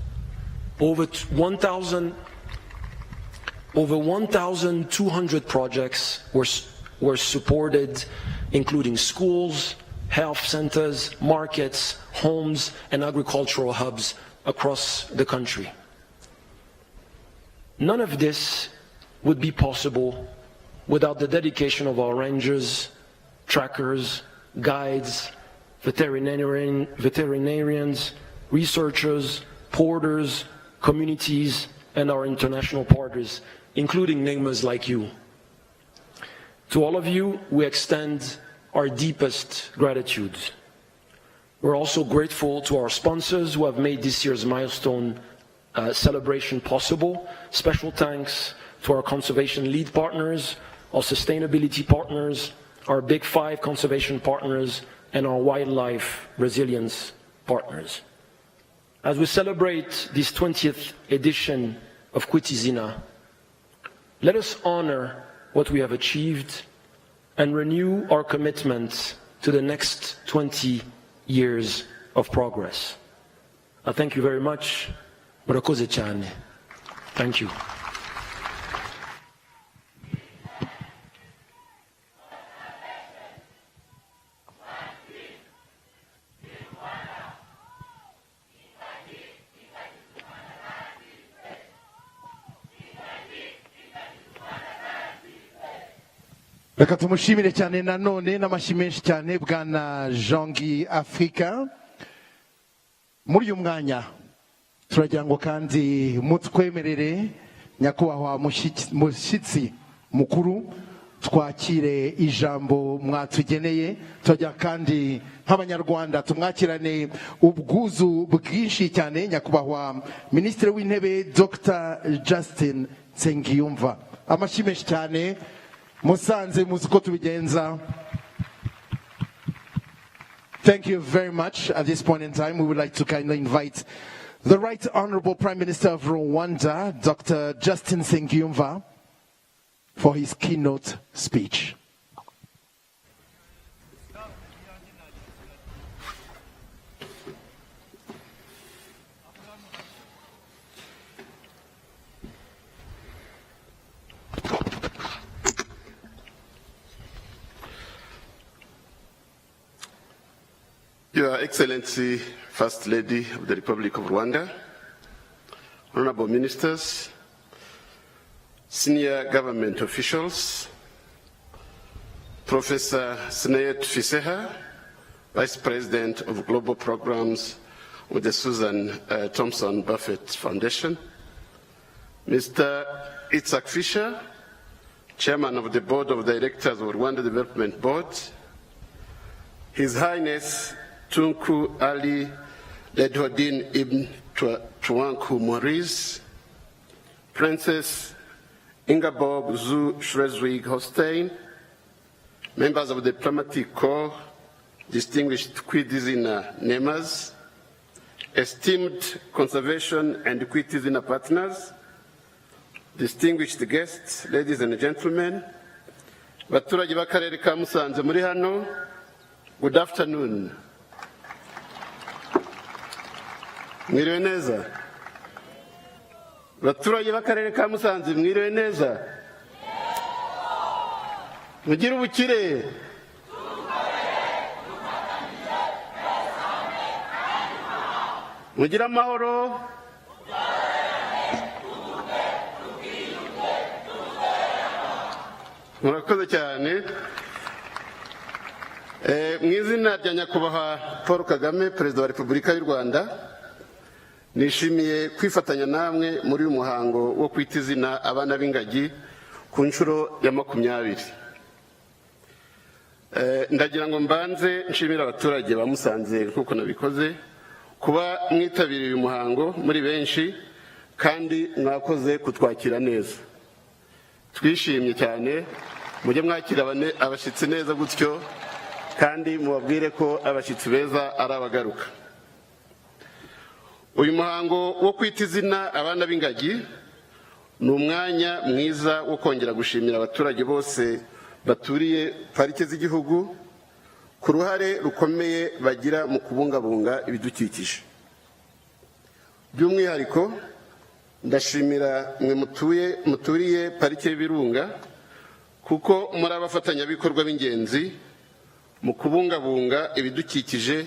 Over 1,200 projects were supported, including schools, health centers, markets, homes, and agricultural hubs across the country. None of this would be possible without the dedication of our rangers, trackers, guides, veterinarians, researchers, porters, communities, and our international partners, including namers like you. To all of you, we extend our deepest gratitude. We're also grateful to our sponsors who have made this year's milestone celebration possible. Special thanks to our conservation lead partners, our sustainability partners, our Big Five conservation partners, and our wildlife resilience partners. As we celebrate this 20th edition of Kwita Izina, let us honor what we have achieved and renew our commitment to the next 20 years of progress. I thank you very much. Thank you. Reka tumushimire cyane nanone n'amashyi menshi cyane bwana Jean-Guy Africa. Muri uyu mwanya turagira ngo kandi mutwemerere nyakubahwa mushyitsi mukuru twakire ijambo mwatugeneye. Turagira kandi nk'abanyarwanda tumwakirane ubwuzu bwinshi cyane nyakubahwa Minisitiri w'Intebe Dr. Justin Nsengiyumva. Amashyi menshi cyane. Musanze muziko tubigenza. Thank you very much. At this point in time, we would like to kindly invite The Right Honorable Prime Minister of Rwanda, Dr. Justin Nsengiyumva, for his keynote speech. Your Excellency, First Lady of the Republic of Rwanda, Honorable Ministers, Senior Government Officials, Professor Sneyet Fiseha, Vice President of Global Programs with the Susan Thompson Buffett Foundation, Mr. Itzhak Fisher, Chairman of the Board of Directors of Rwanda Development Board, His Highness Tunku Ali Ledhodin Ibn Tuanku Maurice, Princess Ingeborg zu Schleswig-Holstein, members of the Diplomatic Corps, distinguished Izina members, esteemed conservation and Izina partners, distinguished guests, ladies and gentlemen, baturage b'akarere ka Musanze muri hano, good afternoon. Mwiriwe neza. Baturage b'akarere ka Musanze mwiriwe neza. Mugire ubukire. Mugire amahoro. Murakoze cyane. Mu izina rya Nyakubahwa Paul Kagame, Perezida wa Repubulika y'u Rwanda, nishimiye kwifatanya namwe muri uyu muhango wo kwita izina abana b'ingagi ku nshuro ya 20. Ndagira ngo mbanze nshimira abaturage ba Musanze kuko nabikoze kuba mwitabiriye uyu muhango muri benshi kandi mwakoze kutwakira neza. Twishimye cyane, mujye mwakira abashyitsi neza gutyo kandi mubabwire ko abashyitsi beza ari abagaruka. Uyu muhango wo kwita izina abana b'ingagi ni umwanya mwiza wo kongera gushimira abaturage bose baturiye parike z'igihugu ku ruhare rukomeye bagira mu kubungabunga ibidukikije. By'umwihariko ndashimira mwe muturiye parike y'Ibirunga kuko muri abafatanyabikorwa b'ingenzi mu kubungabunga ibidukikije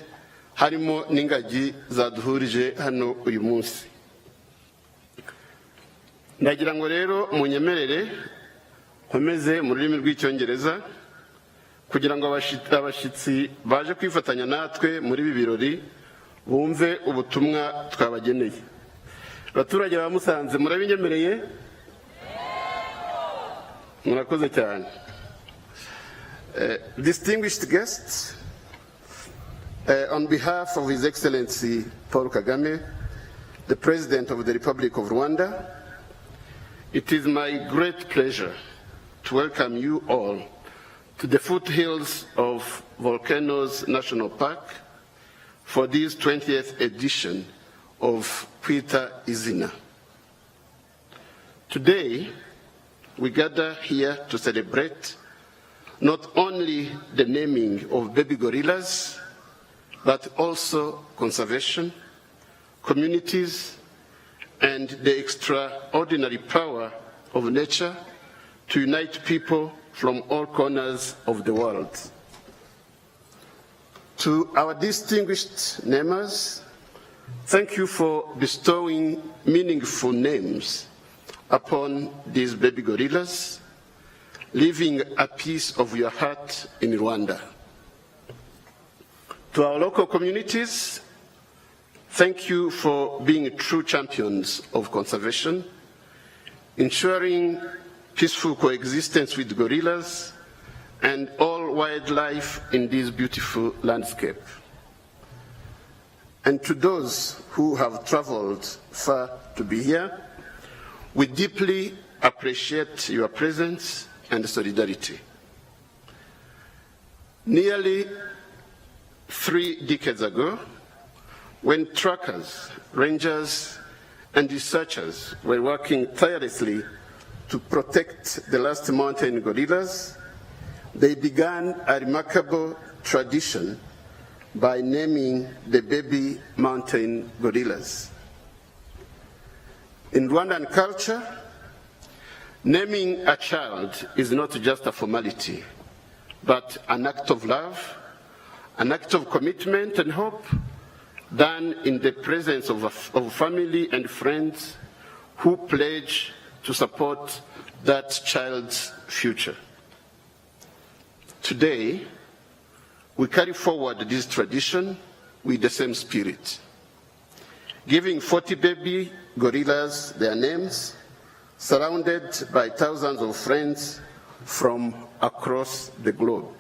harimo n'ingagi zaduhurije hano uyu munsi. Ndagira ngo rero munyemerere nkomeze mu rurimi rw'Icyongereza kugira ngo abashyitsi baje kwifatanya natwe muri ibi birori bumve ubutumwa twabageneye. Abaturage ba Musanze murabinyemereye? Murakoze cyane. Distinguished guests, on behalf of His Excellency Paul Kagame, the President of the Republic of Rwanda, it is my great pleasure to welcome you all to the foothills of Volcanoes National Park for this 20th edition of Kwita Izina. Today, we gather here to celebrate not only the naming of baby gorillas, but also conservation, communities, and the extraordinary power of nature to unite people from all corners of the world. To our distinguished namers, thank you for bestowing meaningful names upon these baby gorillas, leaving a piece of your heart in Rwanda. To our local communities, thank you for being true champions of conservation, ensuring peaceful coexistence with gorillas and all wildlife in this beautiful landscape. And to those who have traveled far to be here, we deeply appreciate your presence and solidarity. Nearly 3 decades ago, when trackers, rangers, and researchers were working tirelessly to protect the last mountain gorillas, they began a remarkable tradition by naming the baby mountain gorillas. In Rwandan culture, naming a child is not just a formality, but an act of love, an act of commitment and hope, done in the presence of family and friends who pledge to support that child's future. Today, we carry forward this tradition with the same spirit, giving 40 baby gorillas their names, surrounded by thousands of friends from across the globe.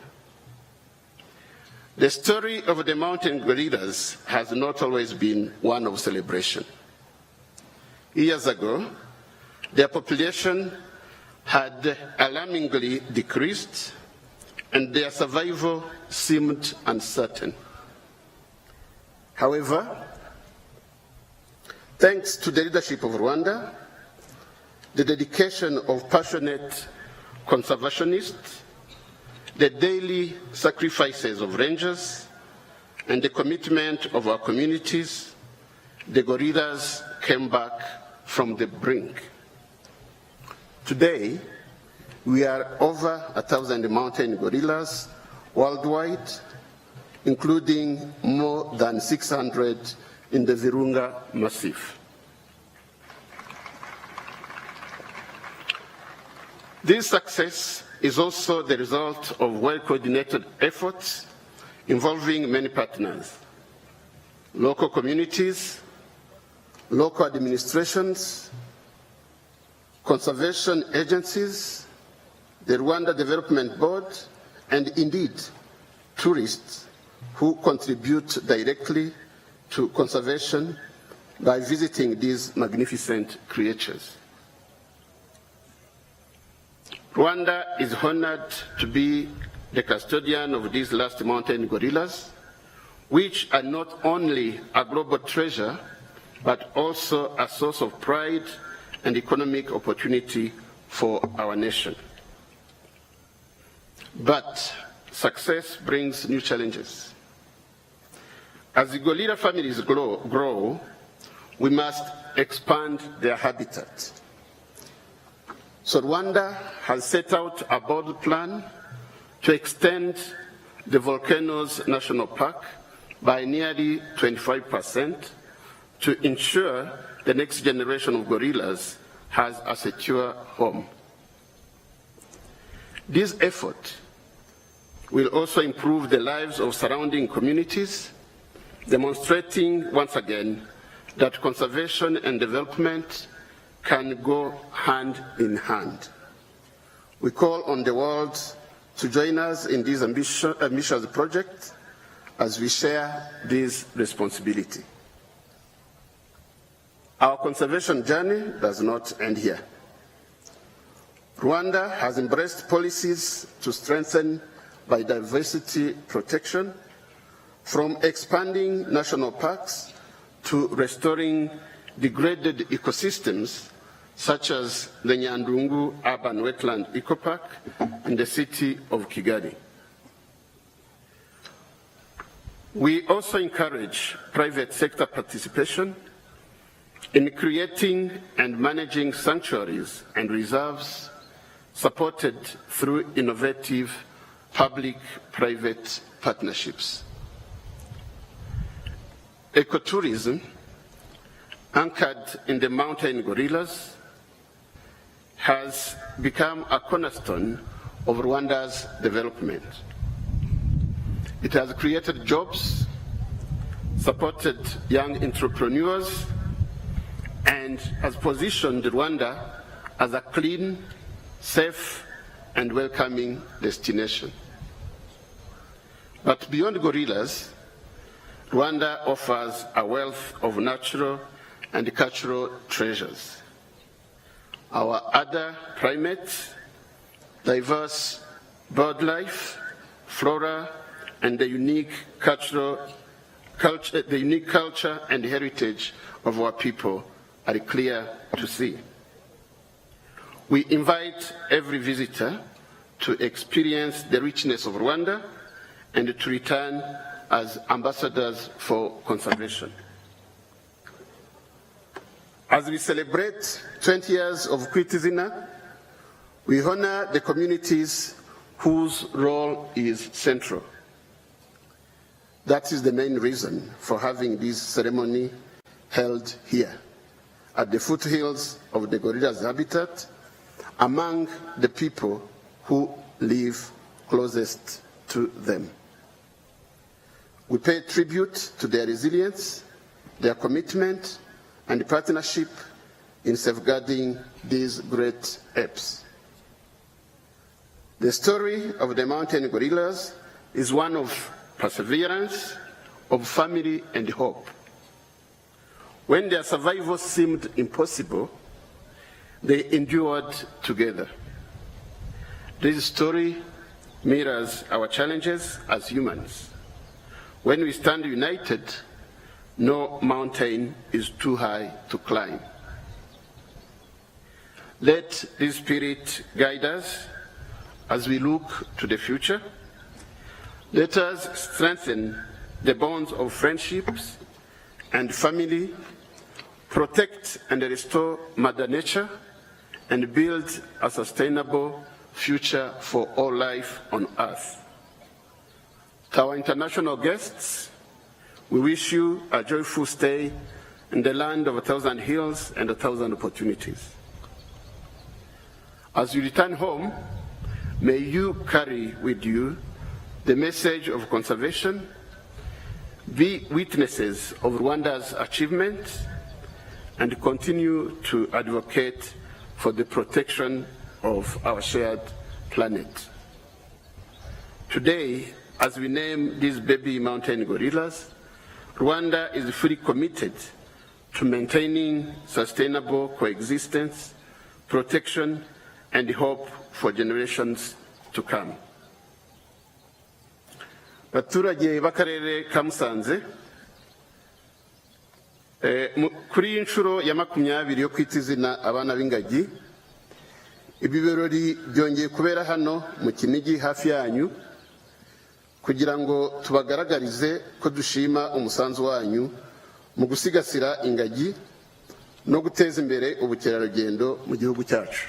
The story of the mountain gorillas has not always been one of celebration. Years ago, their population had alarmingly decreased, and their survival seemed uncertain. However, thanks to the leadership of Rwanda, the dedication of passionate conservationists, the daily sacrifices of rangers, and the commitment of our communities, the gorillas came back from the brink. Today, we are over 1,000 mountain gorillas worldwide, including more than 600 in the Virunga Massif. This success is also the result of well-coordinated efforts involving many partners, local communities, local administrations, conservation agencies, the Rwanda Development Board, and indeed, tourists who contribute directly to conservation by visiting these magnificent creatures. Rwanda is honored to be the custodian of these last mountain gorillas, which are not only a global treasure, but also a source of pride and economic opportunity for our nation. But success brings new challenges. As the gorilla families grow, we must expand their habitat. So Rwanda has set out a bold plan to extend the Volcanoes National Park by nearly 25% to ensure the next generation of gorillas has a secure home. This effort will also improve the lives of surrounding communities, demonstrating once again that conservation and development can go hand in hand. We call on the world to join us in this ambitious project as we share this responsibility. Our conservation journey does not end here. Rwanda has embraced policies to strengthen biodiversity protection, from expanding national parks to restoring degraded ecosystems such as the Nyandungu Urban Wetland Eco Park in the city of Kigali. We also encourage private sector participation in creating and managing sanctuaries and reserves supported through innovative public-private partnerships. Ecotourism, anchored in the mountain gorillas, has become a cornerstone of Rwanda's development. It has created jobs, supported young entrepreneurs, and has positioned Rwanda as a clean, safe, and welcoming destination. But beyond gorillas, Rwanda offers a wealth of natural and cultural treasures. Our other primates, diverse bird life, flora, and the unique cultural the unique culture and heritage of our people are clear to see. We invite every visitor to experience the richness of Rwanda and to return as ambassadors for conservation. As we celebrate 20 years of Kwita Izina, we honor the communities whose role is central. That is the main reason for having this ceremony held here, at the foothills of the gorilla's habitat, among the people who live closest to them. We pay tribute to their resilience, their commitment, and partnership in safeguarding these great apes. The story of the mountain gorillas is one of perseverance, of family and hope. When their survival seemed impossible, they endured together. This story mirrors our challenges as humans. When we stand united, no mountain is too high to climb. Let this spirit guide us as we look to the future. Let us strengthen the bonds of friendships and family, protect and restore Mother Nature, and build a sustainable future for all life on Earth. To our international guests, we wish you a joyful stay in the land of 1,000 hills and 1,000 opportunities. As you return home, may you carry with you the message of conservation, be witnesses of Rwanda's achievements, and continue to advocate for the protection of our shared planet. Today, as we name these baby mountain gorillas, Rwanda is fully committed to maintaining sustainable coexistence, protection, and hope for generations to come. Baturage b'akarere ka Musanze, kuri iyi nshuro ya 20 yo kwita izina abana b'ingagi, ibi birori byongeye kubera hano mu Kinigi hafi yanyu, kugira ngo tubagaragarize ko dushima umusanzu wanyu mu gusigasira ingagi no guteza imbere ubukerarugendo mu gihugu cyacu.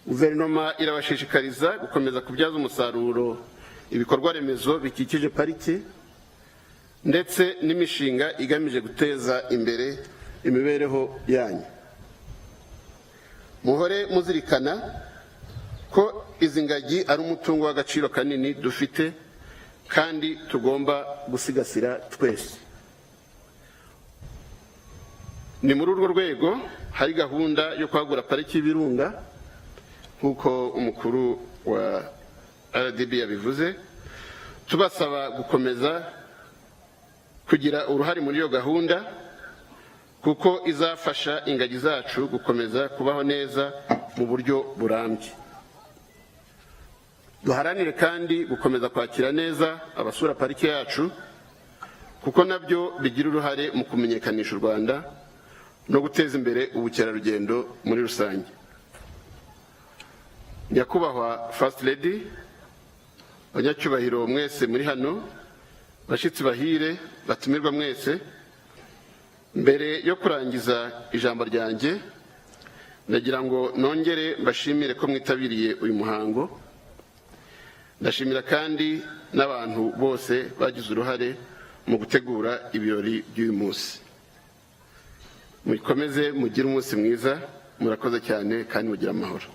Guverinoma irabashishikariza gukomeza kubyaza umusaruro ibikorwa remezo bikikije parike ndetse n'imishinga igamije guteza imbere imibereho yanyu. Muhore muzirikana ko izi ngagi ari umutungo w'agaciro kanini dufite kandi tugomba gusigasira twese. Ni muri urwo rwego hari gahunda yo kwagura pariki y'ibirunga nk'uko umukuru wa RDB yabivuze, tubasaba gukomeza kugira uruhare muri iyo gahunda kuko izafasha ingagi zacu gukomeza kubaho neza mu buryo burambye. Duharanire kandi gukomeza kwakira neza abasura parike yacu kuko nabyo bigira uruhare mu kumenyekanisha u Rwanda no guteza imbere ubukerarugendo muri rusange. Nyakubahwa First Lady, abanyacyubahiro mwese muri hano, bashitsi bahire batumirwa mwese, mbere yo kurangiza ijambo ryanjye ndagira ngo nongere mbashimire ko mwitabiriye uyu muhango. Ndashimira kandi n'abantu bose bagize uruhare mu gutegura ibirori by'uyu munsi. Mukomeze mugire umunsi mwiza, murakoze cyane kandi mugire amahoro.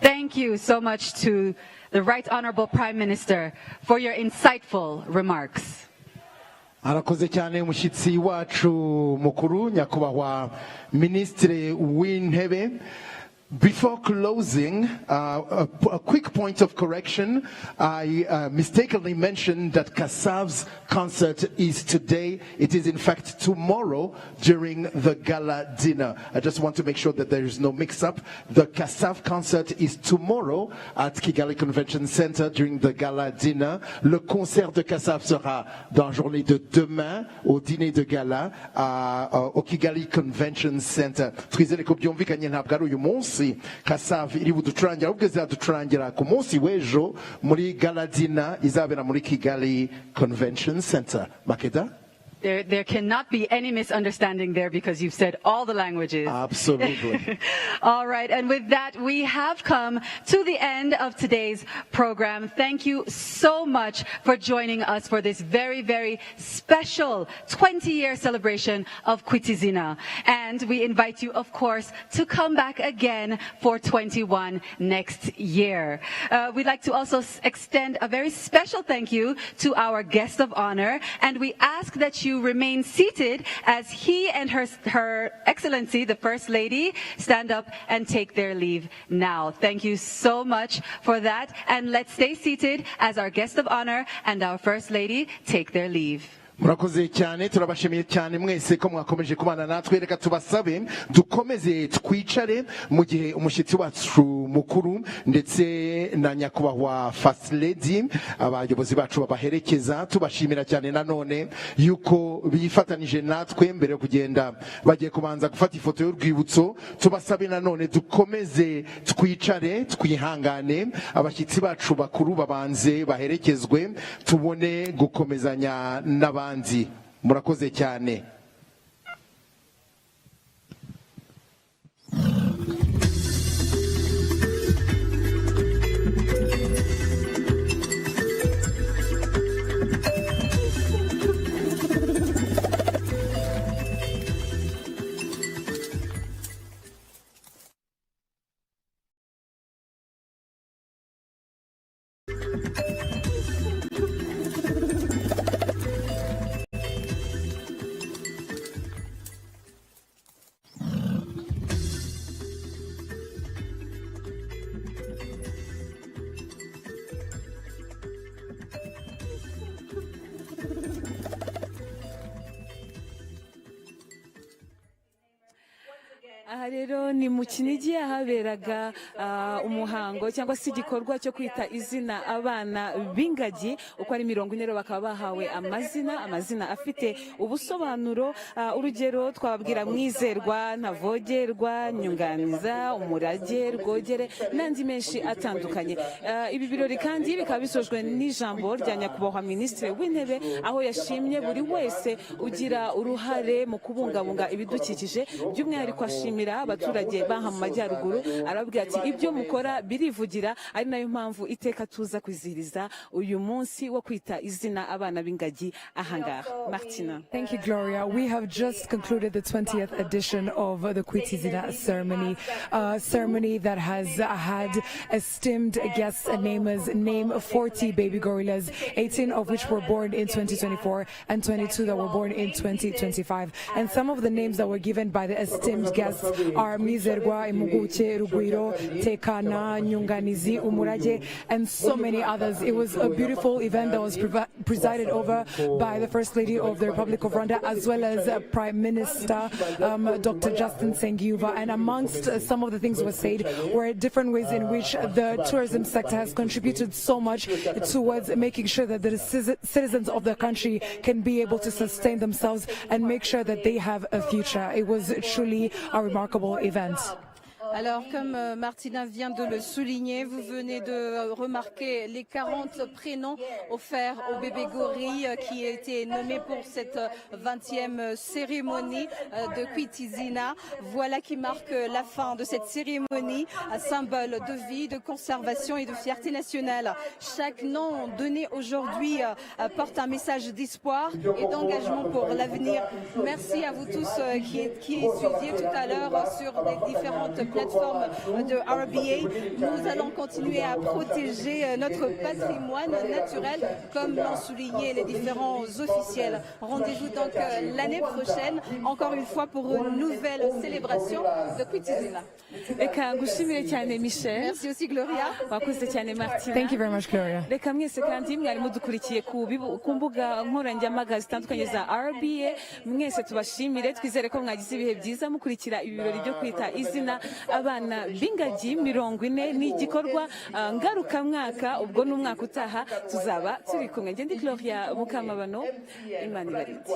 Thank you so much to the Right Honorable Prime Minister for your insightful remarks. Arakoze cyane umushyitsi wacu mukuru nyakubahwa Minisitiri w'Intebe. Before closing, a quick point of correction. I mistakenly mentioned that Kasav's concert is today. It is in fact tomorrow during the gala dinner. I just want to make sure that there is no mix-up. The Kasav concert is tomorrow at Kigali Convention Center during the gala dinner. Le concert de Kasav sera dans la journée de demain au dîner de gala au Kigali Convention Center. Twizere ko byumvikanye ntabwo ari uyu munsi Kasav iri buducurangira ahubwo izaducurangira ku munsi w'ejo muri gala dinner izabera muri Kigali Convention Center. Makeda? There cannot be any misunderstanding there because you've said all the languages. Absolutely. All right, and with that, we have come to the end of today's program. Thank you so much for joining us for this very, very special 20-year celebration of Kwita. And we invite you, of course, to come back again for 21 next year. We'd like to also extend a very special thank you to our guest of honor, and we ask that you remain seated as he and Her Excellency, the First Lady, stand up and take their leave now. Thank you so much for that. And let's stay seated as our guest of honor and our First Lady take their leave. Murakoze cyane turabashimiye cyane mwese ko mwakomeje kubana natwe reka tubasabe dukomeze twicare mu gihe umushyitsi wacu mukuru ndetse na nyakubahwa First Lady abayobozi bacu babaherekeza tubashimira cyane nanone yuko bifatanije natwe mbere yo kugenda bagiye kubanza gufata ifoto y'urwibutso tubasabe nanone dukomeze twicare twihangane abashyitsi bacu bakuru babanze baherekezwe tubone gukomezanya n'abandi murakoze cyane. aha rero ni mu Kinigi ahaberaga umuhango cyangwa se igikorwa cyo kwita izina abana b'ingagi uko ari 40 bakaba bahawe amazina afite ubusobanuro urugero twababwira mwizerwa ntavogerwa nyunganiza umurage rwogere n'andi menshi atandukanye ibi birori kandi bikaba bisojwe n'ijambo rya nyakubahwa Minisitiri w'Intebe aho yashimye buri wese ugira uruhare mu kubungabunga ibidukikije by'umwihariko ashimira abaturage baha mu majyaruguru arabwira ati ibyo mukora birivugira ari nayo mpamvu iteka tuza kwizihiriza uyu munsi wo kwita izina abana b'ingagi ahangaha. Martina. Thank you, Gloria. We have just concluded the 20th edition of the Kwita ceremony, ceremony that has had esteemed guests and namers name 40 baby gorillas, 18 of which were born in 2024 and 22 that were born in 2025. And some of the names that were given by the esteemed guests are Mizerwa, Imuguche, Rugwiro, Tekana, Nyunganizi, Umurage, and so many others. It was a beautiful event that was presided over by the First Lady of the Republic of Rwanda as well as Prime Minister Dr. Justin Sengiuva. And amongst some of the things that were said were different ways in which the tourism sector has contributed so much towards making sure that the citizens of the country can be able to sustain themselves and make sure that they have a future. It was truly a remarkable event. Alors, comme Martina vient de le souligner, vous venez de remarquer les 40 prénoms offerts au bébé gorille qui a été nommé pour cette 20e cérémonie de Kwita. Voilà qui marque la fin de cette cérémonie, un symbole de vie, de conservation et de fierté nationale. Chaque nom donné aujourd'hui porte un message d'espoir et d'engagement pour l'avenir. Merci à vous tous qui suiviez tout à l'heure sur les différentes plateformes plateforme de RBA, nous allons continuer à protéger notre patrimoine naturel, comme l'ont souligné les différents officiels. Rendez-vous donc l'année prochaine, encore une fois, pour une nouvelle célébration de Kwita Izina. Reka ngushimire cyane Michel. Merci aussi Gloria. Wakoze cyane Martina. Thank you very much, Gloria. Reka mwese kandi mwari mudukurikiye ku mbuga nkoranyambaga zitandukanye za RBA, mwese tubashimire, twizere ko mwagize ibihe byiza mukurikira ibirori byo kwita izina abana b'ingagi 40. Ni igikorwa ngarukamwaka, ubwo n'umwaka utaha tuzaba turi kumwe. Ndi Gloria Mukamabano, Imana ibarinde.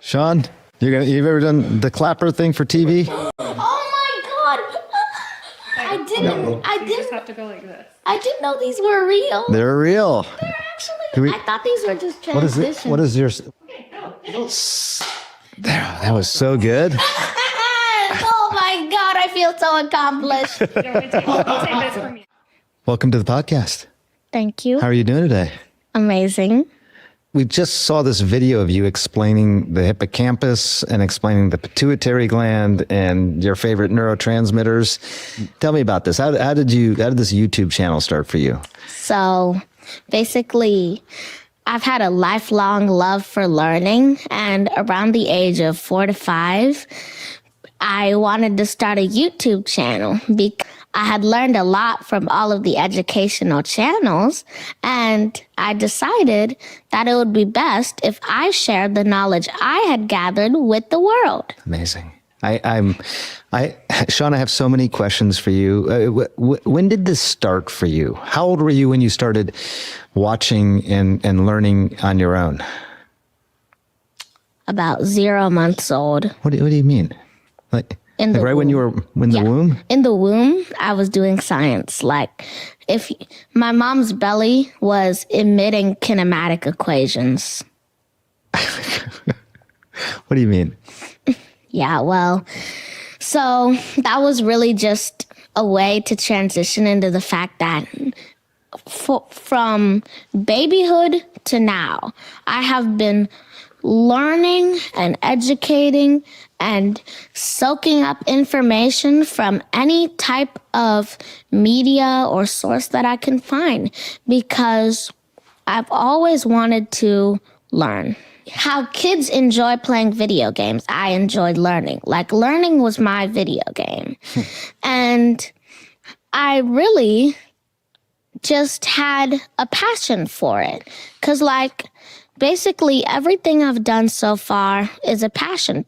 Sean, you've ever done the clapper thing for TV? Oh my God! I didn't have to go like this. I didn't know these were real. They're real. They're actually. I thought these were just transitions. What is yours? That was so good. Oh my God! I feel so accomplished. I'll take this from you. Welcome to the podcast. Thank you. How are you doing today? Amazing. We just saw this video of you explaining the hippocampus and explaining the pituitary gland and your favorite neurotransmitters. Tell me about this. How did this YouTube channel start for you? So basically, I've had a lifelong love for learning, and around the age of 4 to 5, I wanted to start a YouTube channel because I had learned a lot from all of the educational channels, and I decided that it would be best if I shared the knowledge I had gathered with the world. Amazing. Sean, I have so many questions for you. When did this start for you? How old were you when you started watching and learning on your own? About 0 months old. What do you mean? Like right when you were in the womb? In the womb, I was doing science. Like, if my mom's belly was emitting kinematic equations. What do you mean? Yeah, well, so that was really just a way to transition into the fact that from babyhood to now, I have been learning and educating and soaking up information from any type of media or source that I can find, because I've always wanted to learn. How kids enjoy playing video games, I enjoyed learning. Like, learning was my video game. And I really just had a passion for it. Because, like, basically everything I've done so far is a passion